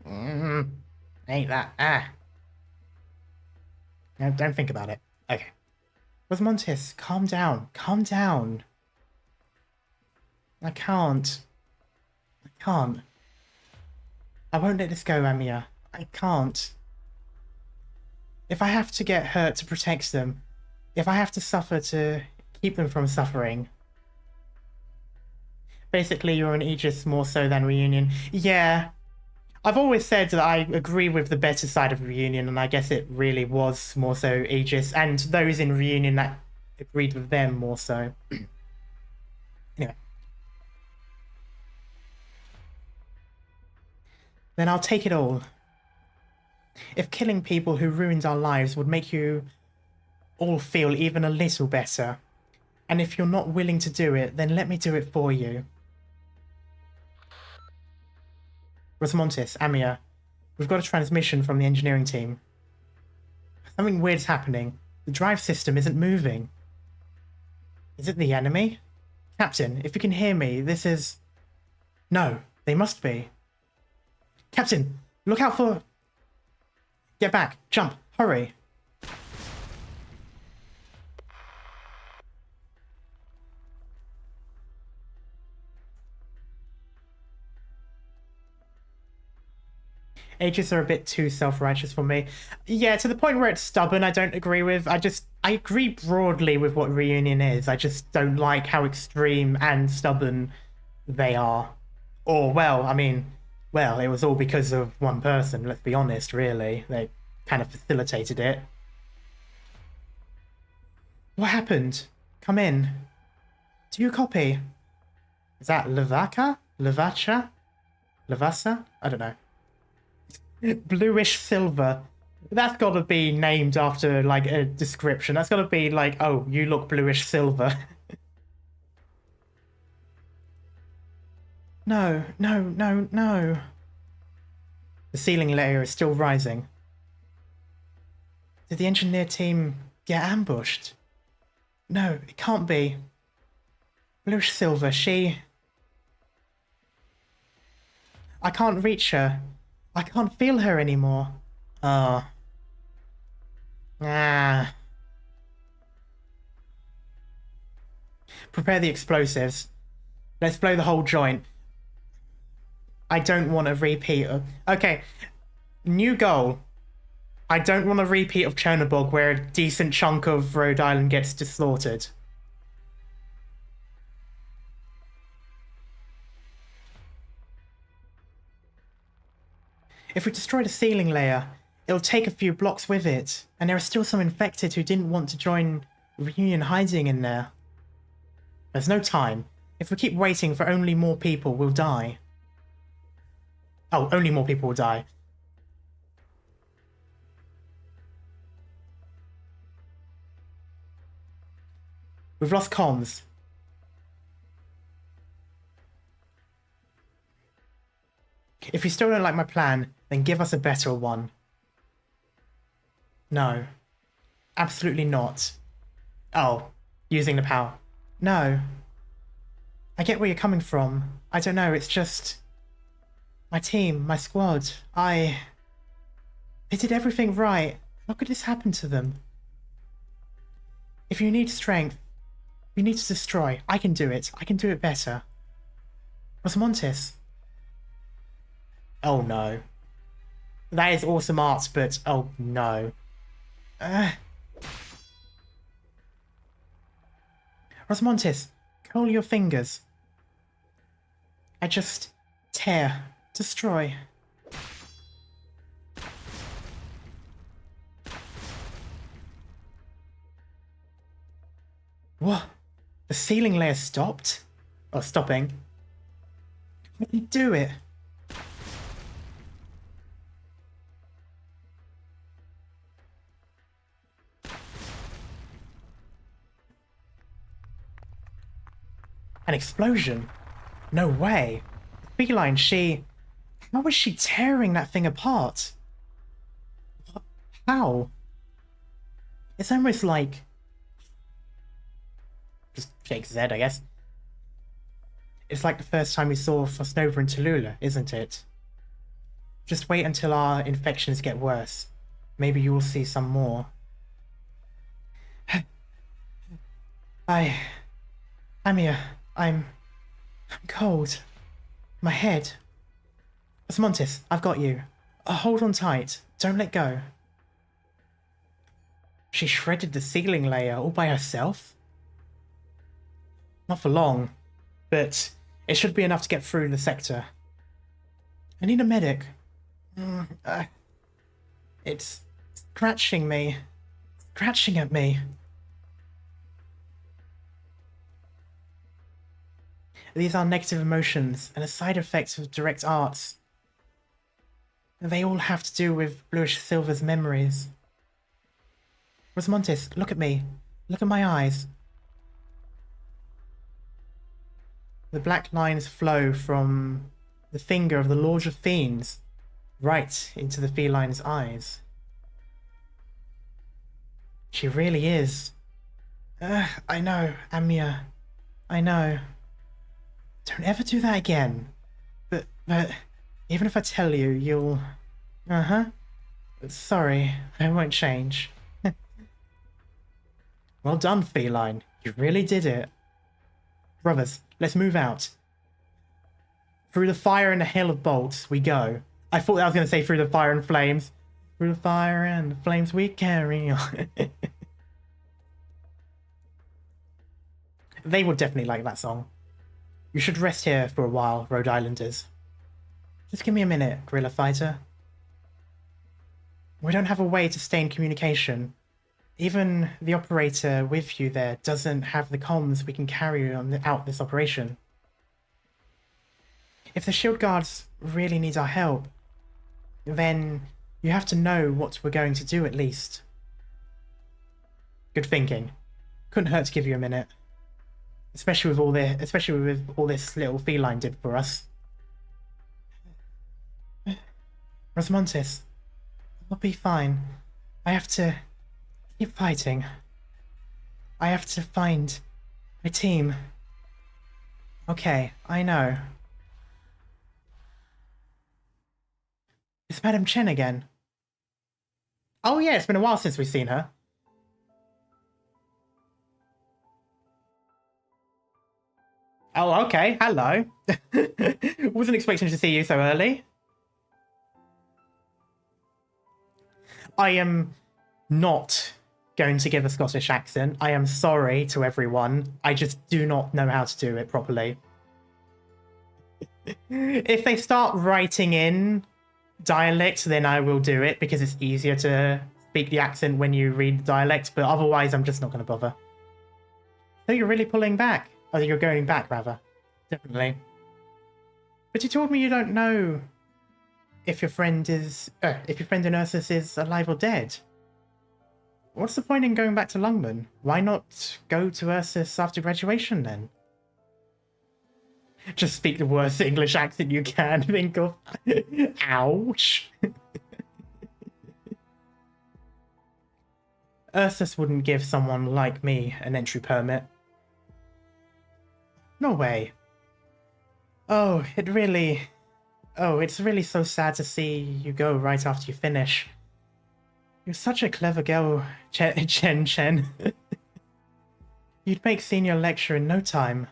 Ain't that? No, don't think about it. Okay. Rosmontis, calm down. Calm down. I can't. I won't let this go, Amia. I can't. If I have to get hurt to protect them, if I have to suffer to keep them from suffering. Basically, you're an Aegis more so than Reunion. Yeah. I've always said that I agree with the better side of Reunion, and I guess it really was more so Aegis, and those in Reunion that agreed with them more so. Anyway. Then I'll take it all. If killing people who ruined our lives would make you all feel even a little better, and if you're not willing to do it, then let me do it for you. Rosmontis, Amia, we've got a transmission from the engineering team. Something weird's happening. The drive system isn't moving. Is it the enemy? Captain, if you can hear me, this is... No, they must be. Captain, look out for... Get back, jump, hurry. Aegis are a bit too self-righteous for me. Yeah, to the point where it's stubborn, I don't agree with. I agree broadly with what Reunion is. I just don't like how extreme and stubborn they are. Or, well, I mean... Well, it was all because of one person, let's be honest, really. They kind of facilitated it. What happened? Come in. Do you copy? Is that Levaka? Levacha? Levasa? I don't know. Bluish silver. That's got to be named after, like, a description. That's got to be like, oh, you look bluish silver. No. The ceiling layer is still rising. Did the engineer team get ambushed? No, it can't be. Bluish Silver, she... I can't reach her. I can't feel her anymore. Oh. Ah. Prepare the explosives. Let's blow the whole joint. I don't want a repeat of... Okay. New goal. I don't want a repeat of Chernobyl where a decent chunk of Rhode Island gets slaughtered. If we destroy the ceiling layer, it'll take a few blocks with it, and there are still some infected who didn't want to join Reunion hiding in there. There's no time. If we keep waiting for only more people, we'll die. Oh, only more people will die. We've lost comms. If you still don't like my plan, then give us a better one. No. Absolutely not. Oh, using the power. No. I get where you're coming from. I don't know, it's just... My team, my squad, They did everything right. How could this happen to them? If you need strength, you need to destroy. I can do it. I can do it better. Rosamontis. Oh no. That is awesome art, but oh no. Rosamontis, curl your fingers. I just tear, destroy. What? The ceiling layer stopped? Or stopping? How did you do it? An explosion? No way. Feline, how was she tearing that thing apart? How? It's almost like... Just shake his head, I guess. It's like the first time we saw Fosnova and Tallulah, isn't it? Just wait until our infections get worse. Maybe you'll see some more. I'm here. I'm cold. My head. Osmontis, I've got you. Hold on tight. Don't let go. She shredded the ceiling layer all by herself? Not for long, but it should be enough to get through the sector. I need a medic. It's scratching me. Scratching at me. These are negative emotions and a side effect of direct arts. They all have to do with Bluish Silver's memories. Rosamontis, look at me. Look at my eyes. The black lines flow from the finger of the Lord of Fiends right into the feline's eyes. She really is. I know, Amia. I know. Don't ever do that again. But even if I tell you, you'll... Sorry, I won't change. Well done, feline. You really did it. Brothers, let's move out. Through the fire and the hail of bolts, we go. I thought I was going to say through the fire and flames. Through the fire and the flames we carry on. They would definitely like that song. You should rest here for a while, Rhode Islanders. Just give me a minute, Guerrilla Fighter. We don't have a way to stay in communication. Even the operator with you there doesn't have the comms we can carry out this operation. If the shield guards really need our help, then you have to know what we're going to do at least. Good thinking. Couldn't hurt to give you a minute. Especially with all this little feline did for us. Rosamontis, I'll be fine. I have to keep fighting. I have to find my team. Okay, I know. It's Madam Chen again. Oh yeah, it's been a while since we've seen her. Oh, okay. Hello. Wasn't expecting to see you so early. I am not going to give a Scottish accent. I am sorry to everyone. I just do not know how to do it properly. If they start writing in dialect, then I will do it because it's easier to speak the accent when you read the dialect, but otherwise I'm just not going to bother. So you're really pulling back. Oh, you're going back, rather. Definitely. But you told me you don't know if your friend is... if your friend in Ursus is alive or dead. What's the point in going back to Lungman? Why not go to Ursus after graduation, then? Just speak the worst English accent you can think of. Ouch. Ursus wouldn't give someone like me an entry permit. No way. Oh, it's really so sad to see you go right after you finish. You're such a clever girl, Chen. You'd make senior lecturer in no time.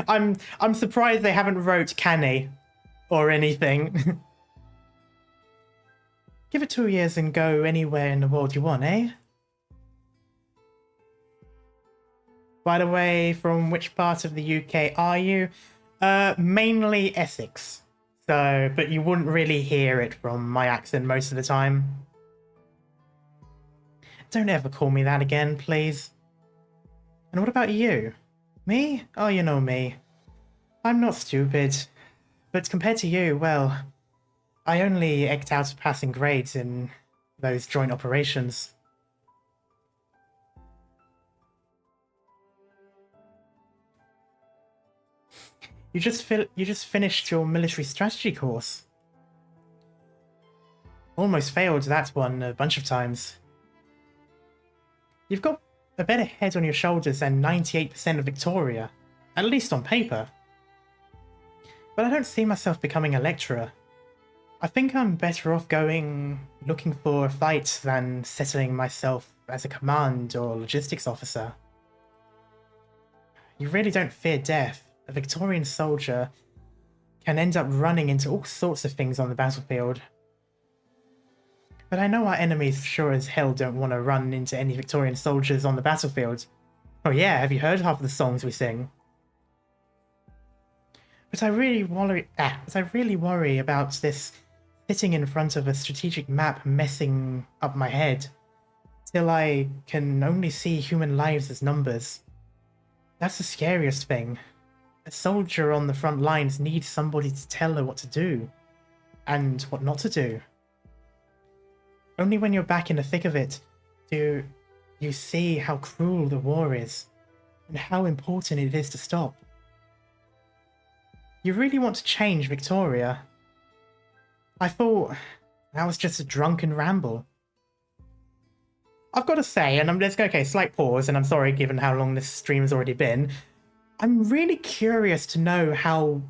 I'm surprised they haven't wrote canny or anything. Give it 2 years and go anywhere in the world you want, eh? By the way, from which part of the UK are you? Mainly Essex. So, but you wouldn't really hear it from my accent most of the time. Don't ever call me that again, please. And what about you? Me? Oh, you know me. I'm not stupid. But compared to you, well, I only eked out passing grades in those joint operations. You just finished your military strategy course. Almost failed that one a bunch of times. You've got a better head on your shoulders than 98% of Victoria, at least on paper. But I don't see myself becoming a lecturer. I think I'm better off looking for a fight than settling myself as a command or logistics officer. You really don't fear death. A Victorian soldier can end up running into all sorts of things on the battlefield. But I know our enemies sure as hell don't want to run into any Victorian soldiers on the battlefield. Oh yeah, have you heard half of the songs we sing? But I really worry about this sitting in front of a strategic map messing up my head, till I can only see human lives as numbers. That's the scariest thing. A soldier on the front lines needs somebody to tell her what to do, and what not to do. Only when you're back in the thick of it do you see how cruel the war is, and how important it is to stop. You really want to change Victoria? I thought that was just a drunken ramble. I've got to say, and okay, slight pause, and I'm sorry given how long this stream has already been, I'm really curious to know how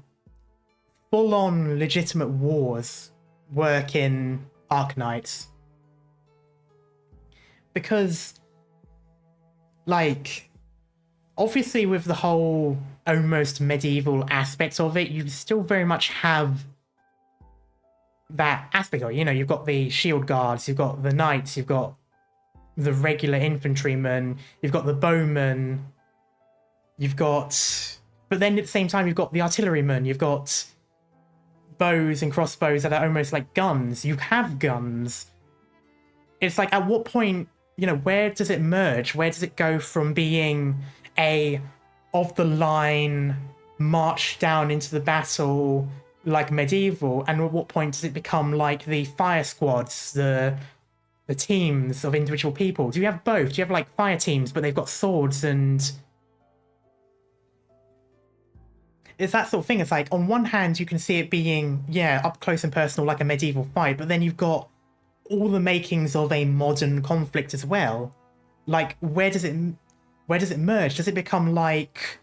full-on legitimate wars work in Arknights. Because, like, obviously with the whole almost medieval aspect of it, you still very much have that aspect of it. You know, you've got the shield guards, you've got the knights, you've got the regular infantrymen, you've got the bowmen, you've got... But then at the same time, you've got the artillerymen, you've got bows and crossbows that are almost like guns. You have guns. It's like, at what point, you know, where does it merge? Where does it go from being a of-the-line march down into the battle like medieval, and at what point does it become like the fire squads, the teams of individual people? Do you have both? Do you have like fire teams, but they've got swords and... It's that sort of thing. It's like, on one hand, you can see it being, yeah, up close and personal like a medieval fight, but then you've got all the makings of a modern conflict as well. Like, where does it merge? Does it become like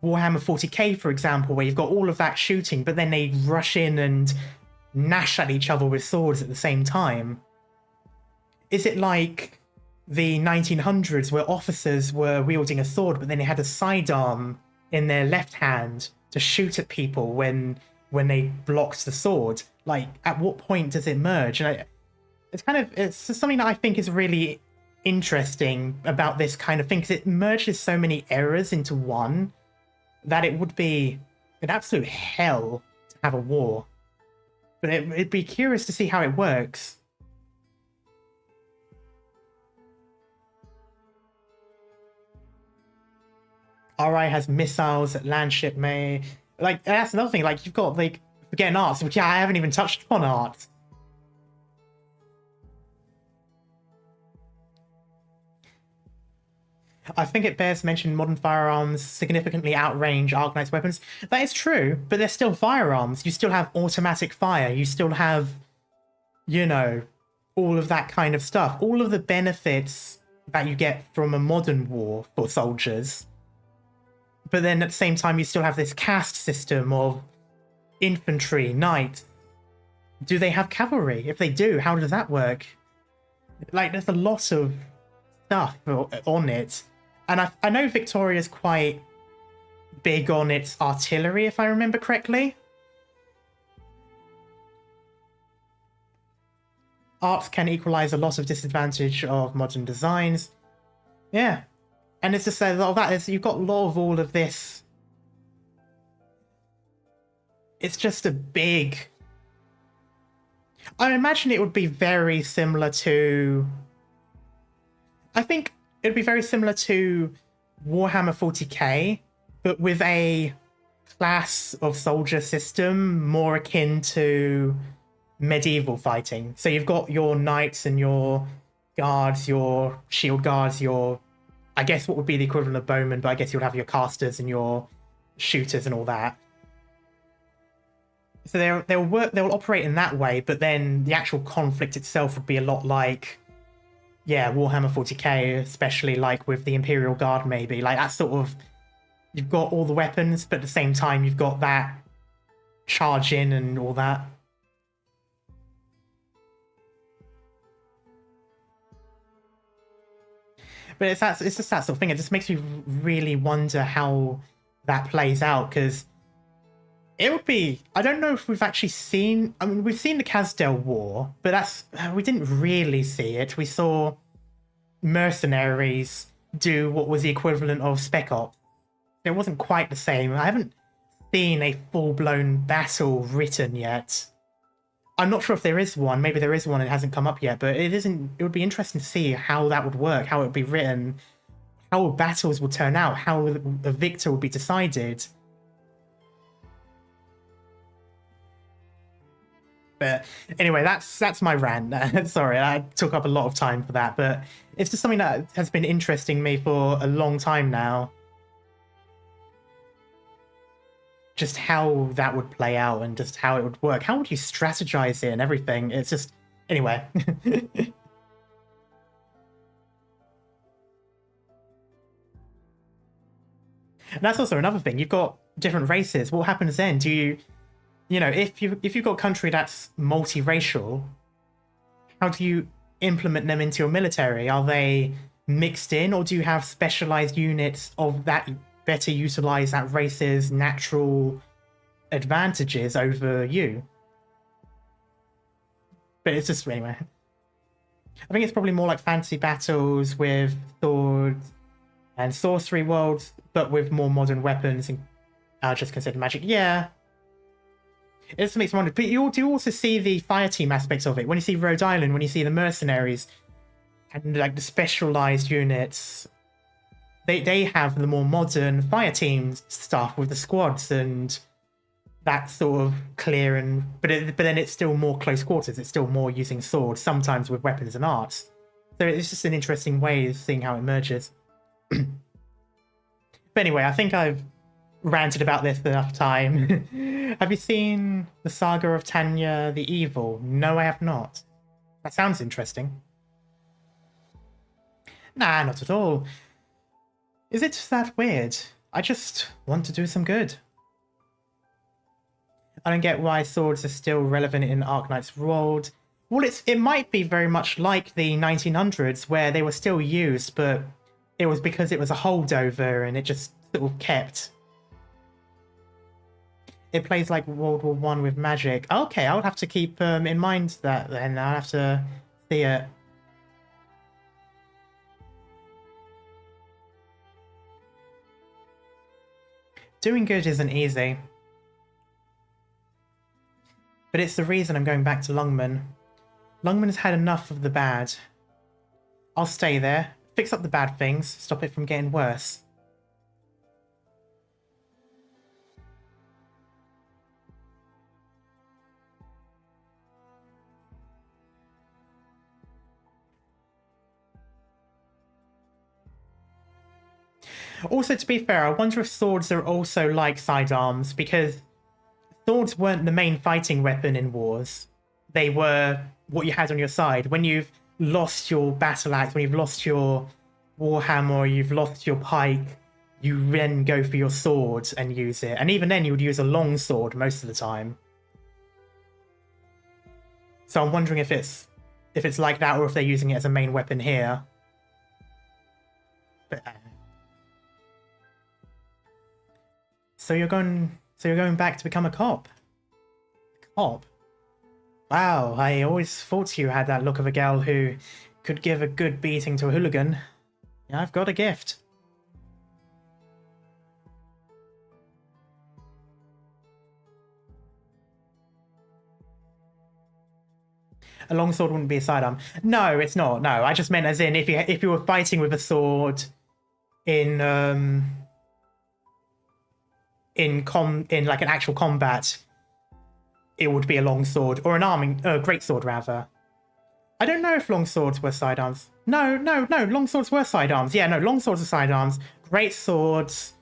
Warhammer 40k, for example, where you've got all of that shooting, but then they rush in and gnash at each other with swords at the same time? Is it like the 1900s where officers were wielding a sword, but then they had a sidearm in their left hand to shoot at people when they blocked the sword? Like, at what point does it merge? And it's something that I think is really interesting about this kind of thing, because it merges so many eras into one that it would be an absolute hell to have a war. But it'd be curious to see how it works. RI has missiles, landship may... Like, that's another thing, like, you've got, like, forgetting arts, which I haven't even touched upon arts. I think it bears mention modern firearms significantly outrange Arknights weapons. That is true, but they're still firearms. You still have automatic fire. You still have, you know, all of that kind of stuff. All of the benefits that you get from a modern war for soldiers. But then at the same time, you still have this caste system of infantry, knights. Do they have cavalry? If they do, how does that work? Like, there's a lot of stuff on it. And I know Victoria's quite big on its artillery, if I remember correctly. Arts can equalize a lot of disadvantage of modern designs. Yeah. And it's just a lot of that. You've got a lot of all of this. It's just a big... I imagine it would be very similar to... I think it'd be very similar to Warhammer 40k, but with a class of soldier system more akin to medieval fighting. So you've got your knights and your guards, your shield guards, your... I guess what would be the equivalent of bowmen, but I guess you'll have your casters and your shooters and all that. So they'll operate in that way, but then the actual conflict itself would be a lot like, yeah, Warhammer 40k, especially like with the Imperial Guard, maybe. Like, that sort of... You've got all the weapons, but at the same time, you've got that charge in and all that. But it's just that sort of thing. It just makes me really wonder how that plays out, because it would be... I don't know if we've actually seen... I mean, we've seen the Kazdel War, but that's... we didn't really see it. We saw mercenaries do what was the equivalent of Spec Ops. It wasn't quite the same. I haven't seen a full-blown battle written yet. I'm not sure if there is one. Maybe there is one and it hasn't come up yet, but it isn't. It would be interesting to see how that would work, how it would be written, how battles would turn out, how the victor would be decided. But anyway, that's my rant. Sorry, I took up a lot of time for that, but it's just something that has been interesting me for a long time now. Just how that would play out and just how it would work. How would you strategize it and everything? It's just... Anyway. And that's also another thing. You've got different races. What happens then? Do you... You know, if you've got a country that's multiracial, how do you implement them into your military? Are they mixed in, or do you have specialized units of that... better utilize that race's natural advantages over you? But it's just... Anyway. I think it's probably more like fantasy battles with swords and sorcery worlds, but with more modern weapons and just considered magic. Yeah. It just makes me wonder. But you do also see the fire team aspects of it. When you see Rhode Island, when you see the mercenaries, and like the specialized units... They have the more modern fire team stuff with the squads and that sort of clear and... But then it's still more close quarters. It's still more using swords, sometimes with weapons and arts. So it's just an interesting way of seeing how it merges. But anyway, I think I've ranted about this enough time. Have you seen the Saga of Tanya the Evil? No, I have not. That sounds interesting. Nah, not at all. Is it that weird? I just want to do some good. I don't get why swords are still relevant in Arknights world. Well, it might be very much like the 1900s where they were still used, but it was because it was a holdover and it just sort of kept. It plays like World War One with magic. Okay, I would have to keep in mind that then. I'll have to see it. Doing good isn't easy. But it's the reason I'm going back to Longman. Longman's had enough of the bad. I'll stay there, fix up the bad things, stop it from getting worse. Also, to be fair, I wonder if swords are also like sidearms, because swords weren't the main fighting weapon in wars. They were what you had on your side. When you've lost your battle axe, when you've lost your warhammer, or you've lost your pike, you then go for your sword and use it. And even then, you would use a long sword most of the time. So I'm wondering if it's like that, or if they're using it as a main weapon here. But So you're going back to become a cop? A cop? Wow, I always thought you had that look of a gal who could give a good beating to a hooligan. Yeah, I've got a gift. A longsword wouldn't be a sidearm. No, it's not. No, I just meant as in if you were fighting with a sword in like an actual combat, it would be a longsword or a greatsword rather. I don't know if longswords were sidearms. No, longswords were sidearms. Yeah, no, longswords are sidearms. Greatswords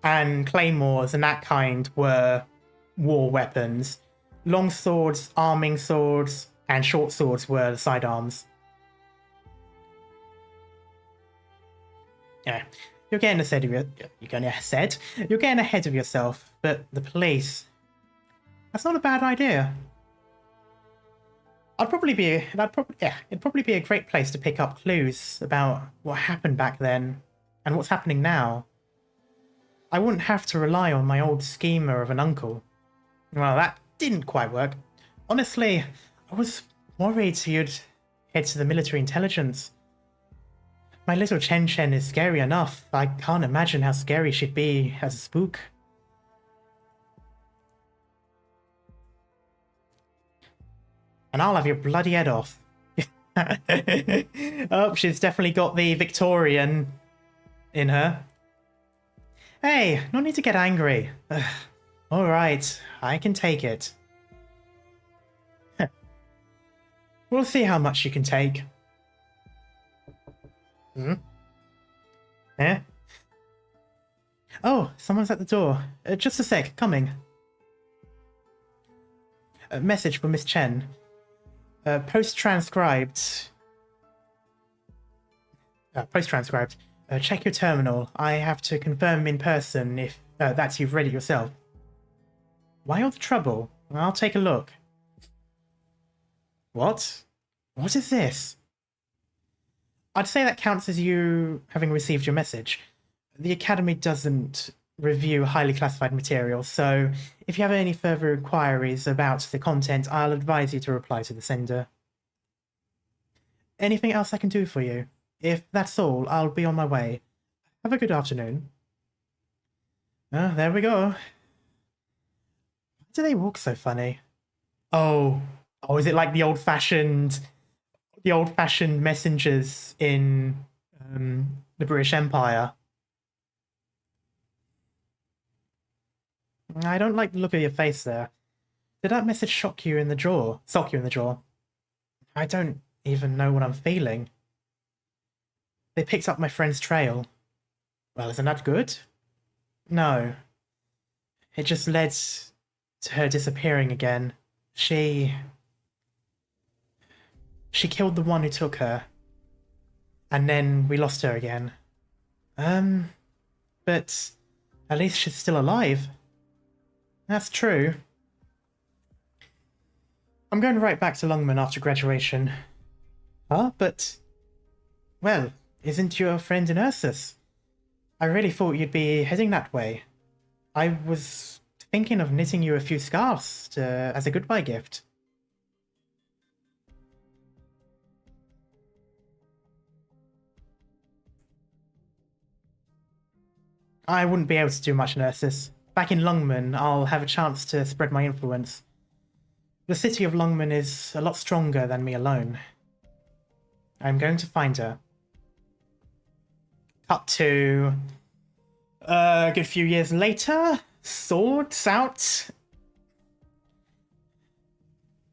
and claymores and that kind were war weapons. Longswords, arming swords, and short swords were sidearms. Yeah. You're getting ahead of yourself, but the police, that's not a bad idea. It'd probably be a great place to pick up clues about what happened back then and what's happening now. I wouldn't have to rely on my old schemer of an uncle. Well, that didn't quite work. Honestly, I was worried you'd head to the military intelligence. My little Chen Chen is scary enough. I can't imagine how scary she'd be as a spook. And I'll have your bloody head off. Oh, she's definitely got the Victorian in her. Hey, no need to get angry. Alright, I can take it. We'll see how much you can take. Hmm? Eh? Oh, someone's at the door. Just a sec, coming. A message from Miss Chen. Post-transcribed. Post-transcribed. Check your terminal. I have to confirm in person if that you've read it yourself. Why all the trouble? I'll take a look. What? What is this? I'd say that counts as you having received your message. The Academy doesn't review highly classified material, so if you have any further inquiries about the content, I'll advise you to reply to the sender. Anything else I can do for you? If that's all, I'll be on my way. Have a good afternoon. Ah, there we go. Why do they walk so funny? Oh, is it like the old-fashioned messengers in the British Empire? I don't like the look of your face there. Did that message sock you in the jaw? I don't even know what I'm feeling. They picked up my friend's trail. Well, isn't that good? No. It just led to her disappearing again. She she killed the one who took her. And then we lost her again. But at least she's still alive. That's true. I'm going right back to Lungmen after graduation. Huh? But... well, isn't your friend in Ursus? I really thought you'd be heading that way. I was thinking of knitting you a few scarves as a goodbye gift. I wouldn't be able to do much in Ursus. Back in Lungmen, I'll have a chance to spread my influence. The city of Lungmen is a lot stronger than me alone. I'm going to find her. Cut to a good few years later. Swords out.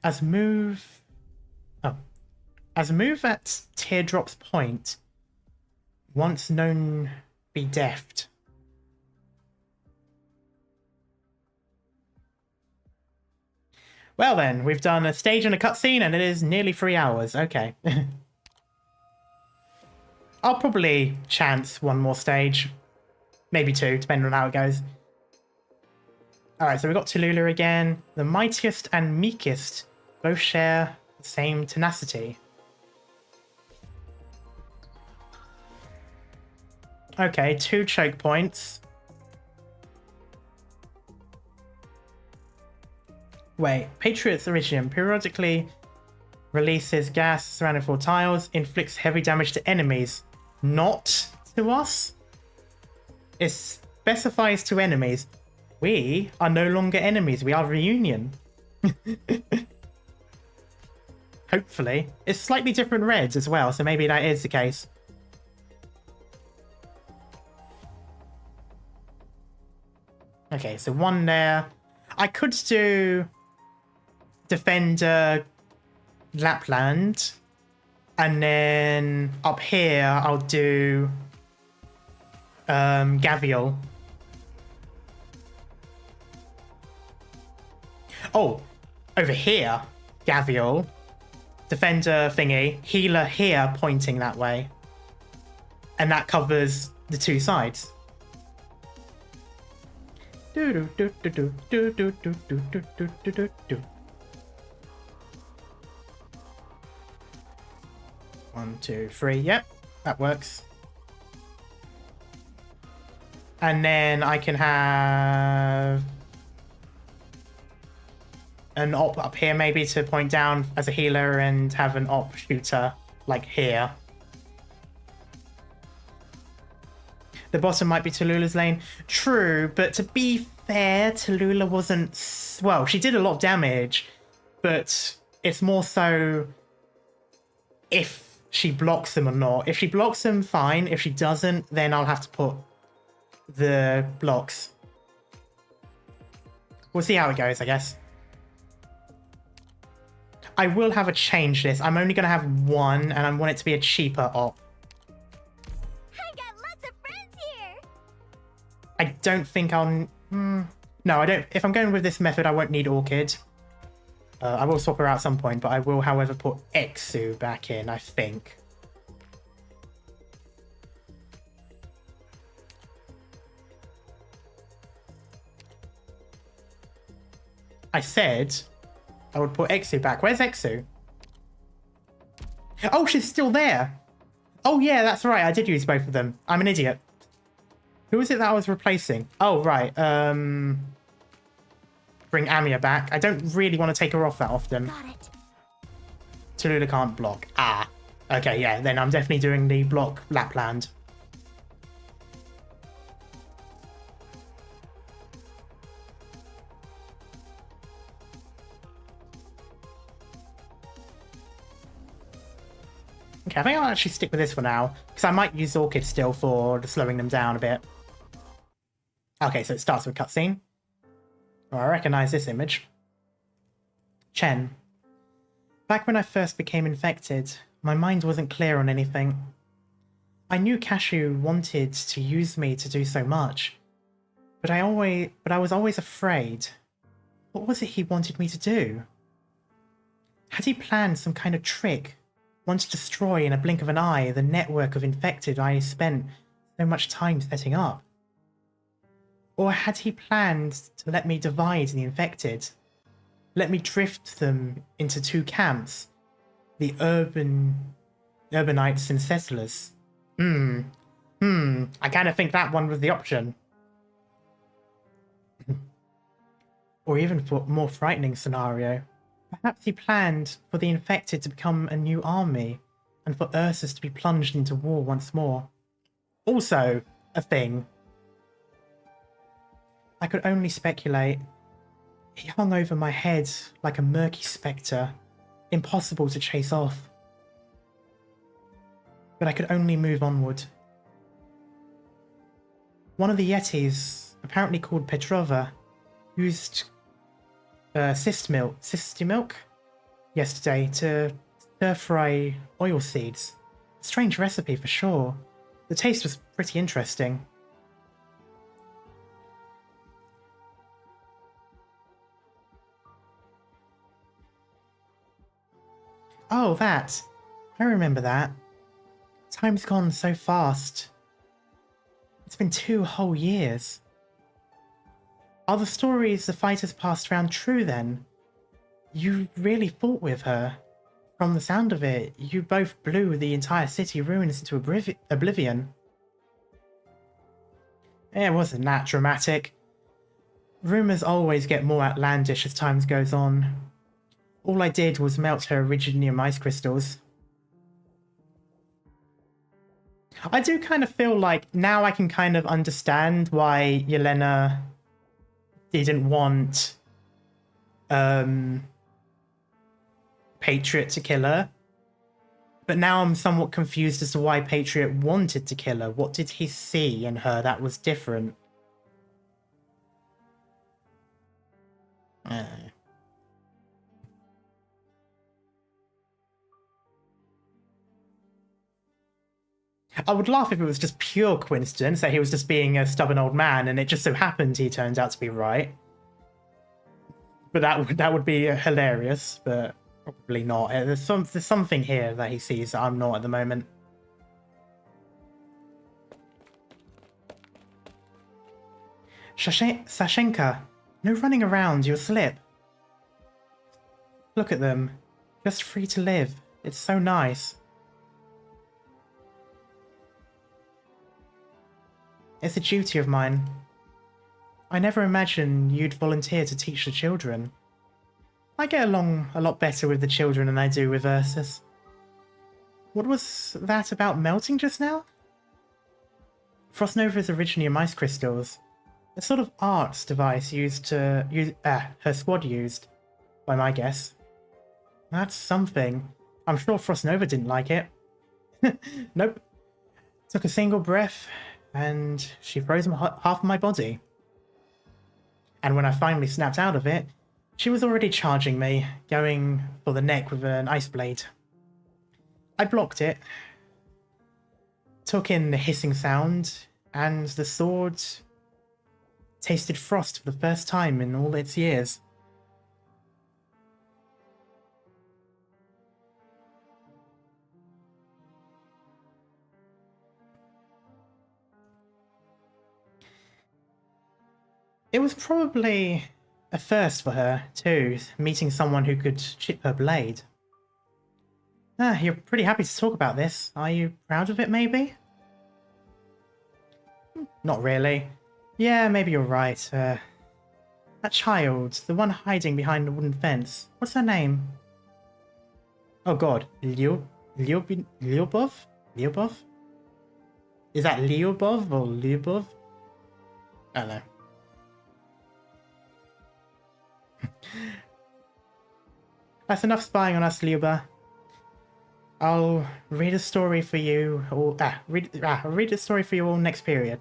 As a move at Teardrop's Point, once known be deft. Well then, we've done a stage and a cutscene and it is nearly 3 hours. Okay. I'll probably chance one more stage. Maybe 2, depending on how it goes. Alright, so we've got Tallulah again. The mightiest and meekest both share the same tenacity. Okay, 2 choke points. Wait, Patriot's origin periodically releases gas surrounding 4 tiles, inflicts heavy damage to enemies, not to us. It specifies to enemies. We are no longer enemies, we are reunion. Hopefully. It's slightly different reds as well, so maybe that is the case. Okay, so 1 there. I could do Defender Lapland, and then up here I'll do Gavial. Oh, over here, Gavial, Defender thingy, Healer here pointing that way, and that covers the 2 sides. Do do do do do do do do do do do do do. 1, 2, 3. Yep, that works. And then I can have an op up here maybe to point down as a healer and have an op shooter like here. The bottom might be Tallulah's lane. True, but to be fair, Tallulah wasn't... well, she did a lot of damage, but it's more so if she blocks them or not. If she blocks them, fine. If she doesn't, then I'll have to put the blocks. We'll see how it goes, I guess. I will have a change list. I'm only going to have 1, and I want it to be a cheaper op. I got lots of friends here. I don't think I'll... no, I don't... if I'm going with this method, I won't need Orchid. I will swap her out at some point, but I will, however, put Exu back in, I think. I said I would put Exu back. Where's Exu? Oh, she's still there. Oh, yeah, that's right. I did use both of them. I'm an idiot. Who was it that I was replacing? Oh, right. Bring Amia back. I don't really want to take her off that often. Got it. Tallulah can't block. Ah. Okay, yeah. Then I'm definitely doing the block Lapland. Okay, I think I'll actually stick with this for now, because I might use Orchid still for the slowing them down a bit. Okay, so it starts with cutscene. Oh, I recognize this image. Chen. Back when I first became infected, my mind wasn't clear on anything. I knew Cashew wanted to use me to do so much, but I was always afraid. What was it he wanted me to do? Had he planned some kind of trick want to destroy in a blink of an eye the network of infected I spent so much time setting up? Or had he planned to let me divide the infected? Let me drift them into two camps, the urbanites and settlers? I kind of think that one was the option. Or even for a more frightening scenario, perhaps he planned for the infected to become a new army, and for Ursus to be plunged into war once more. Also, a thing. I could only speculate. He hung over my head like a murky spectre, impossible to chase off. But I could only move onward. One of the Yetis, apparently called Petrova, used cysty milk yesterday to stir-fry oil seeds. Strange recipe for sure. The taste was pretty interesting. Oh, that. I remember that. Time's gone so fast. It's been 2 whole years. Are the stories the fighters passed around true then? You really fought with her. From the sound of it, you both blew the entire city ruins into oblivion. It wasn't that dramatic. Rumours always get more outlandish as time goes on. All I did was melt her iridium ice crystals. I do kind of feel like now I can kind of understand why Yelena didn't want Patriot to kill her. But now I'm somewhat confused as to why Patriot wanted to kill her. What did he see in her that was different? I would laugh if it was just pure coincidence that he was just being a stubborn old man and it just so happened he turned out to be right. But that would be hilarious, but probably not. There's something here that he sees that I'm not at the moment. Sashenka, no running around, you'll slip. Look at them, just free to live. It's so nice. It's a duty of mine. I never imagined you'd volunteer to teach the children. I get along a lot better with the children than I do with Ursus. What was that about melting just now? Frostnova's iridium ice crystals. A sort of arts device her squad used, by my guess. That's something. I'm sure Frostnova didn't like it. Nope. Took a single breath, and she froze half of my body. And when I finally snapped out of it, she was already charging me, going for the neck with an ice blade. I blocked it, took in the hissing sound, and the sword tasted frost for the first time in all its years. It was probably a first for her, too, meeting someone who could chip her blade. You're pretty happy to talk about this. Are you proud of it, maybe? Not really. Yeah, maybe you're right. That child, the one hiding behind the wooden fence, what's her name? Oh god, Lyubov? Lyubov? Is that Lyubov or Lyubov? I don't know. That's enough spying on us, Lyuba. I'll read a story for you all. Read a story for you all next period.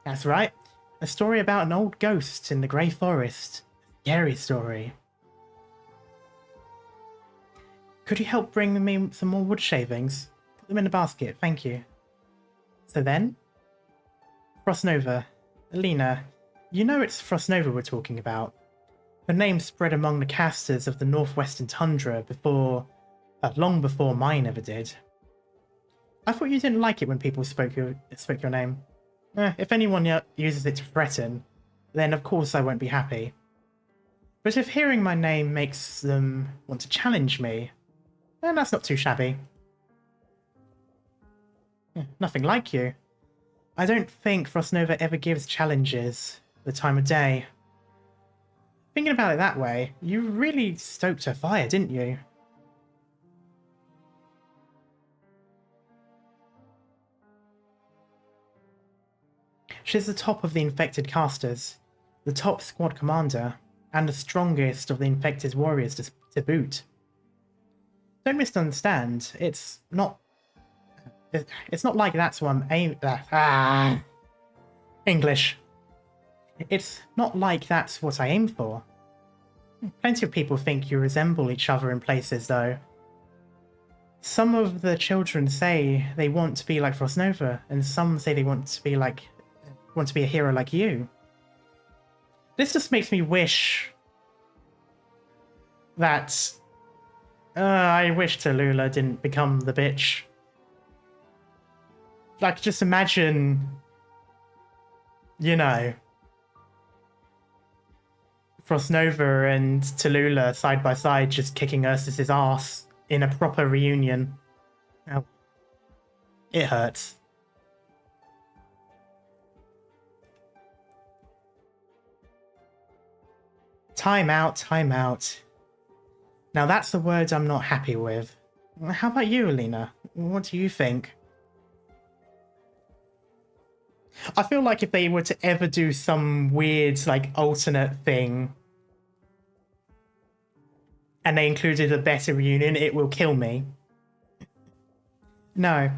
That's right, a story about an old ghost in the Grey Forest. A scary story. Could you help bring me some more wood shavings? Put them in a basket, thank you. So then, Frostnova, Alina, you know it's Frostnova we're talking about. Her name spread among the casters of the northwestern tundra before long before mine ever did. I thought you didn't like it when people spoke your name. If anyone uses it to threaten, then of course I won't be happy. But if hearing my name makes them want to challenge me, then that's not too shabby. Nothing like you. I don't think Frostnova ever gives challenges the time of day. Thinking about it that way, you really stoked her fire, didn't you? She's the top of the infected casters, the top squad commander, and the strongest of the infected warriors to boot. Don't misunderstand, it's not like that's what I'm aiming at. English. It's not like that's what I aim for. Plenty of people think you resemble each other in places, though. Some of the children say they want to be like Frostnova, and some say they want to be a hero like you. This just makes me wish that I wish Tallulah didn't become the bitch. Like, just imagine, you know, Frostnova and Tallulah side by side just kicking Ursus's ass in a proper reunion. Oh, it hurts. Time out, time out. Now that's the word I'm not happy with. How about you, Alina? What do you think? I feel like if they were to ever do some weird, like, alternate thing, and they included a better reunion, it will kill me. No.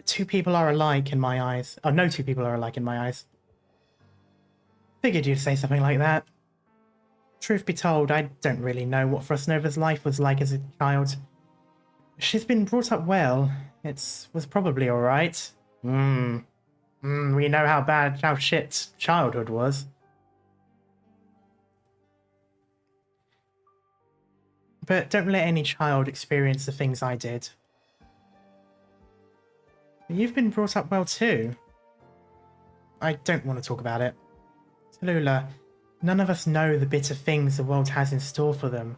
Two people are alike in my eyes. Oh, no two people are alike in my eyes. Figured you'd say something like that. Truth be told, I don't really know what Frostnova's life was like as a child. She's been brought up well. It was probably alright. We know how shit childhood was. But don't let any child experience the things I did. You've been brought up well too. I don't want to talk about it. Tallulah, none of us know the bitter things the world has in store for them,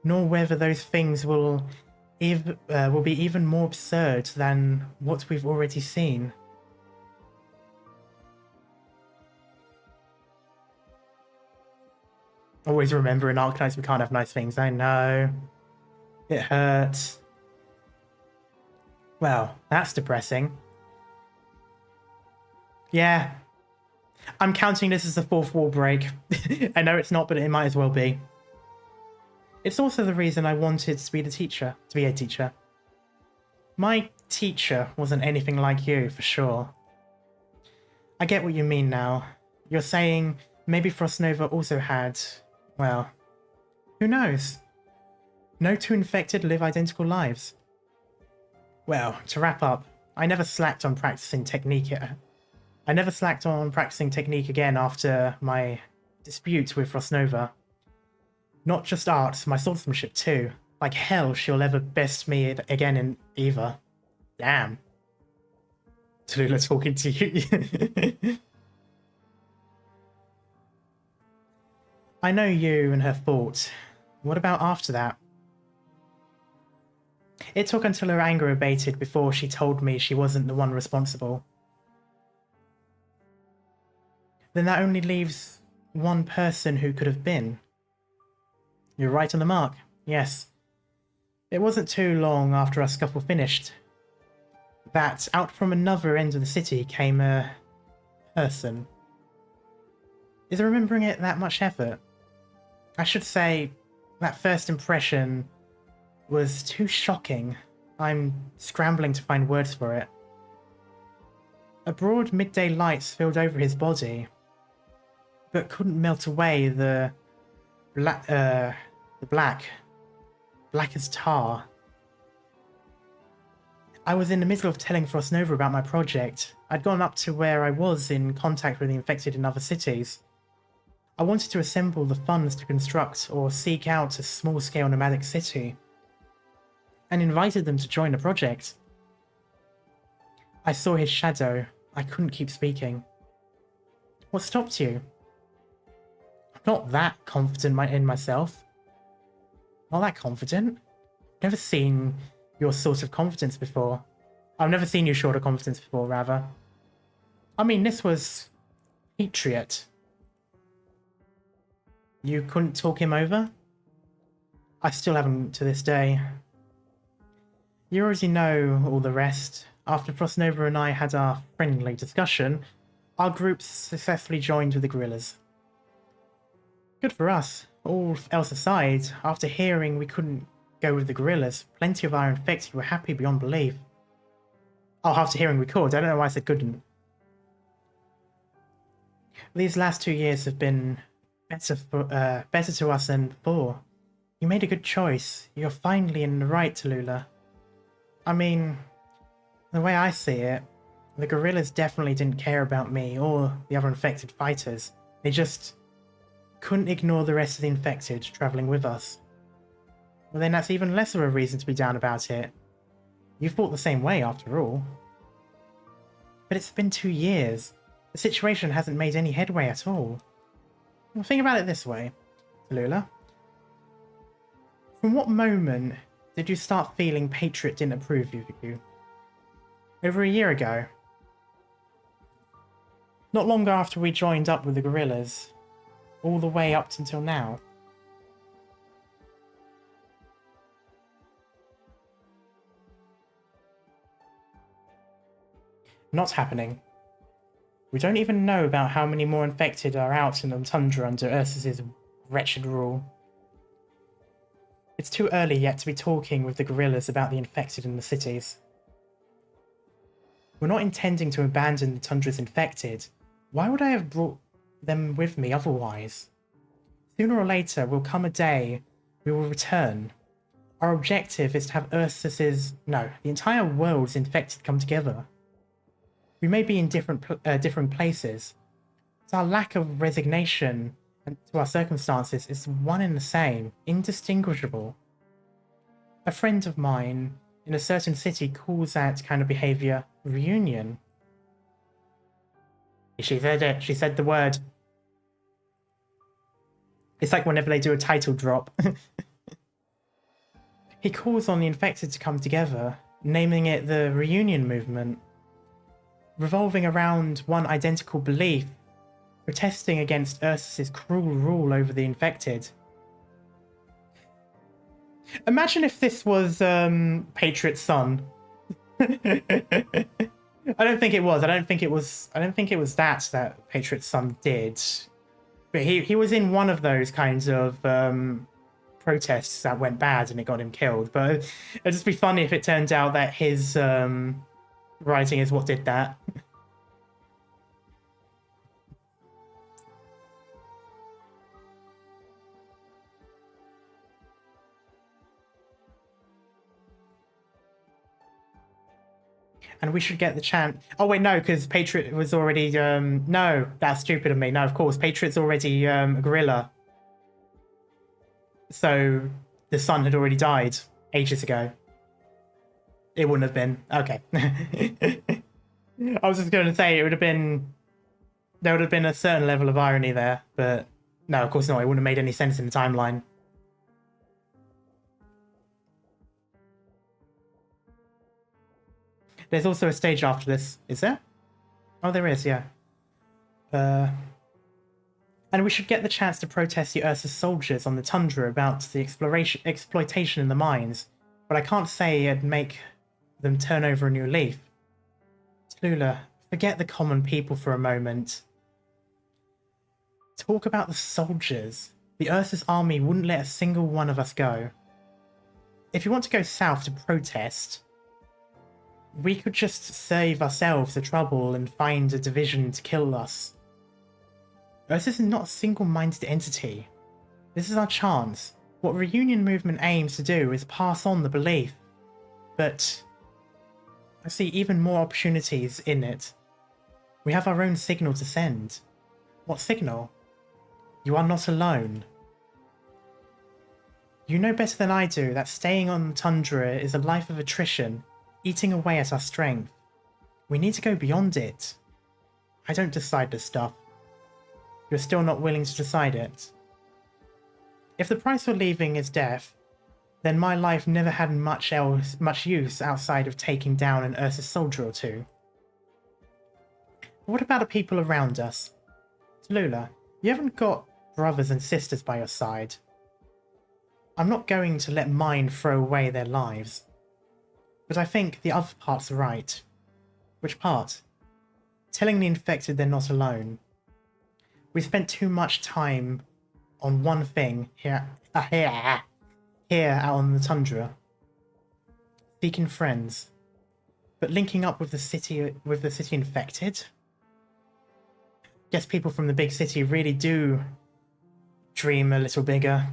nor whether those things will be even more absurd than what we've already seen. Always remember in Arknights we can't have nice things, I know. It hurts. Well, that's depressing. Yeah. I'm counting this as a fourth wall break. I know it's not, but it might as well be. It's also the reason I wanted to be a teacher. My teacher wasn't anything like you, for sure. I get what you mean now. You're saying maybe Frostnova also had, well, who knows? No two infected live identical lives. Well, to wrap up, I never slacked on practicing technique again after my dispute with Frostnova. Not just art, my swordsmanship too. Like hell she'll ever best me again in either. Damn. Tallulah talking to you. I know you and her thought. What about after that? It took until her anger abated before she told me she wasn't the one responsible. Then that only leaves one person who could have been. You're right on the mark, yes. It wasn't too long after our scuffle finished that out from another end of the city came a person. Is remembering it that much effort? I should say, that first impression was too shocking. I'm scrambling to find words for it. A broad midday light spilled over his body, but couldn't melt away the black as tar. I was in the middle of telling Frostnova about my project. I'd gone up to where I was in contact with the infected in other cities. I wanted to assemble the funds to construct or seek out a small-scale nomadic city. and invited them to join the project. I saw his shadow. I couldn't keep speaking. What stopped you? I'm not that confident in myself. Not that confident. Never seen your sort of confidence before. I've never seen you short of confidence before, rather. I mean, this was Patriot. You couldn't talk him over? I still haven't to this day. You already know all the rest. After Frostnova and I had our friendly discussion, our group successfully joined with the guerrillas. Good for us. All else aside, after hearing we couldn't go with the guerrillas, plenty of our infected were happy beyond belief. Oh, after hearing we could. I don't know why I said couldn't. These last 2 years have been better to us than before. You made a good choice. You're finally in the right, Tallulah. I mean, the way I see it, the guerrillas definitely didn't care about me or the other infected fighters. They just couldn't ignore the rest of the infected travelling with us. Well, then that's even less of a reason to be down about it. You fought the same way, after all. But it's been 2 years. The situation hasn't made any headway at all. Well, think about it this way, Tallulah. From what moment did you start feeling Patriot didn't approve of you? Over a year ago. Not long after we joined up with the guerrillas. All the way up until now. Not happening. We don't even know about how many more infected are out in the Tundra under Ursus's wretched rule. It's too early yet to be talking with the guerrillas about the infected in the cities. We're not intending to abandon the Tundra's infected. Why would I have brought them with me otherwise? Sooner or later will come a day we will return. Our objective is to have the entire world's infected come together. We may be in different places, but our lack of resignation to our circumstances is one and the same, indistinguishable. A friend of mine in a certain city calls that kind of behaviour reunion. She said it. She said the word. It's like whenever they do a title drop. He calls on the infected to come together, naming it the reunion movement. Revolving around one identical belief, protesting against Ursus's cruel rule over the infected. Imagine if this was Patriot's son. I don't think it was. I don't think it was that Patriot's son did. But he was in one of those kinds of protests that went bad and it got him killed. But it'd just be funny if it turned out that his writing is what did that. And we should get the chant. Oh wait, no, because Patriot was already no, that's stupid of me. No, of course, Patriot's already a guerrilla. So the son had already died ages ago. It wouldn't have been. Okay. I was just going to say there would have been a certain level of irony there, but no, of course not. It wouldn't have made any sense in the timeline. There's also a stage after this, is there? Oh, there is, yeah. And we should get the chance to protest the Ursus soldiers on the Tundra about the exploitation in the mines, but I can't say it'd make them turn over a new leaf. Tallulah, forget the common people for a moment. Talk about the soldiers. The Ursus army wouldn't let a single one of us go. If you want to go south to protest, we could just save ourselves the trouble and find a division to kill us. Ursus is not a single-minded entity. This is our chance. What Reunion Movement aims to do is pass on the belief. But I see even more opportunities in it. We have our own signal to send. What signal? You are not alone. You know better than I do that staying on Tundra is a life of attrition, eating away at our strength. We need to go beyond it. I don't decide this stuff. You're still not willing to decide it. If the price for leaving is death, then my life never had much use outside of taking down an Ursus soldier or two. What about the people around us? Tallulah, you haven't got brothers and sisters by your side. I'm not going to let mine throw away their lives. But I think the other part's right. Which part? Telling the infected they're not alone. We spent too much time on one thing here out on the Tundra. Seeking friends. But linking up with the city infected? Guess people from the big city really do dream a little bigger.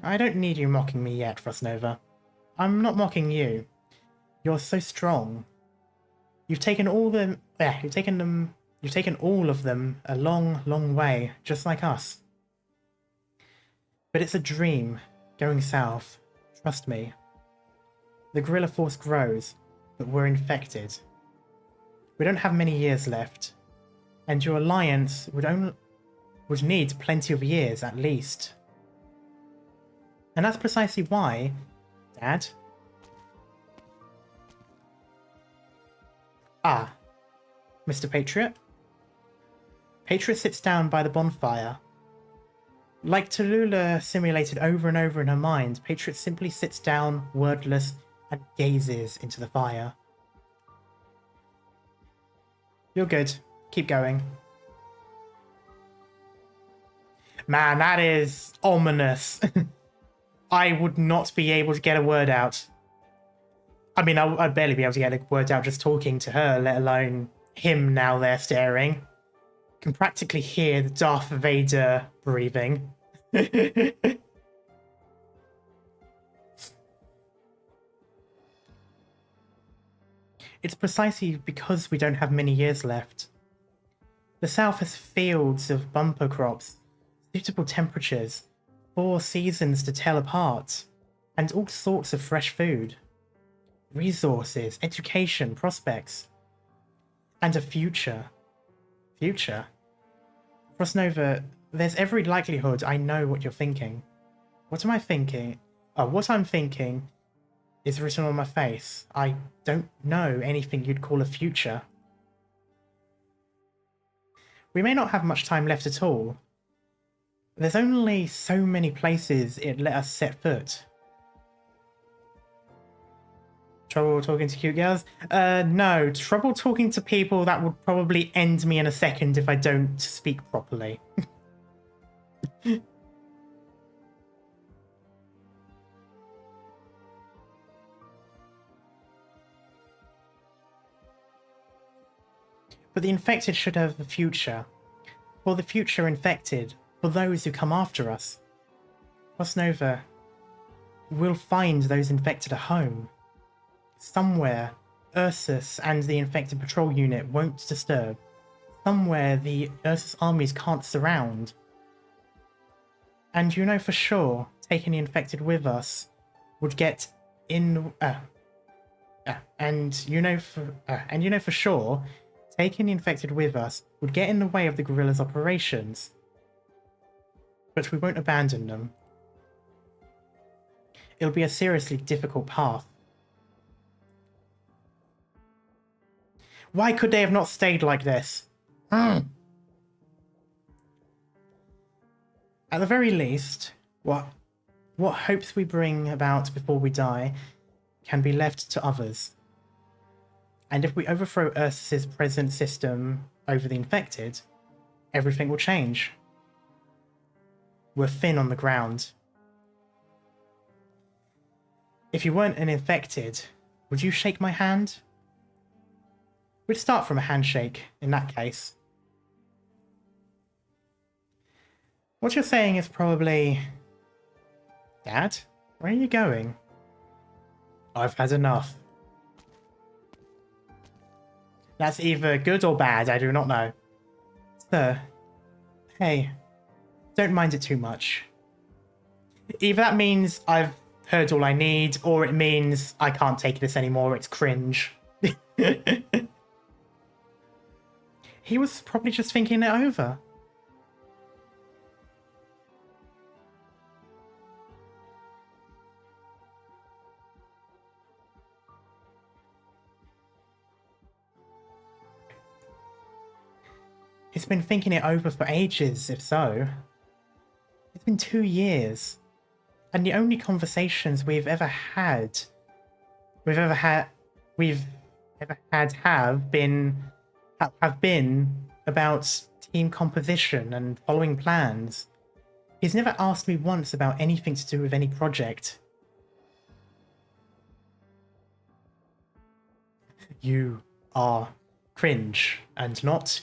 I don't need you mocking me yet, Frostnova. I'm not mocking you. You're so strong. You've taken all of them a long, long way, just like us. But it's a dream, going south. Trust me. The guerrilla force grows, but we're infected. We don't have many years left, and your alliance would need plenty of years at least. And that's precisely why, Dad. Ah, Mr. Patriot? Patriot sits down by the bonfire. Like Tallulah simulated over and over in her mind, Patriot simply sits down, wordless, and gazes into the fire. You're good. Keep going. Man, that is ominous. I would not be able to get a word out. I mean, I'd barely be able to get a word out just talking to her, let alone him now there staring. Can practically hear the Darth Vader breathing. It's precisely because we don't have many years left. The South has fields of bumper crops, suitable temperatures, 4 seasons to tell apart, and all sorts of fresh food. Resources, education, prospects, and a future. Future? Frostnova, there's every likelihood I know what you're thinking. What am I thinking? Oh, what I'm thinking is written on my face. I don't know anything you'd call a future. We may not have much time left at all. There's only so many places it'd let us set foot. Trouble talking to cute girls? No. Trouble talking to people that would probably end me in a second if I don't speak properly. But the infected should have a future. For the future infected, for those who come after us. Frostnova, we'll find those infected a home. Somewhere, Ursus and the infected patrol unit won't disturb. Somewhere the Ursus armies can't surround. And you know for sure, taking the infected with us would get in... And you know for sure, taking the infected with us would get in the way of the guerrillas' operations. But we won't abandon them. It'll be a seriously difficult path. Why could they have not stayed like this? At the very least, what hopes we bring about before we die can be left to others. And if we overthrow Ursus's present system over the infected, everything will change. We're thin on the ground. If you weren't an infected, would you shake my hand? We'd start from a handshake, in that case. What you're saying is probably... Dad, where are you going? I've had enough. That's either good or bad, I do not know. Sir, hey, don't mind it too much. Either that means I've heard all I need, or it means I can't take this anymore, it's cringe. He was probably just thinking it over. He's been thinking it over for ages, if so. It's been 2 years. And the only conversations we've ever had have been about team composition and following plans. He's never asked me once about anything to do with any project. You are cringe and not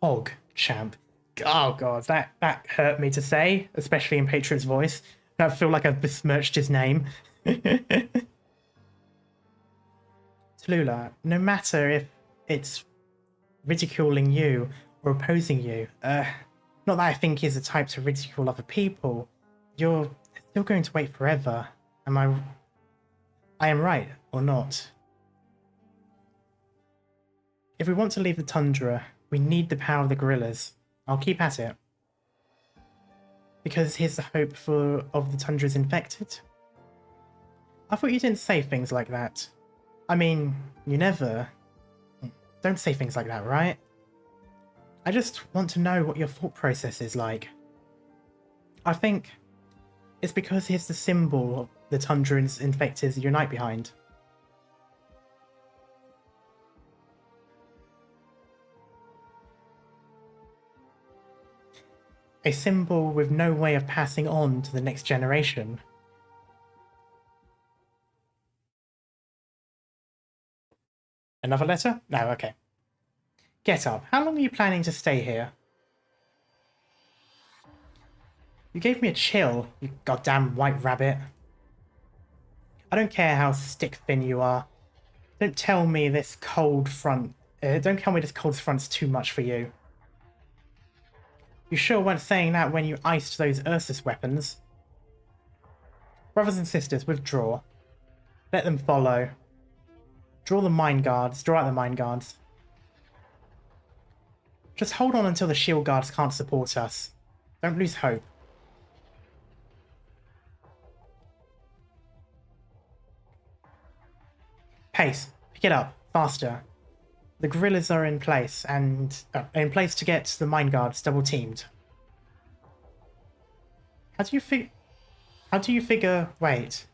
Hog champ. Oh god, that hurt me to say, especially in Patriot's voice. I feel like I've besmirched his name. Tallulah, no matter if it's ridiculing you or opposing you, not that I think he's the type to ridicule other people, you're still going to wait forever. I am right, or not? If we want to leave the Tundra, we need the power of the guerrillas. I'll keep at it. Because here's the hope of the Tundra's infected. I thought you didn't say things like that. I mean, you never... Don't say things like that, right? I just want to know what your thought process is like. I think it's because here's the symbol of the Tundra's infectors unite behind. A symbol with no way of passing on to the next generation. Another letter? No, okay. Get up. How long are you planning to stay here? You gave me a chill, you goddamn white rabbit. I don't care how stick-thin you are. Don't tell me this cold front's too much for you. You sure weren't saying that when you iced those Ursus weapons. Brothers and sisters, withdraw. Let them follow. Draw out the mine guards. Just hold on until the shield guards can't support us. Don't lose hope. Pace. Pick it up. Faster. The guerrillas are in place, and to get the mine guards double teamed. How do you figure? Wait.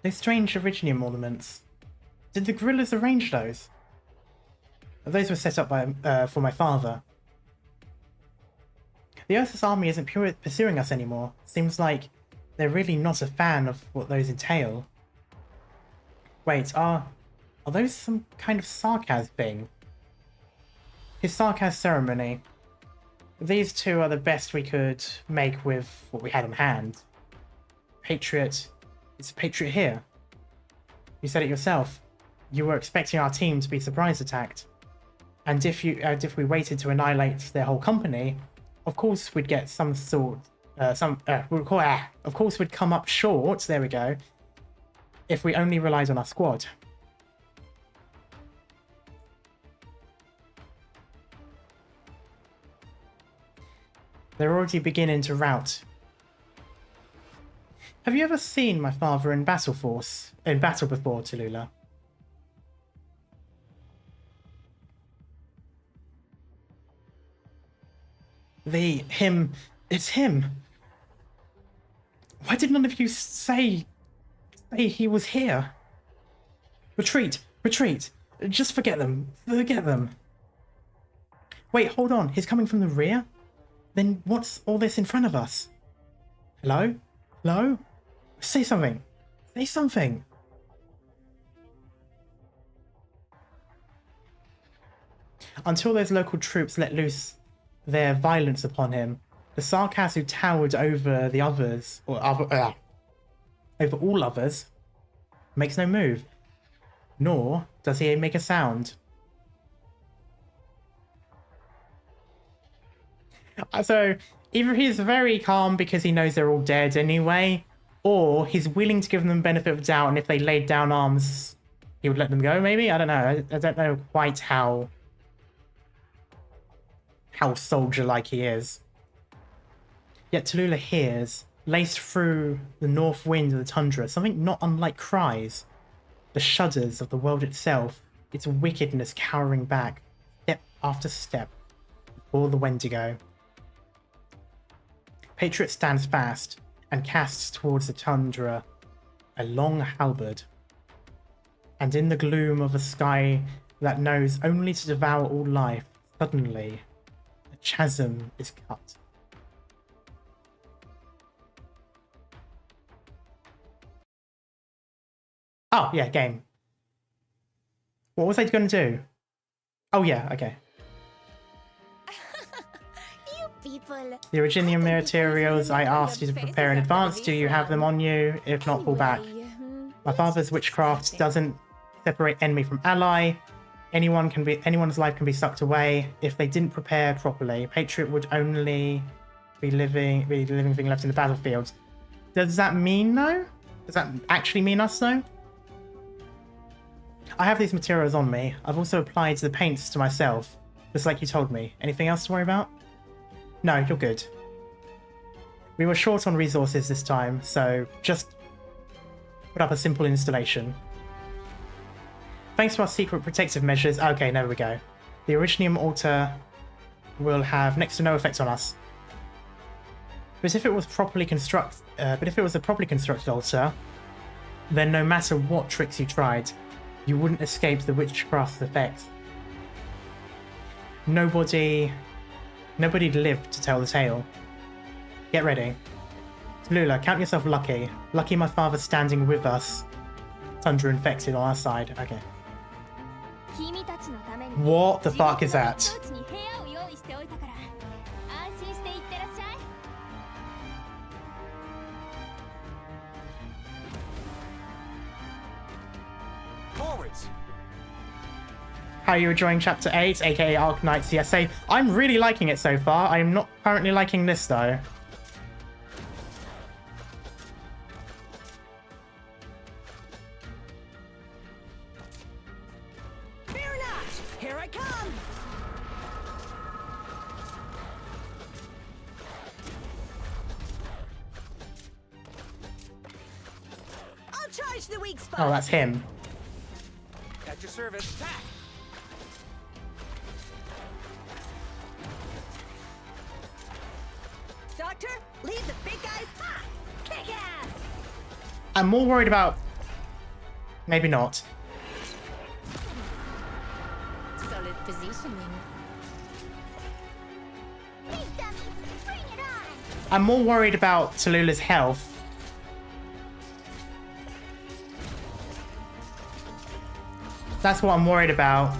Those strange Originium ornaments. Did the guerrillas arrange those? Those were set up by for my father. The Ursus army isn't pursuing us anymore. Seems like they're really not a fan of what those entail. Wait, are those some kind of sarcasm thing? His sarcasm ceremony. These two are the best we could make with what we had on hand. Patriot. It's a Patriot here. You said it yourself. You were expecting our team to be surprise attacked. And if we waited to annihilate their whole company, of course we'd get some sort... of course we'd come up short, there we go, if we only relied on our squad. They're already beginning to rout. Have you ever seen my father in battle before, Tallulah? It's him. Why did none of you say he was here? Retreat. Just forget them. Wait, hold on. He's coming from the rear? Then what's all this in front of us? Hello? Say something. Until those local troops let loose their violence upon him, the Sarkas who towered over the others, over all others, makes no move. Nor does he make a sound. So, Either he's very calm because he knows they're all dead anyway, or he's willing to give them the benefit of the doubt, and if they laid down arms, he would let them go, maybe? I don't know. I don't know quite how soldier-like he is. Yet Tallulah hears, laced through the north wind of the Tundra, something not unlike cries. The shudders of the world itself, its wickedness cowering back, step after step, before the Wendigo. Patriot stands fast and casts towards the Tundra a long halberd. And in the gloom of a sky that knows only to devour all life, suddenly a chasm is cut. Oh, yeah, game. What was I going to do? Oh, yeah, okay. You people. The original materials I asked you to prepare in advance, do you have them on you? If not, fall back. My father's witchcraft doesn't separate enemy from ally. Anyone's life can be sucked away. If they didn't prepare properly, Patriot would only be living thing left in the battlefield. Does that mean no? Does that actually mean us though? I have these materials on me. I've also applied the paints to myself, just like you told me. Anything else to worry about? No, you're good. We were short on resources this time, so just put up a simple installation. Thanks to our secret protective measures. Okay, there we go. The Originium altar will have next to no effect on us. But if it was a properly constructed altar, then no matter what tricks you tried, you wouldn't escape the witchcraft's effects. Nobody lived to tell the tale. Get ready. Tallulah, count yourself lucky. Lucky my father's standing with us. Tundra infected on our side. Okay. What the fuck is that? Forwards. How are you enjoying Chapter 8, aka Arknights CSA? I'm really liking it so far. I am not currently liking this though. Fear not! Here I come! I'll charge the weak spot! Oh, that's him. At your service. Attack! Doctor, leave the big guys hot! Kick ass! I'm more worried about... Maybe not. Solid positioning. Hey, dummies, bring it on! I'm more worried about Tallulah's health. That's what I'm worried about.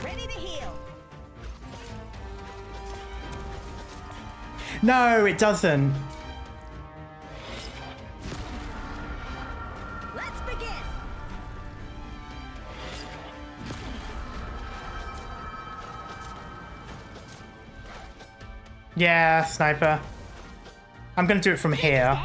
Ready to heal! No, it doesn't. Let's begin! Yeah, sniper. I'm gonna do it from here.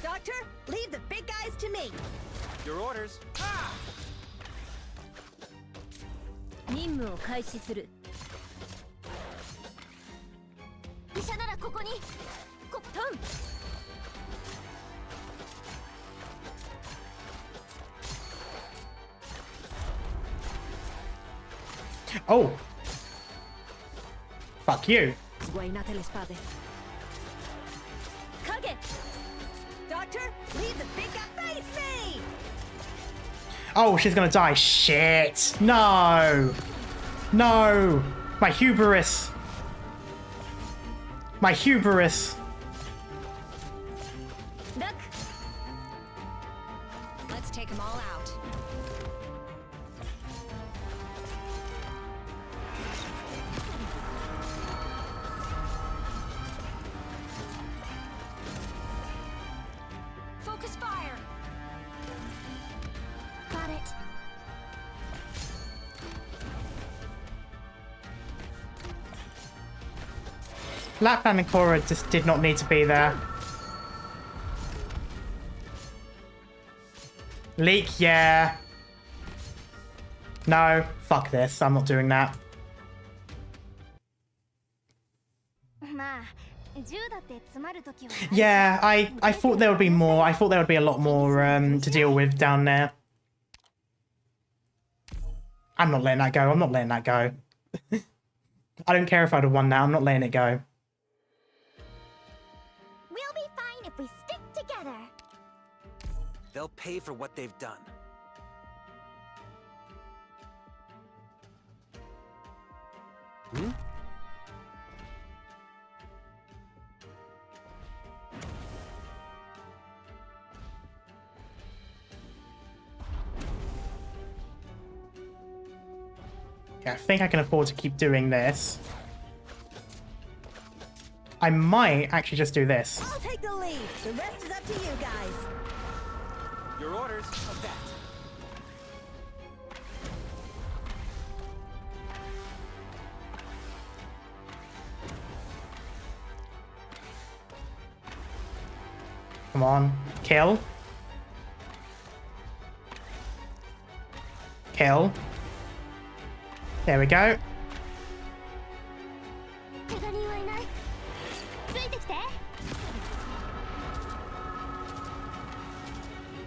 Doctor, leave the big guys to me! Your orders. Ah! 任務を開始する。医者ならここにトン。 Oh. Fuck you. Sguainate le spade. Kage. Doctor, leave the big guy face me! Oh, she's gonna die. Shit. No. No. My hubris. My hubris. Duck! Let's take them all out. Lapland and Cora just did not need to be there. Leak, yeah. No, fuck this. I'm not doing that. まあ銃だって詰まるときは Yeah, I thought there would be more. I thought there would be a lot more to deal with down there. I'm not letting that go. I'm not letting that go. I don't care if I'd have won now. I'm not letting it go. We'll be fine if we stick together. They'll pay for what they've done. Hmm? Yeah, I think I can afford to keep doing this. I might actually just do this. I'll take the lead. The rest is up to you guys. Your orders. Of that. Come on. Kill. Kill. There we go. 怪我人はいない。ついてきて。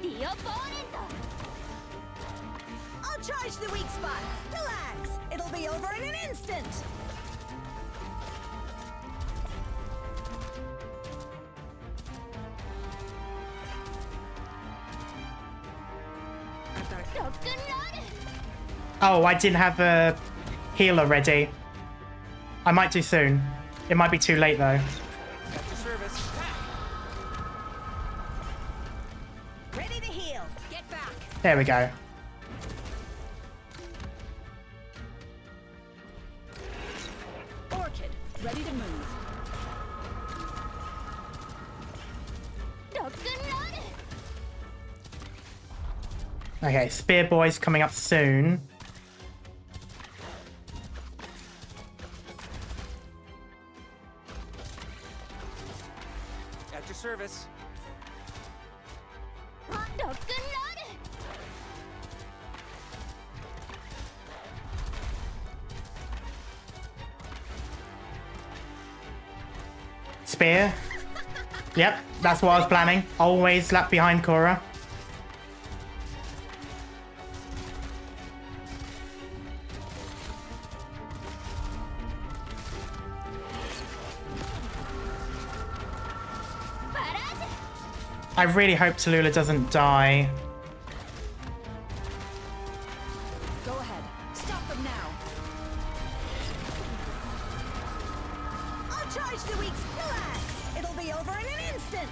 ディオポーネント。I'll charge the weak spot. Relax. It'll be over in an instant. Oh, I didn't have a healer ready. I might do soon. It might be too late though. At your service. Ready to heal. Get back. There we go. Orchid, ready to move. Okay, Spear Boy's coming up soon. At your service. Spear. Yep, that's what I was planning. Always lap behind Cora. I really hope Tallulah doesn't die. Go ahead. Stop them now. I'll charge the weak. Relax. It'll be over in an instant.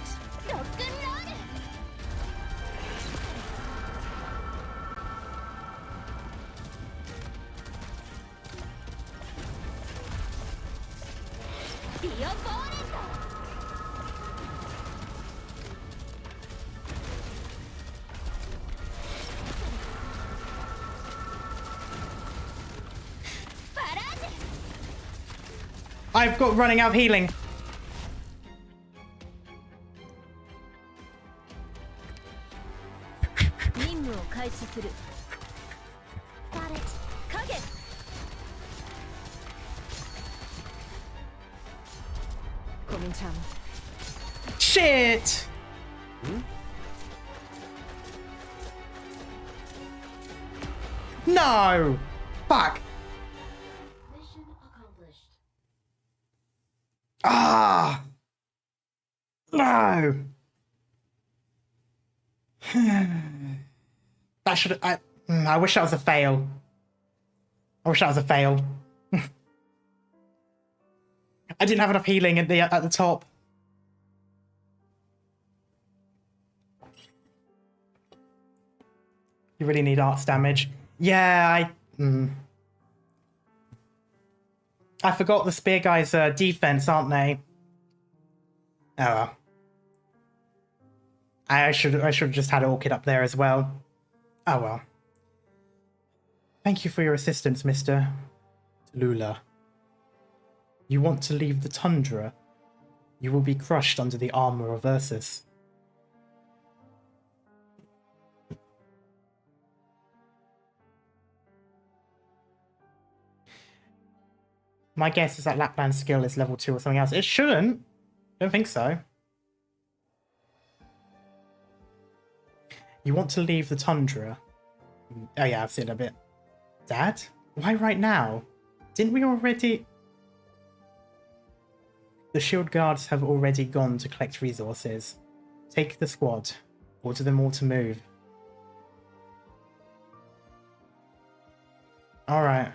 I've got running out of healing. Got it. Kage. Komin-chan. Shit! No! Fuck! Mission accomplished. Ah! No! That should I wish that was a fail. I wish that was a fail. I didn't have enough healing at the top. You really need arts damage. Yeah, I forgot the spear guys' defense, aren't they? Oh well. I should have just had Orchid up there as well. Oh well. Thank you for your assistance, Mr. Tallulah. You want to leave the Tundra? You will be crushed under the armor of Ursus. My guess is that Lapland skill is level 2 or something else. It shouldn't. Don't think so. You want to leave the Tundra? Oh yeah, I've seen a bit. Dad? Why right now? Didn't we already... The shield guards have already gone to collect resources. Take the squad. Order them all to move. Alright.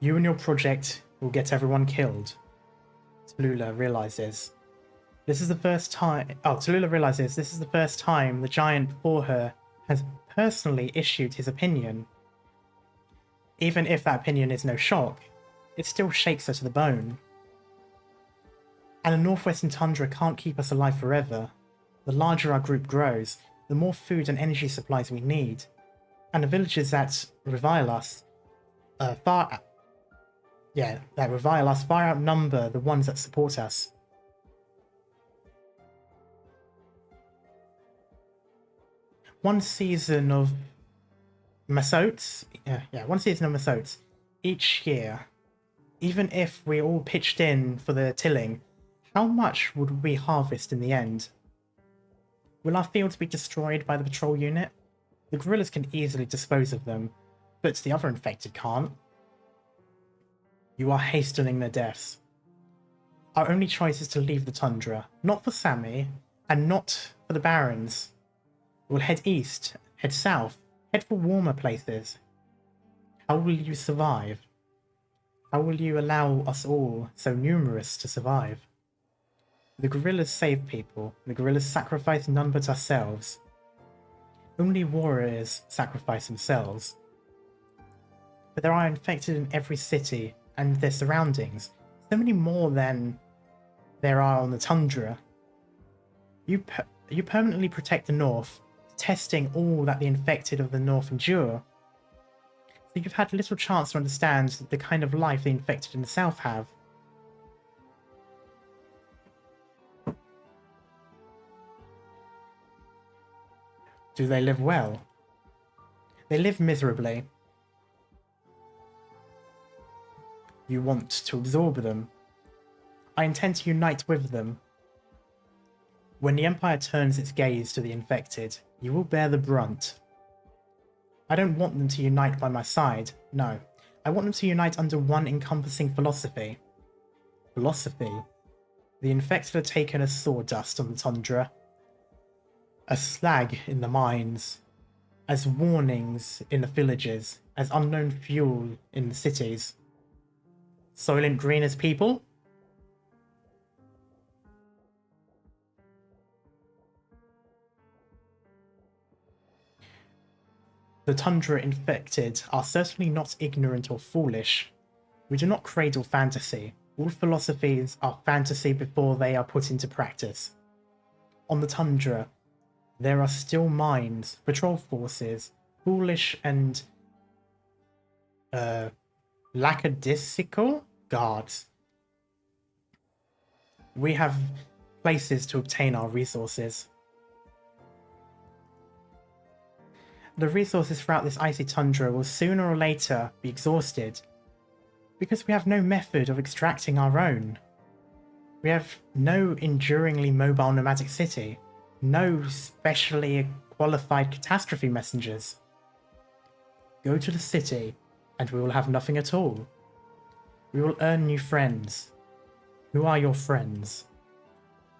You and your project will get everyone killed. Tallulah realizes. This is the first time... Oh, Tallulah realizes this is the first time the giant before her has personally issued his opinion. Even if that opinion is no shock, it still shakes her to the bone. And the Northwestern Tundra can't keep us alive forever. The larger our group grows, the more food and energy supplies we need. And the villages that revile us far outnumber the ones that support us. One season of Masotes, one season of Masotes each year, even if we all pitched in for the tilling, how much would we harvest in the end? Will our fields be destroyed by the patrol unit? The guerrillas can easily dispose of them, but the other infected can't. You are hastening their deaths. Our only choice is to leave the Tundra, not for Sammy, and not for the Barons. We'll head east, head south, head for warmer places. How will you survive? How will you allow us all, so numerous, to survive? The guerrillas save people, the guerrillas sacrifice none but ourselves. Only warriors sacrifice themselves. But there are infected in every city and their surroundings, so many more than there are on the Tundra. You permanently protect the North, testing all that the infected of the North endure. So you've had little chance to understand the kind of life the infected in the South have. Do they live well? They live miserably. You want to absorb them. I intend to unite with them. When the Empire turns its gaze to the infected, you will bear the brunt. I don't want them to unite by my side, no. I want them to unite under one encompassing philosophy. Philosophy? The infected are taken as sawdust on the Tundra. As slag in the mines, as warnings in the villages, as unknown fuel in the cities. Soylent Green as people? The Tundra infected are certainly not ignorant or foolish. We do not cradle fantasy. All philosophies are fantasy before they are put into practice. On the Tundra, there are still mines, patrol forces, foolish and lackadaisical guards. We have places to obtain our resources. The resources throughout this icy tundra will sooner or later be exhausted, because we have no method of extracting our own. We have no enduringly mobile nomadic city. No specially qualified catastrophe messengers. Go to the city, and we will have nothing at all. We will earn new friends. Who are your friends?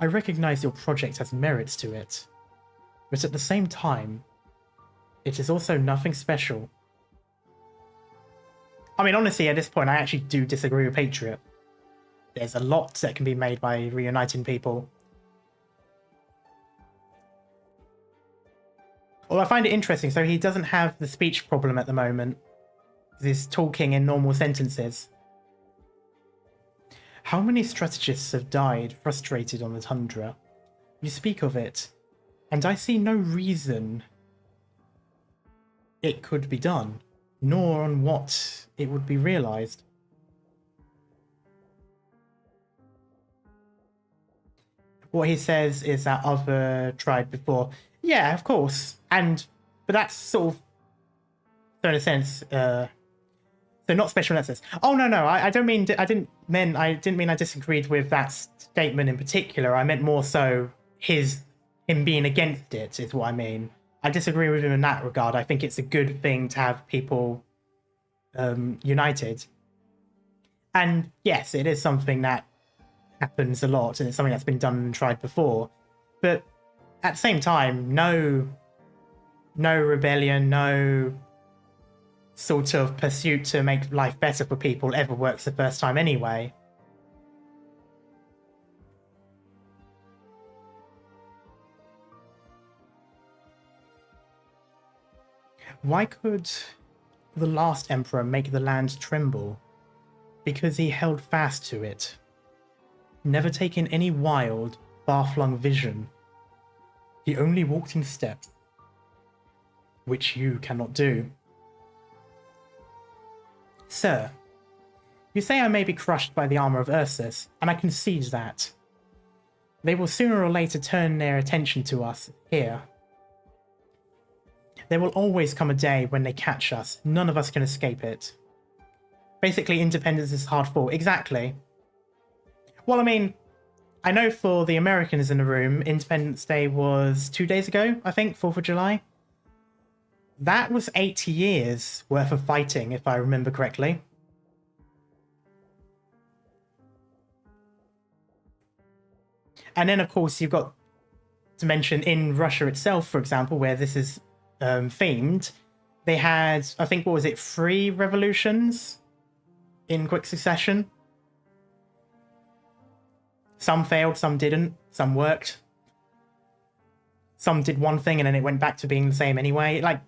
I recognize your project has merits to it, but at the same time, it is also nothing special. I mean, honestly, at this point, I actually do disagree with Patriot. There's a lot that can be made by reuniting people. Well, I find it interesting. So he doesn't have the speech problem at the moment. He's talking in normal sentences. How many strategists have died frustrated on the Tundra? You speak of it, and I see no reason it could be done, nor on what it would be realized. what he says is that other tried before. Yeah, of course. But that's sort of, so in a sense, so not special in that sense. Oh no, I don't mean, I didn't mean I disagreed with that statement in particular. I meant more so him being against it is what I mean. I disagree with him in that regard. I think it's a good thing to have people united. And yes, it is something that happens a lot, and it's something that's been done and tried before. But at the same time, no rebellion, no sort of pursuit to make life better for people ever works the first time anyway. Why could the last emperor make the land tremble? Because he held fast to it, never taken any wild, far-flung vision. He only walked in steps, which you cannot do. Sir, you say I may be crushed by the armor of Ursus, and I concede that. They will sooner or later turn their attention to us here. There will always come a day when they catch us. None of us can escape it. Basically, independence is hard fought. Exactly. Well, I mean, I know for the Americans in the room, Independence Day was 2 days ago, I think, 4th of July. That was 80 years worth of fighting, if I remember correctly. And then, of course, you've got to mention in Russia itself, for example, where this is themed, they had, I think, what was it, 3 revolutions in quick succession? Some failed, some didn't, some worked. Some did one thing and then it went back to being the same anyway. Like,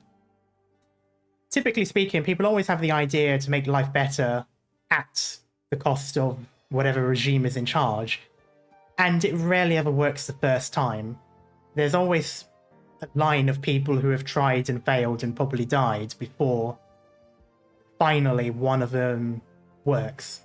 typically speaking, people always have the idea to make life better at the cost of whatever regime is in charge. And it rarely ever works the first time. There's always a line of people who have tried and failed and probably died before finally one of them works.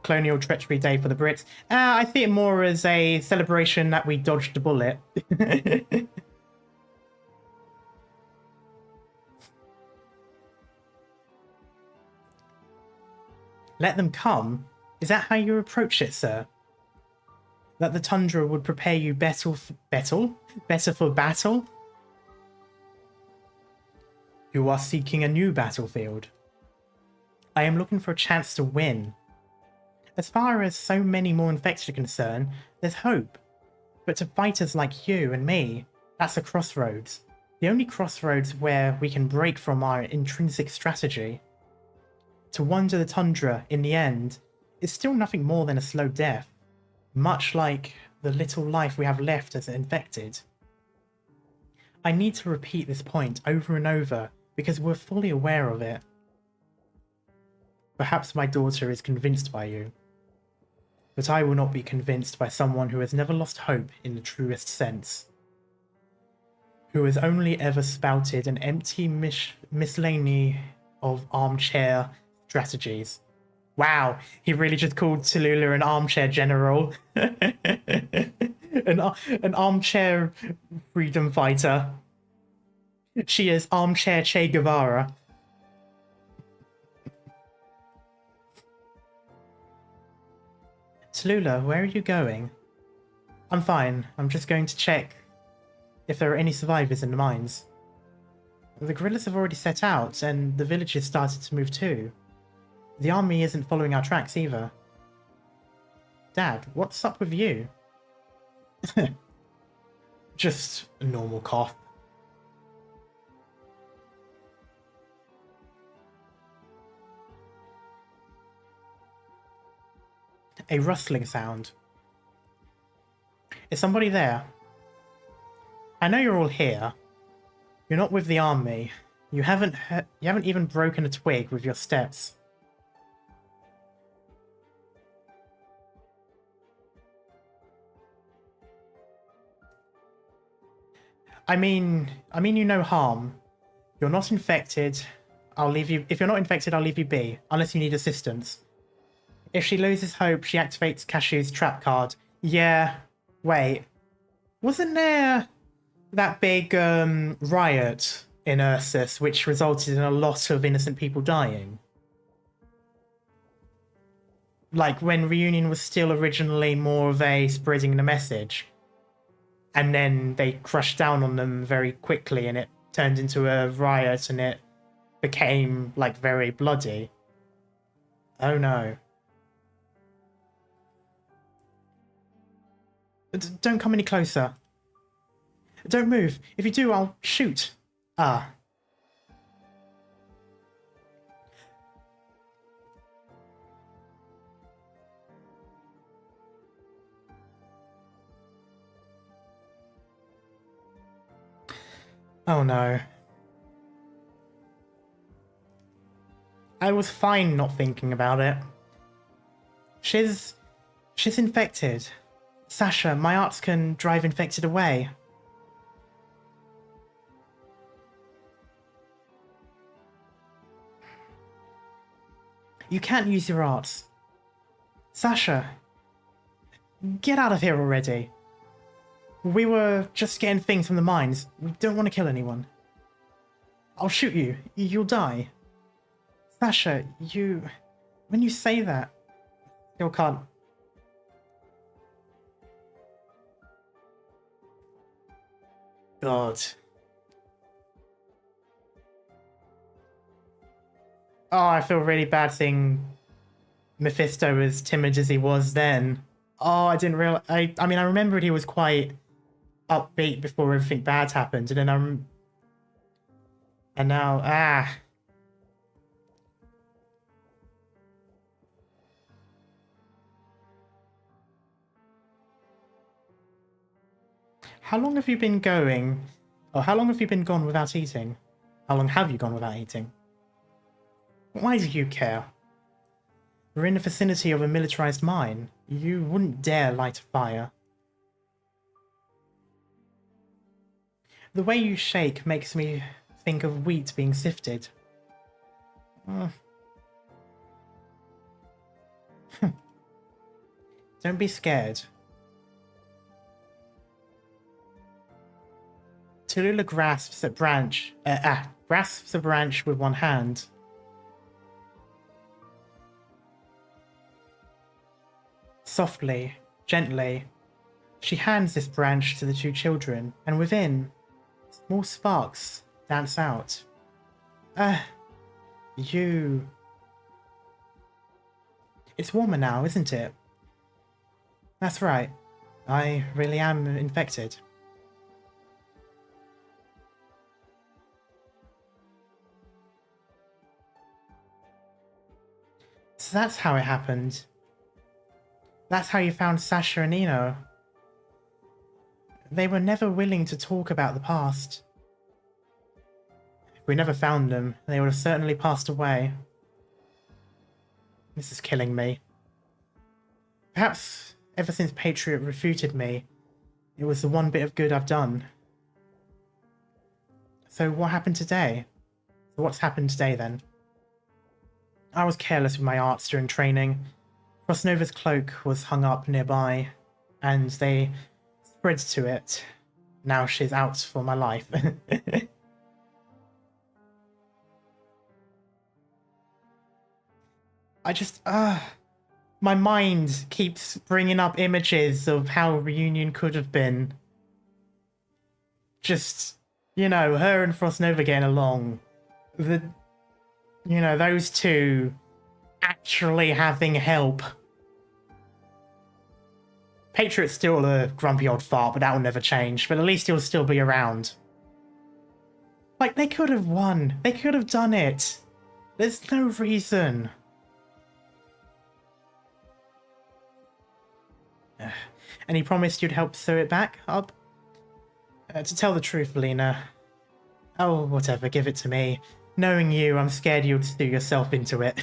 Colonial Treachery Day for the Brits. I see it more as a celebration that we dodged a bullet. Let them come? Is that how you approach it, sir? That the Tundra would prepare you better for battle? You are seeking a new battlefield. I am looking for a chance to win. As far as so many more infected are concerned, there's hope. But to fighters like you and me, that's a crossroads. The only crossroads where we can break from our intrinsic strategy. To wander the Tundra, in the end, is still nothing more than a slow death. Much like the little life we have left as infected. I need to repeat this point over and over, because we're fully aware of it. Perhaps my daughter is convinced by you. But I will not be convinced by someone who has never lost hope in the truest sense. Who has only ever spouted an empty miscellany of armchair strategies. Wow, he really just called Tallulah an armchair general. an armchair freedom fighter. She is armchair Che Guevara. Tallulah, where are you going? I'm fine. I'm just going to check if there are any survivors in the mines. The guerrillas have already set out, and the villagers started to move too. The army isn't following our tracks either. Dad, what's up with you? Just a normal cough. A rustling sound. Is somebody there? I know you're all here. You're not with the army. You haven't even broken a twig with your steps. I mean you no harm. You're not infected. I'll leave you. If you're not infected, I'll leave you be, unless you need assistance. If she loses hope, she activates Cashew's trap card. Yeah. Wait. Wasn't there that big riot in Ursus which resulted in a lot of innocent people dying? Like when Reunion was still originally more of a spreading the message. And then they crushed down on them very quickly and it turned into a riot and it became like very bloody. Oh no. Don't come any closer. Don't move. If you do, I'll shoot. Ah. Oh no. I was fine not thinking about it. She's infected. Sasha, my arts can drive infected away. You can't use your arts. Sasha, get out of here already. We were just getting things from the mines. We don't want to kill anyone. I'll shoot you. You'll die. Sasha, when you say that, you can't. God. Oh, I feel really bad seeing Mephisto as timid as he was then. Oh, I didn't realize. I mean, I remembered he was quite upbeat before everything bad happened, and then and now, How long have you been going? Or how long have you been gone without eating? How long have you gone without eating? Why do you care? We're in the vicinity of a militarized mine. You wouldn't dare light a fire. The way you shake makes me think of wheat being sifted. Don't be scared. Tallulah grasps a branch with one hand. Softly, gently, she hands this branch to the two children, and within, small sparks dance out. You... It's warmer now, isn't it? That's right. I really am infected. So that's how it happened. That's how you found Sasha and Eno. They were never willing to talk about the past. If we never found them, they would have certainly passed away. This is killing me. Perhaps ever since Patriot refuted me, it was the one bit of good I've done. So what happened today? What's happened today then? I was careless with my arts during training. Frostnova's cloak was hung up nearby, and they spread to it. Now she's out for my life. I just, my mind keeps bringing up images of how Reunion could have been. Just, you know, her and Frostnova getting along. You know, those two actually having help. Patriot's still a grumpy old fart, but that will never change. But at least he'll still be around. Like, they could have won. They could have done it. There's no reason. And he promised you'd help sew it back up? To tell the truth, Lena. Oh, whatever, give it to me. Knowing you, I'm scared you'd stew yourself into it.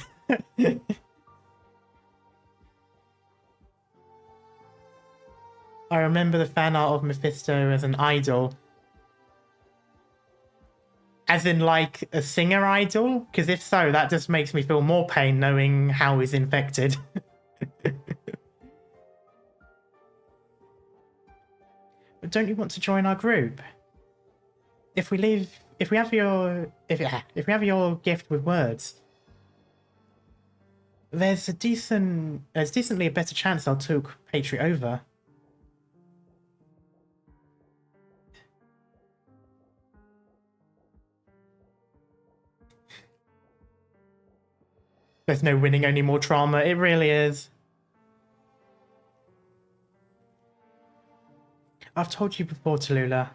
I remember the fan art of Mephisto as an idol. As in, like, a singer idol? Because if so, that just makes me feel more pain knowing how he's infected. But don't you want to join our group? If we have your gift with words, there's decently a better chance I'll talk Patriot over. There's no winning, only more trauma. It really is. I've told you before, Tallulah.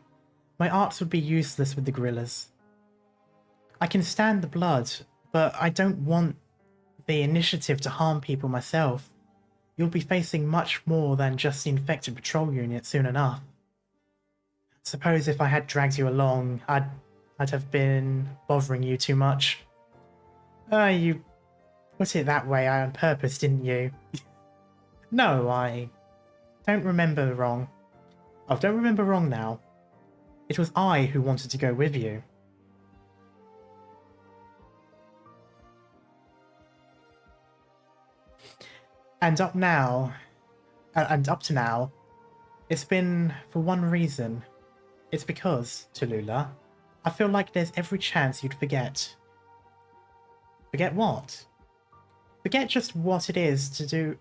My arts would be useless with the gorillas. I can stand the blood, but I don't want the initiative to harm people myself. You'll be facing much more than just the infected patrol unit soon enough. Suppose if I had dragged you along, I'd have been bothering you too much. You put it that way on purpose, didn't you? No, I don't remember wrong. I don't remember wrong now. It was I who wanted to go with you. And up to now, it's been for one reason. It's because, Tallulah, I feel like there's every chance you'd forget. Forget what? Forget just what it is to do,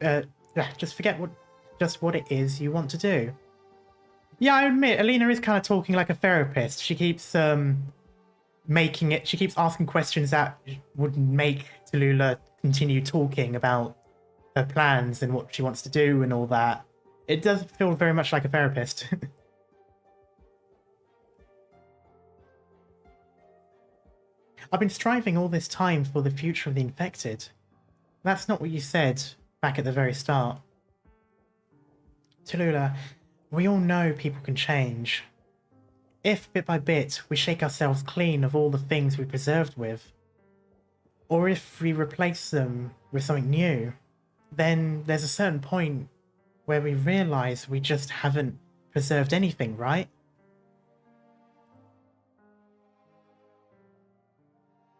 just forget what it is you want to do. Yeah, I admit, Alina is kind of talking like a therapist. She keeps she keeps asking questions that would make Tallulah continue talking about her plans and what she wants to do and all that. It does feel very much like a therapist. I've been striving all this time for the future of the infected. That's not what you said back at the very start. Tallulah, we all know people can change. If, bit by bit, we shake ourselves clean of all the things we preserved with, or if we replace them with something new, then there's a certain point where we realise we just haven't preserved anything, right?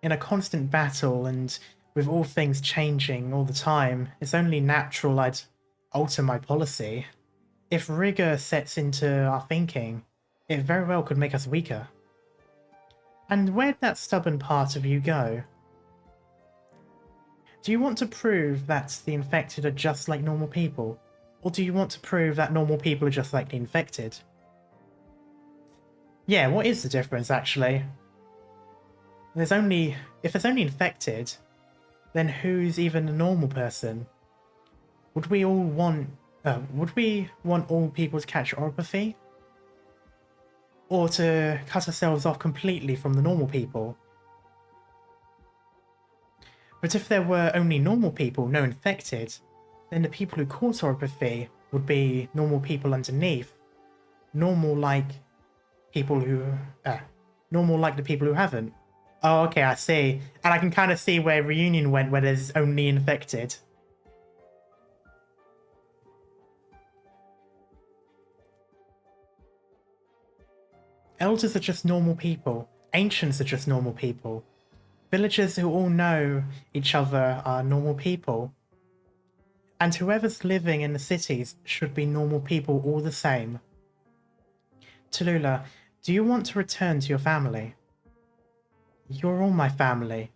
In a constant battle and with all things changing all the time, it's only natural I'd alter my policy. If rigor sets into our thinking, it very well could make us weaker. And where'd that stubborn part of you go? Do you want to prove that the infected are just like normal people? Or do you want to prove that normal people are just like the infected? Yeah, what is the difference, actually? If there's only infected, then who's even a normal person? Would we want all people to catch oropathy? Or to cut ourselves off completely from the normal people? But if there were only normal people, no infected, then the people who caught oropathy would be normal people underneath. Normal like the people who haven't. Oh, okay, I see. And I can kind of see where Reunion went, where there's only infected. Elders are just normal people. Ancients are just normal people. Villagers who all know each other are normal people. And whoever's living in the cities should be normal people all the same. Tallulah, do you want to return to your family? You're all my family.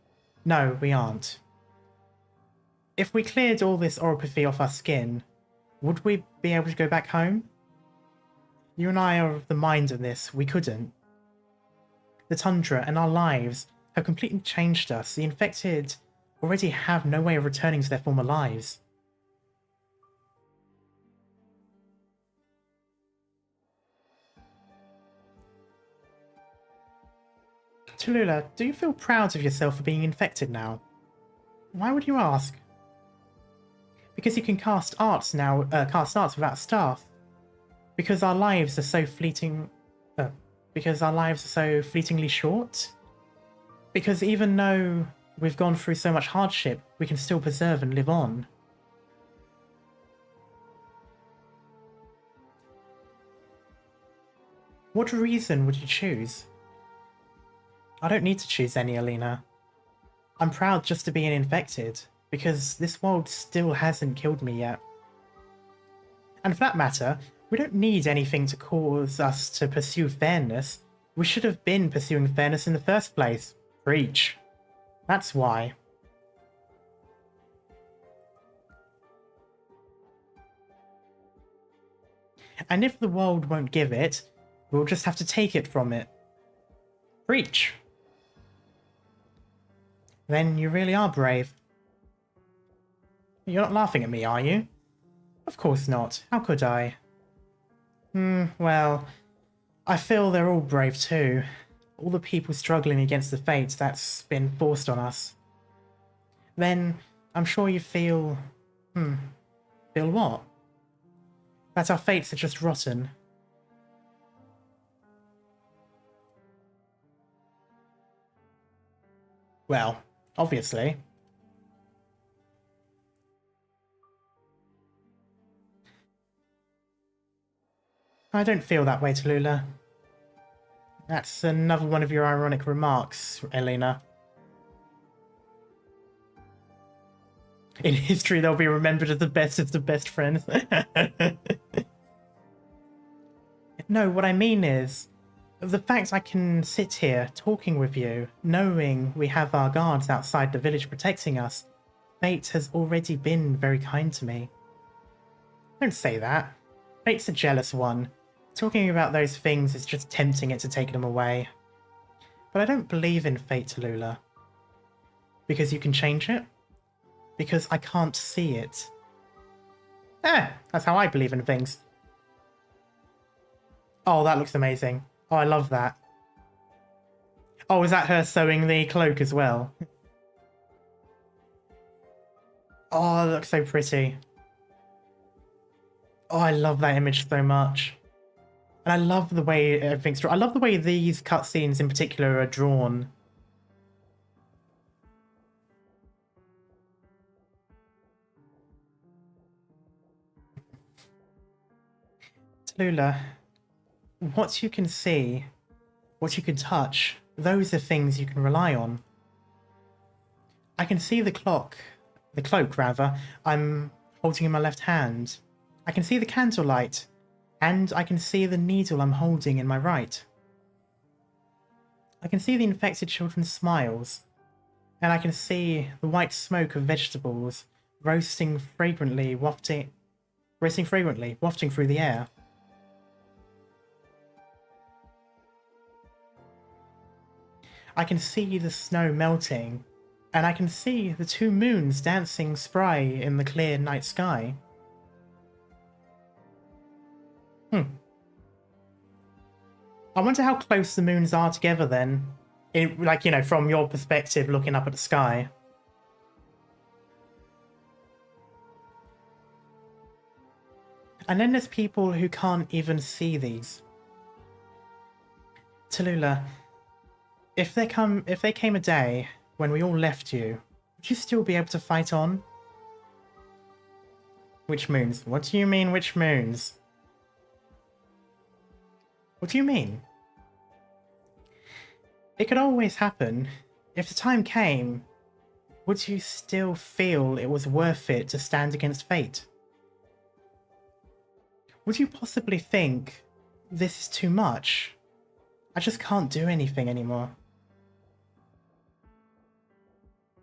No, we aren't. If we cleared all this oropathy off our skin, would we be able to go back home? You and I are of the mind on this, we couldn't. The Tundra and our lives have completely changed us. The infected already have no way of returning to their former lives. Tallulah, do you feel proud of yourself for being infected now? Why would you ask? Because you can cast arts without staff. Because our lives are so fleetingly short? Because even though we've gone through so much hardship, we can still preserve and live on. What reason would you choose? I don't need to choose any, Alina. I'm proud just to be an infected. because this world still hasn't killed me yet. And for that matter, we don't need anything to cause us to pursue fairness. We should have been pursuing fairness in the first place. Preach. That's why. And if the world won't give it, we'll just have to take it from it. Preach. Then you really are brave. You're not laughing at me, are you? Of course not. How could I? Well, I feel they're all brave too. All the people struggling against the fate that's been forced on us. Then, I'm sure you feel... Feel what? That our fates are just rotten. Well, obviously. I don't feel that way, Tallulah. That's another one of your ironic remarks, Elena. In history, they'll be remembered as the best friends. No, what I mean is, the fact I can sit here talking with you, knowing we have our guards outside the village protecting us, fate has already been very kind to me. Don't say that. Fate's a jealous one. Talking about those things is just tempting it to take them away. But I don't believe in fate, Tallulah. Because you can change it? Because I can't see it. That's how I believe in things. Oh, that looks amazing. Oh, I love that. Oh, is that her sewing the cloak as well? Oh, that looks so pretty. Oh, I love that image so much. And I love the way everything's drawn. I love the way these cutscenes in particular are drawn. Tallulah, what you can see, what you can touch, those are things you can rely on. I can see the cloak rather, I'm holding in my left hand. I can see the candlelight, and I can see the needle I'm holding in my right. I can see the infected children's smiles, and I can see the white smoke of vegetables roasting fragrantly, wafting through the air. I can see the snow melting, and I can see the two moons dancing spry in the clear night sky. I wonder how close the moons are together then. Like, you know, from your perspective looking up at the sky. And then there's people who can't even see these. Tallulah, if there came a day when we all left you, would you still be able to fight on? Which moons? What do you mean, which moons? What do you mean? It could always happen. If the time came, would you still feel it was worth it to stand against fate? Would you possibly think, this is too much? I just can't do anything anymore.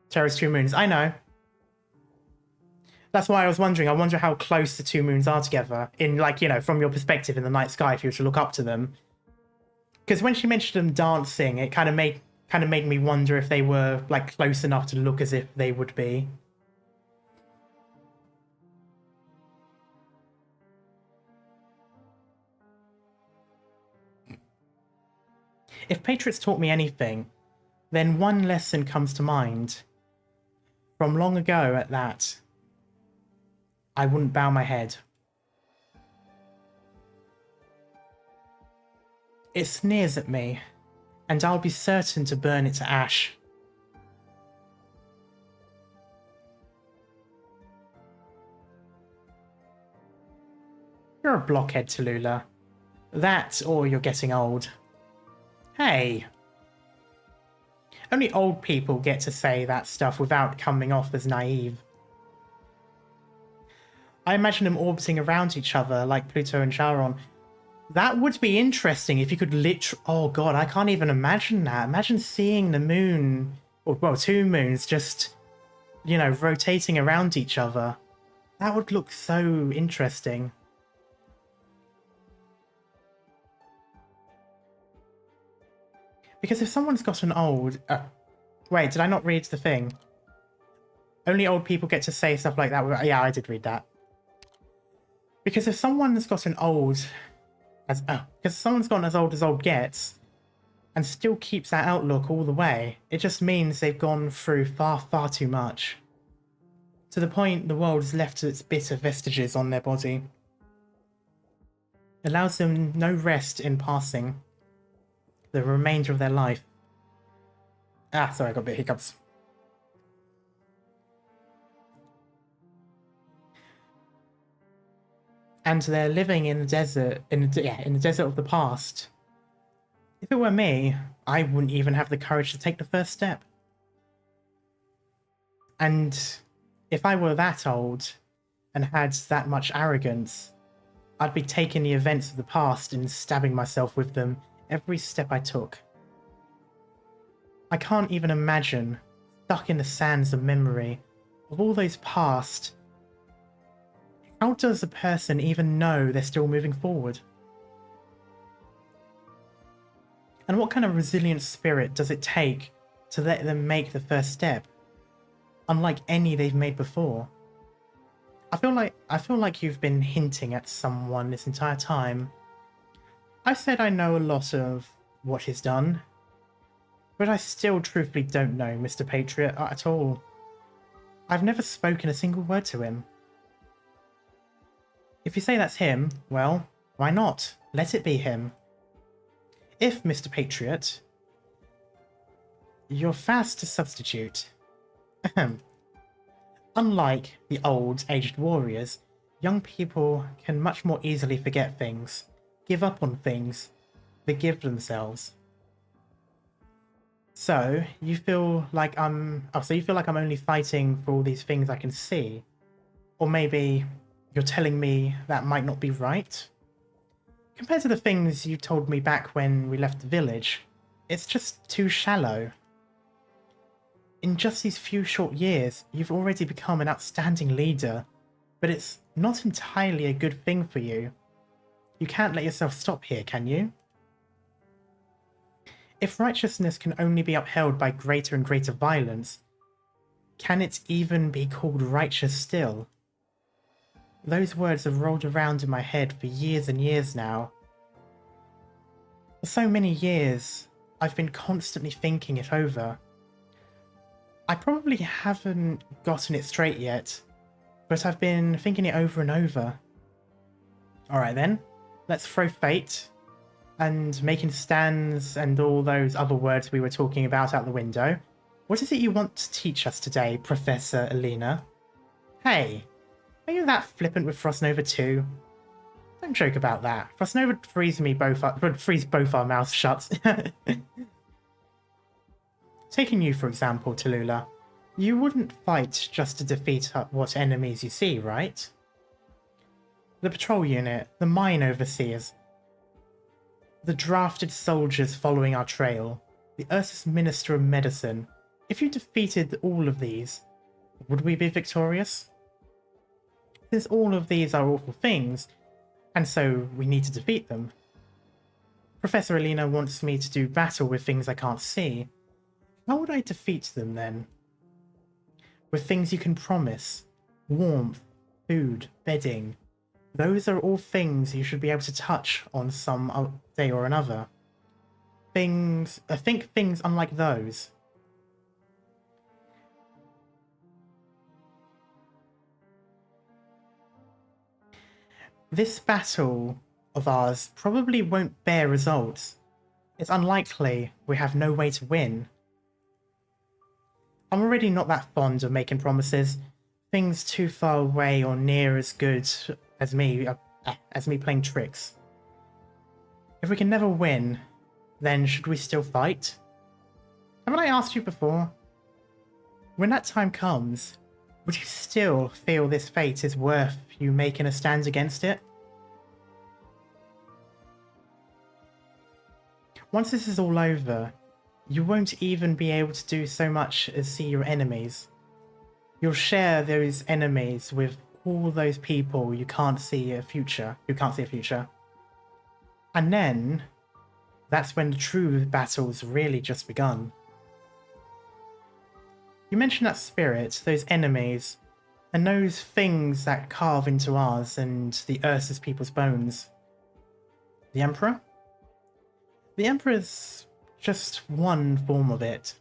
Terra's two moons, I know. That's why I was wondering, I wonder how close the two moons are together, in, like, you know, from your perspective in the night sky, if you were to look up to them. Because when she mentioned them dancing, it kind of made me wonder if they were, like, close enough to look as if they would be. If Patriot's taught me anything, then one lesson comes to mind. From long ago at that. I wouldn't bow my head. It sneers at me, and I'll be certain to burn it to ash. You're a blockhead, Tallulah. That, or you're getting old. Hey. Only old people get to say that stuff without coming off as naive. I imagine them orbiting around each other like Pluto and Charon. That would be interesting if you could oh god, I can't even imagine that. Imagine seeing the moon, or well, two moons just, you know, rotating around each other. That would look so interesting. Because if someone's got an old... wait, did I not read the thing? Only old people get to say stuff like that. Yeah, I did read that. Because if someone's got an old... because someone's gotten as old gets, and still keeps that outlook all the way, it just means they've gone through far, far too much. To the point the world is left to its bitter vestiges on their body. It allows them no rest in passing the remainder of their life. Sorry, I got a bit of hiccups. And they're living in the desert, in the desert of the past. If it were me, I wouldn't even have the courage to take the first step. And if I were that old and had that much arrogance, I'd be taking the events of the past and stabbing myself with them every step I took. I can't even imagine, stuck in the sands of memory, of all those past. How does a person even know they're still moving forward? And what kind of resilient spirit does it take to let them make the first step, unlike any they've made before? I feel like you've been hinting at someone this entire time. I said I know a lot of what he's done, but I still truthfully don't know Mr. Patriot at all. I've never spoken a single word to him. If you say that's him, well, why not? Let it be him. If, Mr. Patriot, you're fast to substitute. Unlike the old, aged warriors, young people can much more easily forget things, give up on things, forgive themselves. So, you feel like I'm only fighting for all these things I can see? Or maybe you're telling me that might not be right? Compared to the things you told me back when we left the village, it's just too shallow. In just these few short years, you've already become an outstanding leader, but it's not entirely a good thing for you. You can't let yourself stop here, can you? If righteousness can only be upheld by greater and greater violence, can it even be called righteous still? Those words have rolled around in my head for years and years now. For so many years, I've been constantly thinking it over. I probably haven't gotten it straight yet, but I've been thinking it over and over. Alright then, let's throw fate and making stands and all those other words we were talking about out the window. What is it you want to teach us today, Professor Alina? Hey, are you that flippant with Frostnova too? Don't joke about that. Frostnova would freeze both our mouths shut. Taking you, for example, Tallulah, you wouldn't fight just to defeat what enemies you see, right? The patrol unit, the mine overseers, the drafted soldiers following our trail, the Ursus Minister of Medicine. If you defeated all of these, would we be victorious? Since all of these are awful things, and so we need to defeat them. Professor Alina wants me to do battle with things I can't see. How would I defeat them then? With things you can promise. Warmth, food, bedding. Those are all things you should be able to touch on some day or another. Think things unlike those. This battle of ours probably won't bear results. It's unlikely we have no way to win. I'm already not that fond of making promises. Things too far away or near as good as me playing tricks. If we can never win, then should we still fight? Haven't I asked you before? When that time comes, would you still feel this fate is worth you making a stand against it? Once this is all over, you won't even be able to do so much as see your enemies. You'll share those enemies with all those people you can't see a future, And then, that's when the true battle's really just begun. You mentioned that spirit, those enemies, and those things that carve into ours and the Ursus people's bones. The Emperor? The Emperor's just one form of it.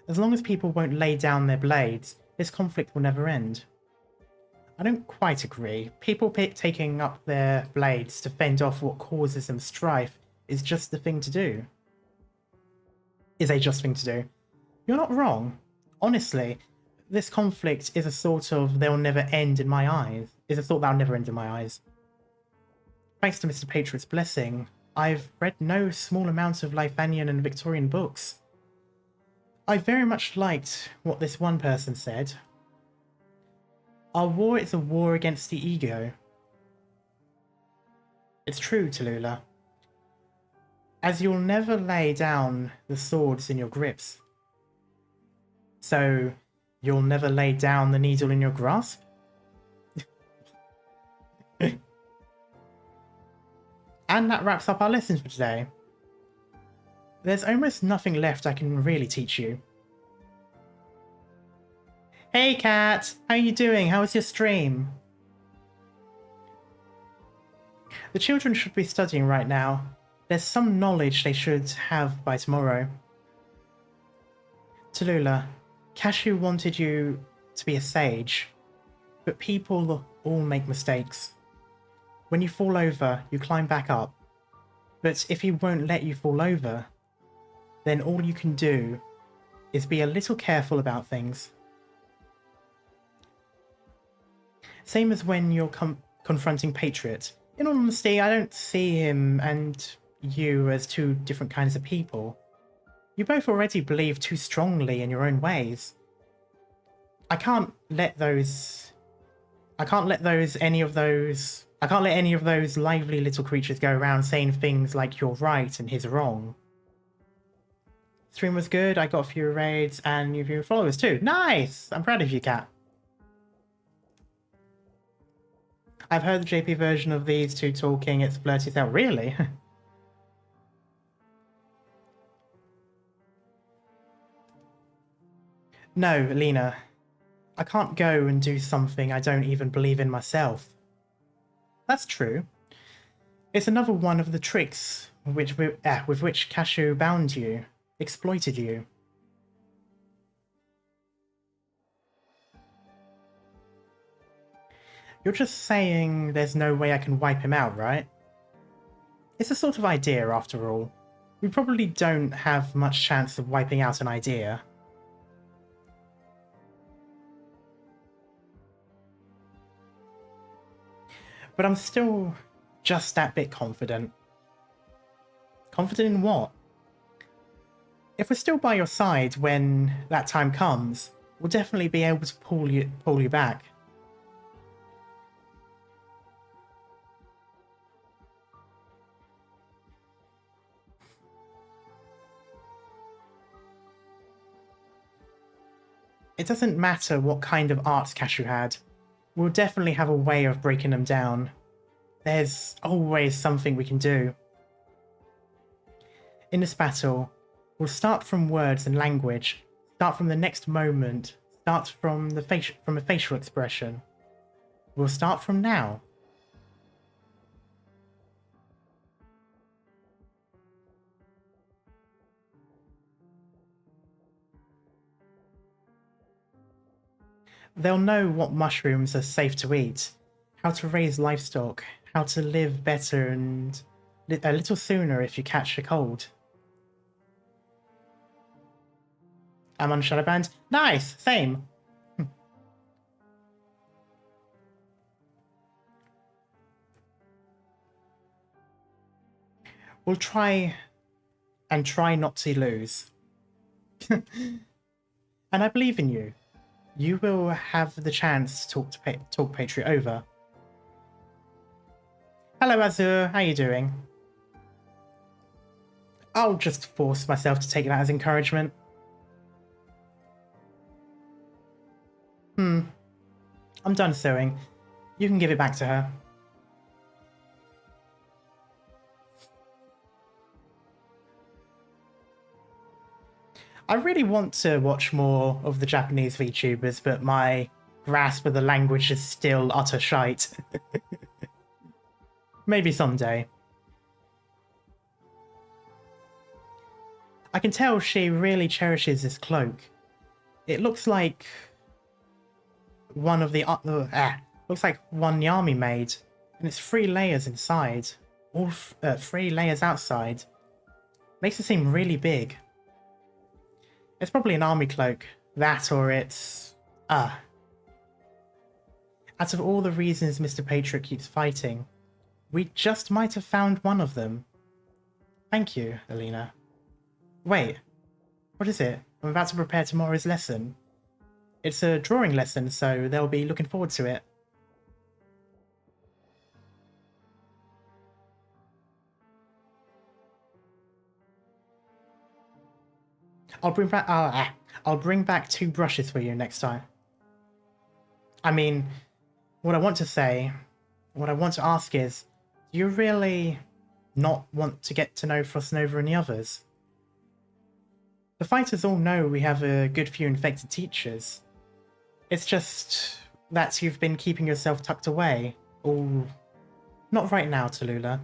As long as people won't lay down their blades, this conflict will never end. I don't quite agree. People taking up their blades to fend off what causes them strife is just the thing to do. Is a just thing to do. You're not wrong. Honestly, this conflict is a sort of they'll never end in my eyes. Is a thought that'll never end in my eyes. Thanks to Mr. Patriot's blessing, I've read no small amount of Lithanian and Victorian books. I very much liked what this one person said. Our war is a war against the ego. It's true, Tallulah. As you'll never lay down the swords in your grips. So, you'll never lay down the needle in your grasp? And that wraps up our lesson for today. There's almost nothing left I can really teach you. Hey Kat, how are you doing? How was your stream? The children should be studying right now. There's some knowledge they should have by tomorrow. Tallulah, Cashew wanted you to be a sage, but people all make mistakes. When you fall over, you climb back up. But if he won't let you fall over, then all you can do is be a little careful about things. Same as when you're confronting Patriot. In all honesty, I don't see him and you as two different kinds of people. You both already believe too strongly in your own ways. I can't let any of those lively little creatures go around saying things like you're right and he's wrong. Stream was good, I got a few raids and a few followers too. Nice! I'm proud of you, Kat. I've heard the JP version of these two talking, it's blurty as hell. Really? No, Lena. I can't go and do something I don't even believe in myself. That's true. It's another one of the tricks with which Cashew bound you, exploited you. You're just saying there's no way I can wipe him out, right? It's a sort of idea, after all. We probably don't have much chance of wiping out an idea. But I'm still just that bit confident. Confident in what? If we're still by your side when that time comes, we'll definitely be able to pull you back. It doesn't matter what kind of arts Cashew had. We'll definitely have a way of breaking them down. There's always something we can do. In this battle, we'll start from words and language, start from the next moment, start from a facial expression. We'll start from now. They'll know what mushrooms are safe to eat, how to raise livestock, how to live better and a little sooner if you catch a cold. I'm on Shadowband. Nice! Same! We'll try not to lose. And I believe in you. You will have the chance to talk Patriot over. Hello, Azur. How you doing? I'll just force myself to take that as encouragement. I'm done sewing. You can give it back to her. I really want to watch more of the Japanese VTubers, but my grasp of the language is still utter shite. Maybe someday. I can tell she really cherishes this cloak. It looks like one of the looks like one Yami made, and it's 3 layers inside, all 3 layers outside. Makes it seem really big. It's probably an army cloak, that or it's out of all the reasons Mr. Patriot keeps fighting, we just might have found one of them. Thank you, Alina. Wait, what is it? I'm about to prepare tomorrow's lesson. It's a drawing lesson, so they'll be looking forward to it. I'll bring back 2 brushes for you next time. I mean, what I want to ask is, do you really not want to get to know Frostnova and the others? The fighters all know we have a good few infected teachers. It's just that you've been keeping yourself tucked away. All... Not right now, Tallulah.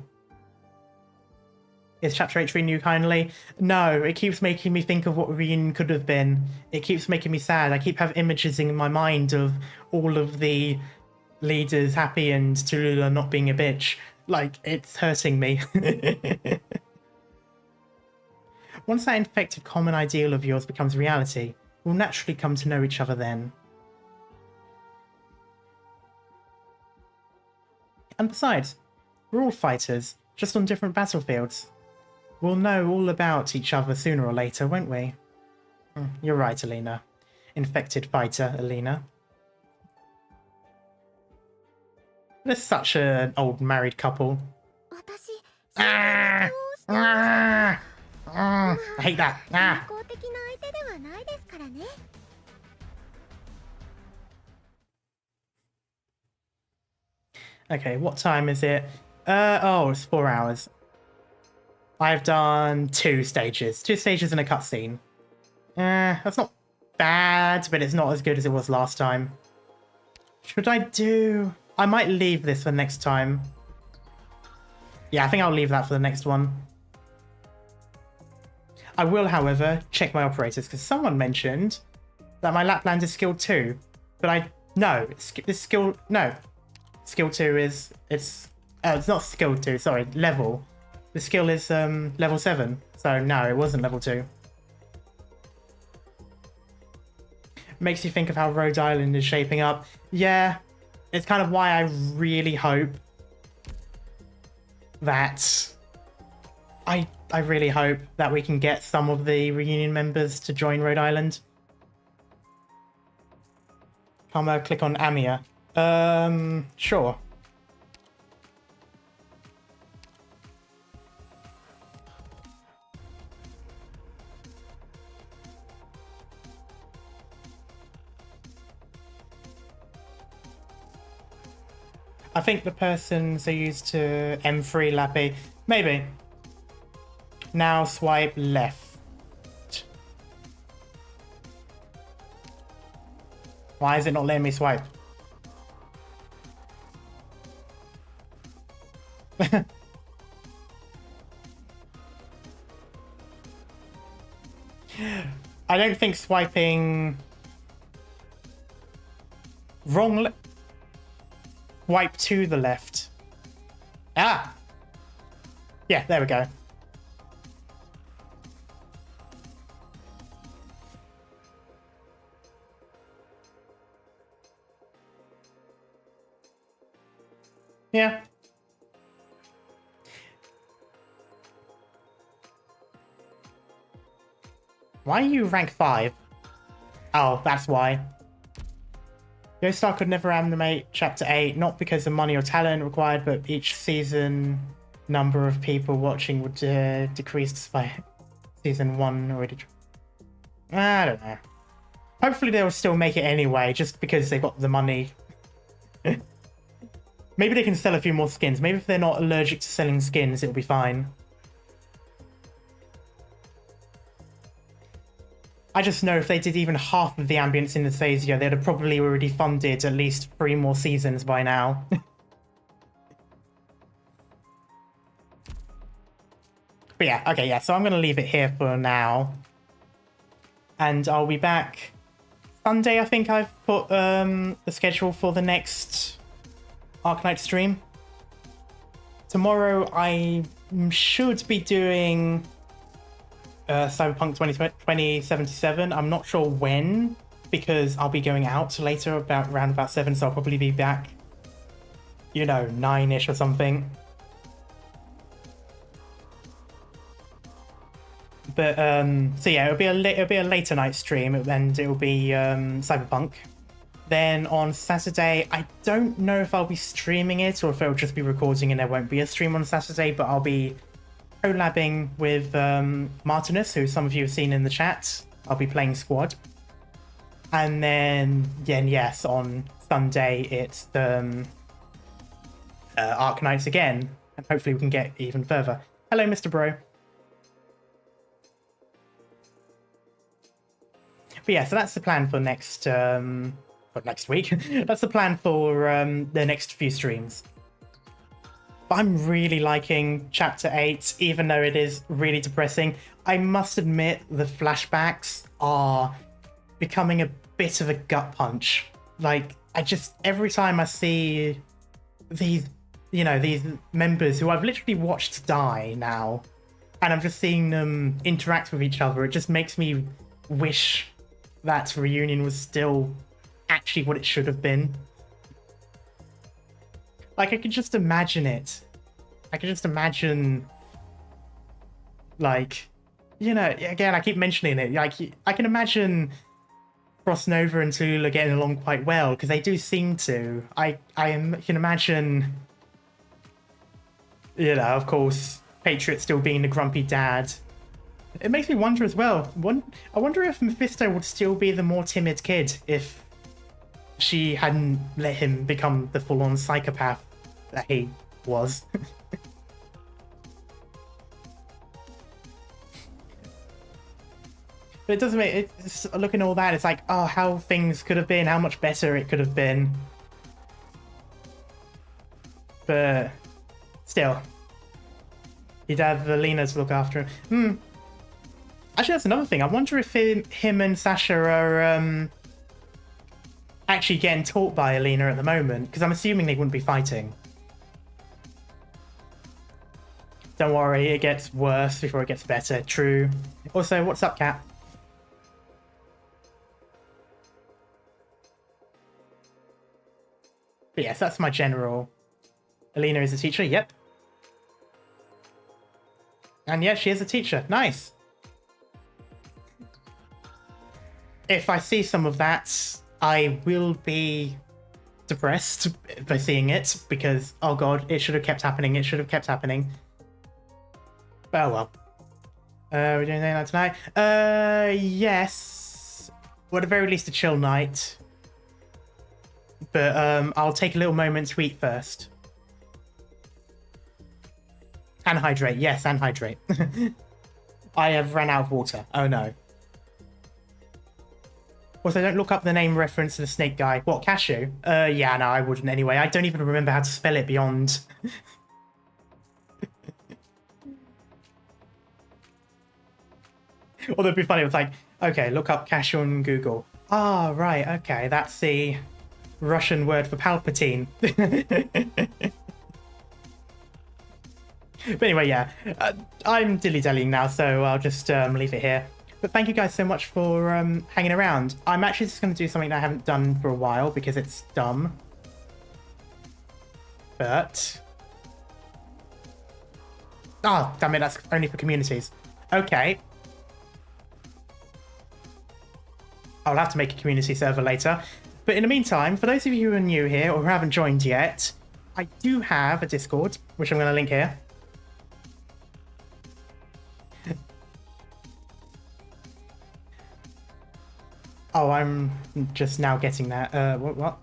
Is Chapter 8 treating you kindly? No, it keeps making me think of what Reunion could have been. It keeps making me sad. I keep having images in my mind of all of the leaders happy and Tallulah not being a bitch. Like, it's hurting me. Once that infected common ideal of yours becomes reality, we'll naturally come to know each other then. And besides, we're all fighters, just on different battlefields. We'll know all about each other sooner or later, won't we? You're right, Alina. Infected fighter, Alina. They're such an old married couple. I hate that. Okay, what time is it? Oh, it's 4 hours. I've done 2 stages. 2 stages and a cutscene. That's not bad, but it's not as good as it was last time. Should I do... I might leave this for next time. Yeah, I think I'll leave that for the next one. I will, however, check my operators, because someone mentioned that my Lapland is skill 2. But no, it's skill... No. Skill 2 is... It's not skill 2, sorry, level. The skill is level 7, so no, it wasn't level 2. Makes you think of how Rhode Island is shaping up. Yeah, it's kind of why I really hope that... I really hope that we can get some of the Reunion members to join Rhode Island. Come click on Amia. Sure. I think the persons are used to M3 Lappy. Maybe. Now swipe left. Why is it not letting me swipe? I don't think swiping... Wrong... Swipe to the left. Ah! Yeah, there we go. Yeah. Why are you rank 5? Oh, that's why. Star could never animate Chapter 8, not because of money or talent required, but each season number of people watching would decrease despite Season 1 already. I don't know. Hopefully they'll still make it anyway, just because they've got the money. Maybe they can sell a few more skins. Maybe if they're not allergic to selling skins, it'll be fine. I just know if they did even half of the ambience in Anastasia, they'd have probably already funded at least 3 more seasons by now. But yeah, okay, yeah, so I'm going to leave it here for now. And I'll be back Sunday, I think I've put the schedule for the next Arknights stream. Tomorrow I should be doing Cyberpunk 2077. I'm not sure when, because I'll be going out later around about 7, so I'll probably be back, you know, 9-ish or something. But so yeah, it'll be a later night stream, and it'll be Cyberpunk. Then on Saturday, I don't know if I'll be streaming it or if it'll just be recording and there won't be a stream on Saturday, but I'll be collabing with Martinus, who some of you have seen in the chat. I'll be playing Squad. And then, yeah, yes, on Sunday, it's Arknights again, and hopefully we can get even further. Hello, Mr. Bro. But yeah, so that's the plan for next week. That's the plan for the next few streams. But I'm really liking Chapter 8, even though it is really depressing. I must admit, the flashbacks are becoming a bit of a gut punch. Like, every time I see these, you know, these members who I've literally watched die now, and I'm just seeing them interact with each other, it just makes me wish that reunion was still actually what it should have been. Like, I could just imagine it. I could just imagine, like, you know, again, I keep mentioning it, like, I can imagine Frostnova and Tula getting along quite well, because they do seem to. I can imagine, you know, of course, Patriot still being the grumpy dad. It makes me wonder as well. I wonder if Mephisto would still be the more timid kid if she hadn't let him become the full-on psychopath that he was. But it doesn't make it. Looking at all that, it's like, oh, how things could have been, how much better it could have been. But still, he'd have Alina to look after him. Actually, that's another thing. I wonder if him and Sasha are actually getting taught by Alina at the moment, because I'm assuming they wouldn't be fighting. Don't worry, it gets worse before it gets better. True. Also, what's up, Cat? But yes, that's my general. Alina is a teacher, yep. And yes, she is a teacher. Nice. If I see some of that, I will be depressed by seeing it, because, oh god, it should have kept happening, it should have kept happening. But oh well. We're doing that tonight? Yes. Well, at the very least, a chill night. But I'll take a little moment to eat first. And hydrate, yes, and hydrate. I have ran out of water, oh no. Also, don't look up the name reference to the snake guy. What, Cashew? Yeah, no, I wouldn't anyway. I don't even remember how to spell it beyond. Although it'd be funny, it's like, okay, look up Cashew on Google. Ah, right, okay, that's the Russian word for Palpatine. But anyway, yeah, I'm dilly-dallying now, so I'll just leave it here. But thank you guys so much for hanging around. I'm actually just going to do something that I haven't done for a while because it's dumb. But... oh, damn it, that's only for communities. Okay. I'll have to make a community server later. But in the meantime, for those of you who are new here or who haven't joined yet, I do have a Discord, which I'm going to link here. Oh, I'm just now getting that. What?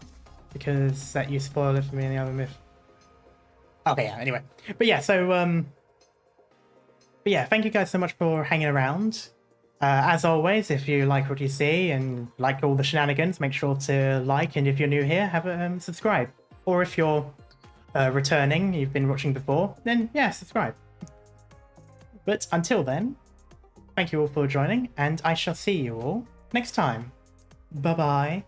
Because that you spoil it for me in the other myth. Okay, yeah, anyway. But yeah, so, but yeah, thank you guys so much for hanging around. As always, if you like what you see and like all the shenanigans, make sure to like, and if you're new here, have a subscribe. Or if you're returning, you've been watching before, then yeah, subscribe. But until then, thank you all for joining, and I shall see you all next time. Bye-bye.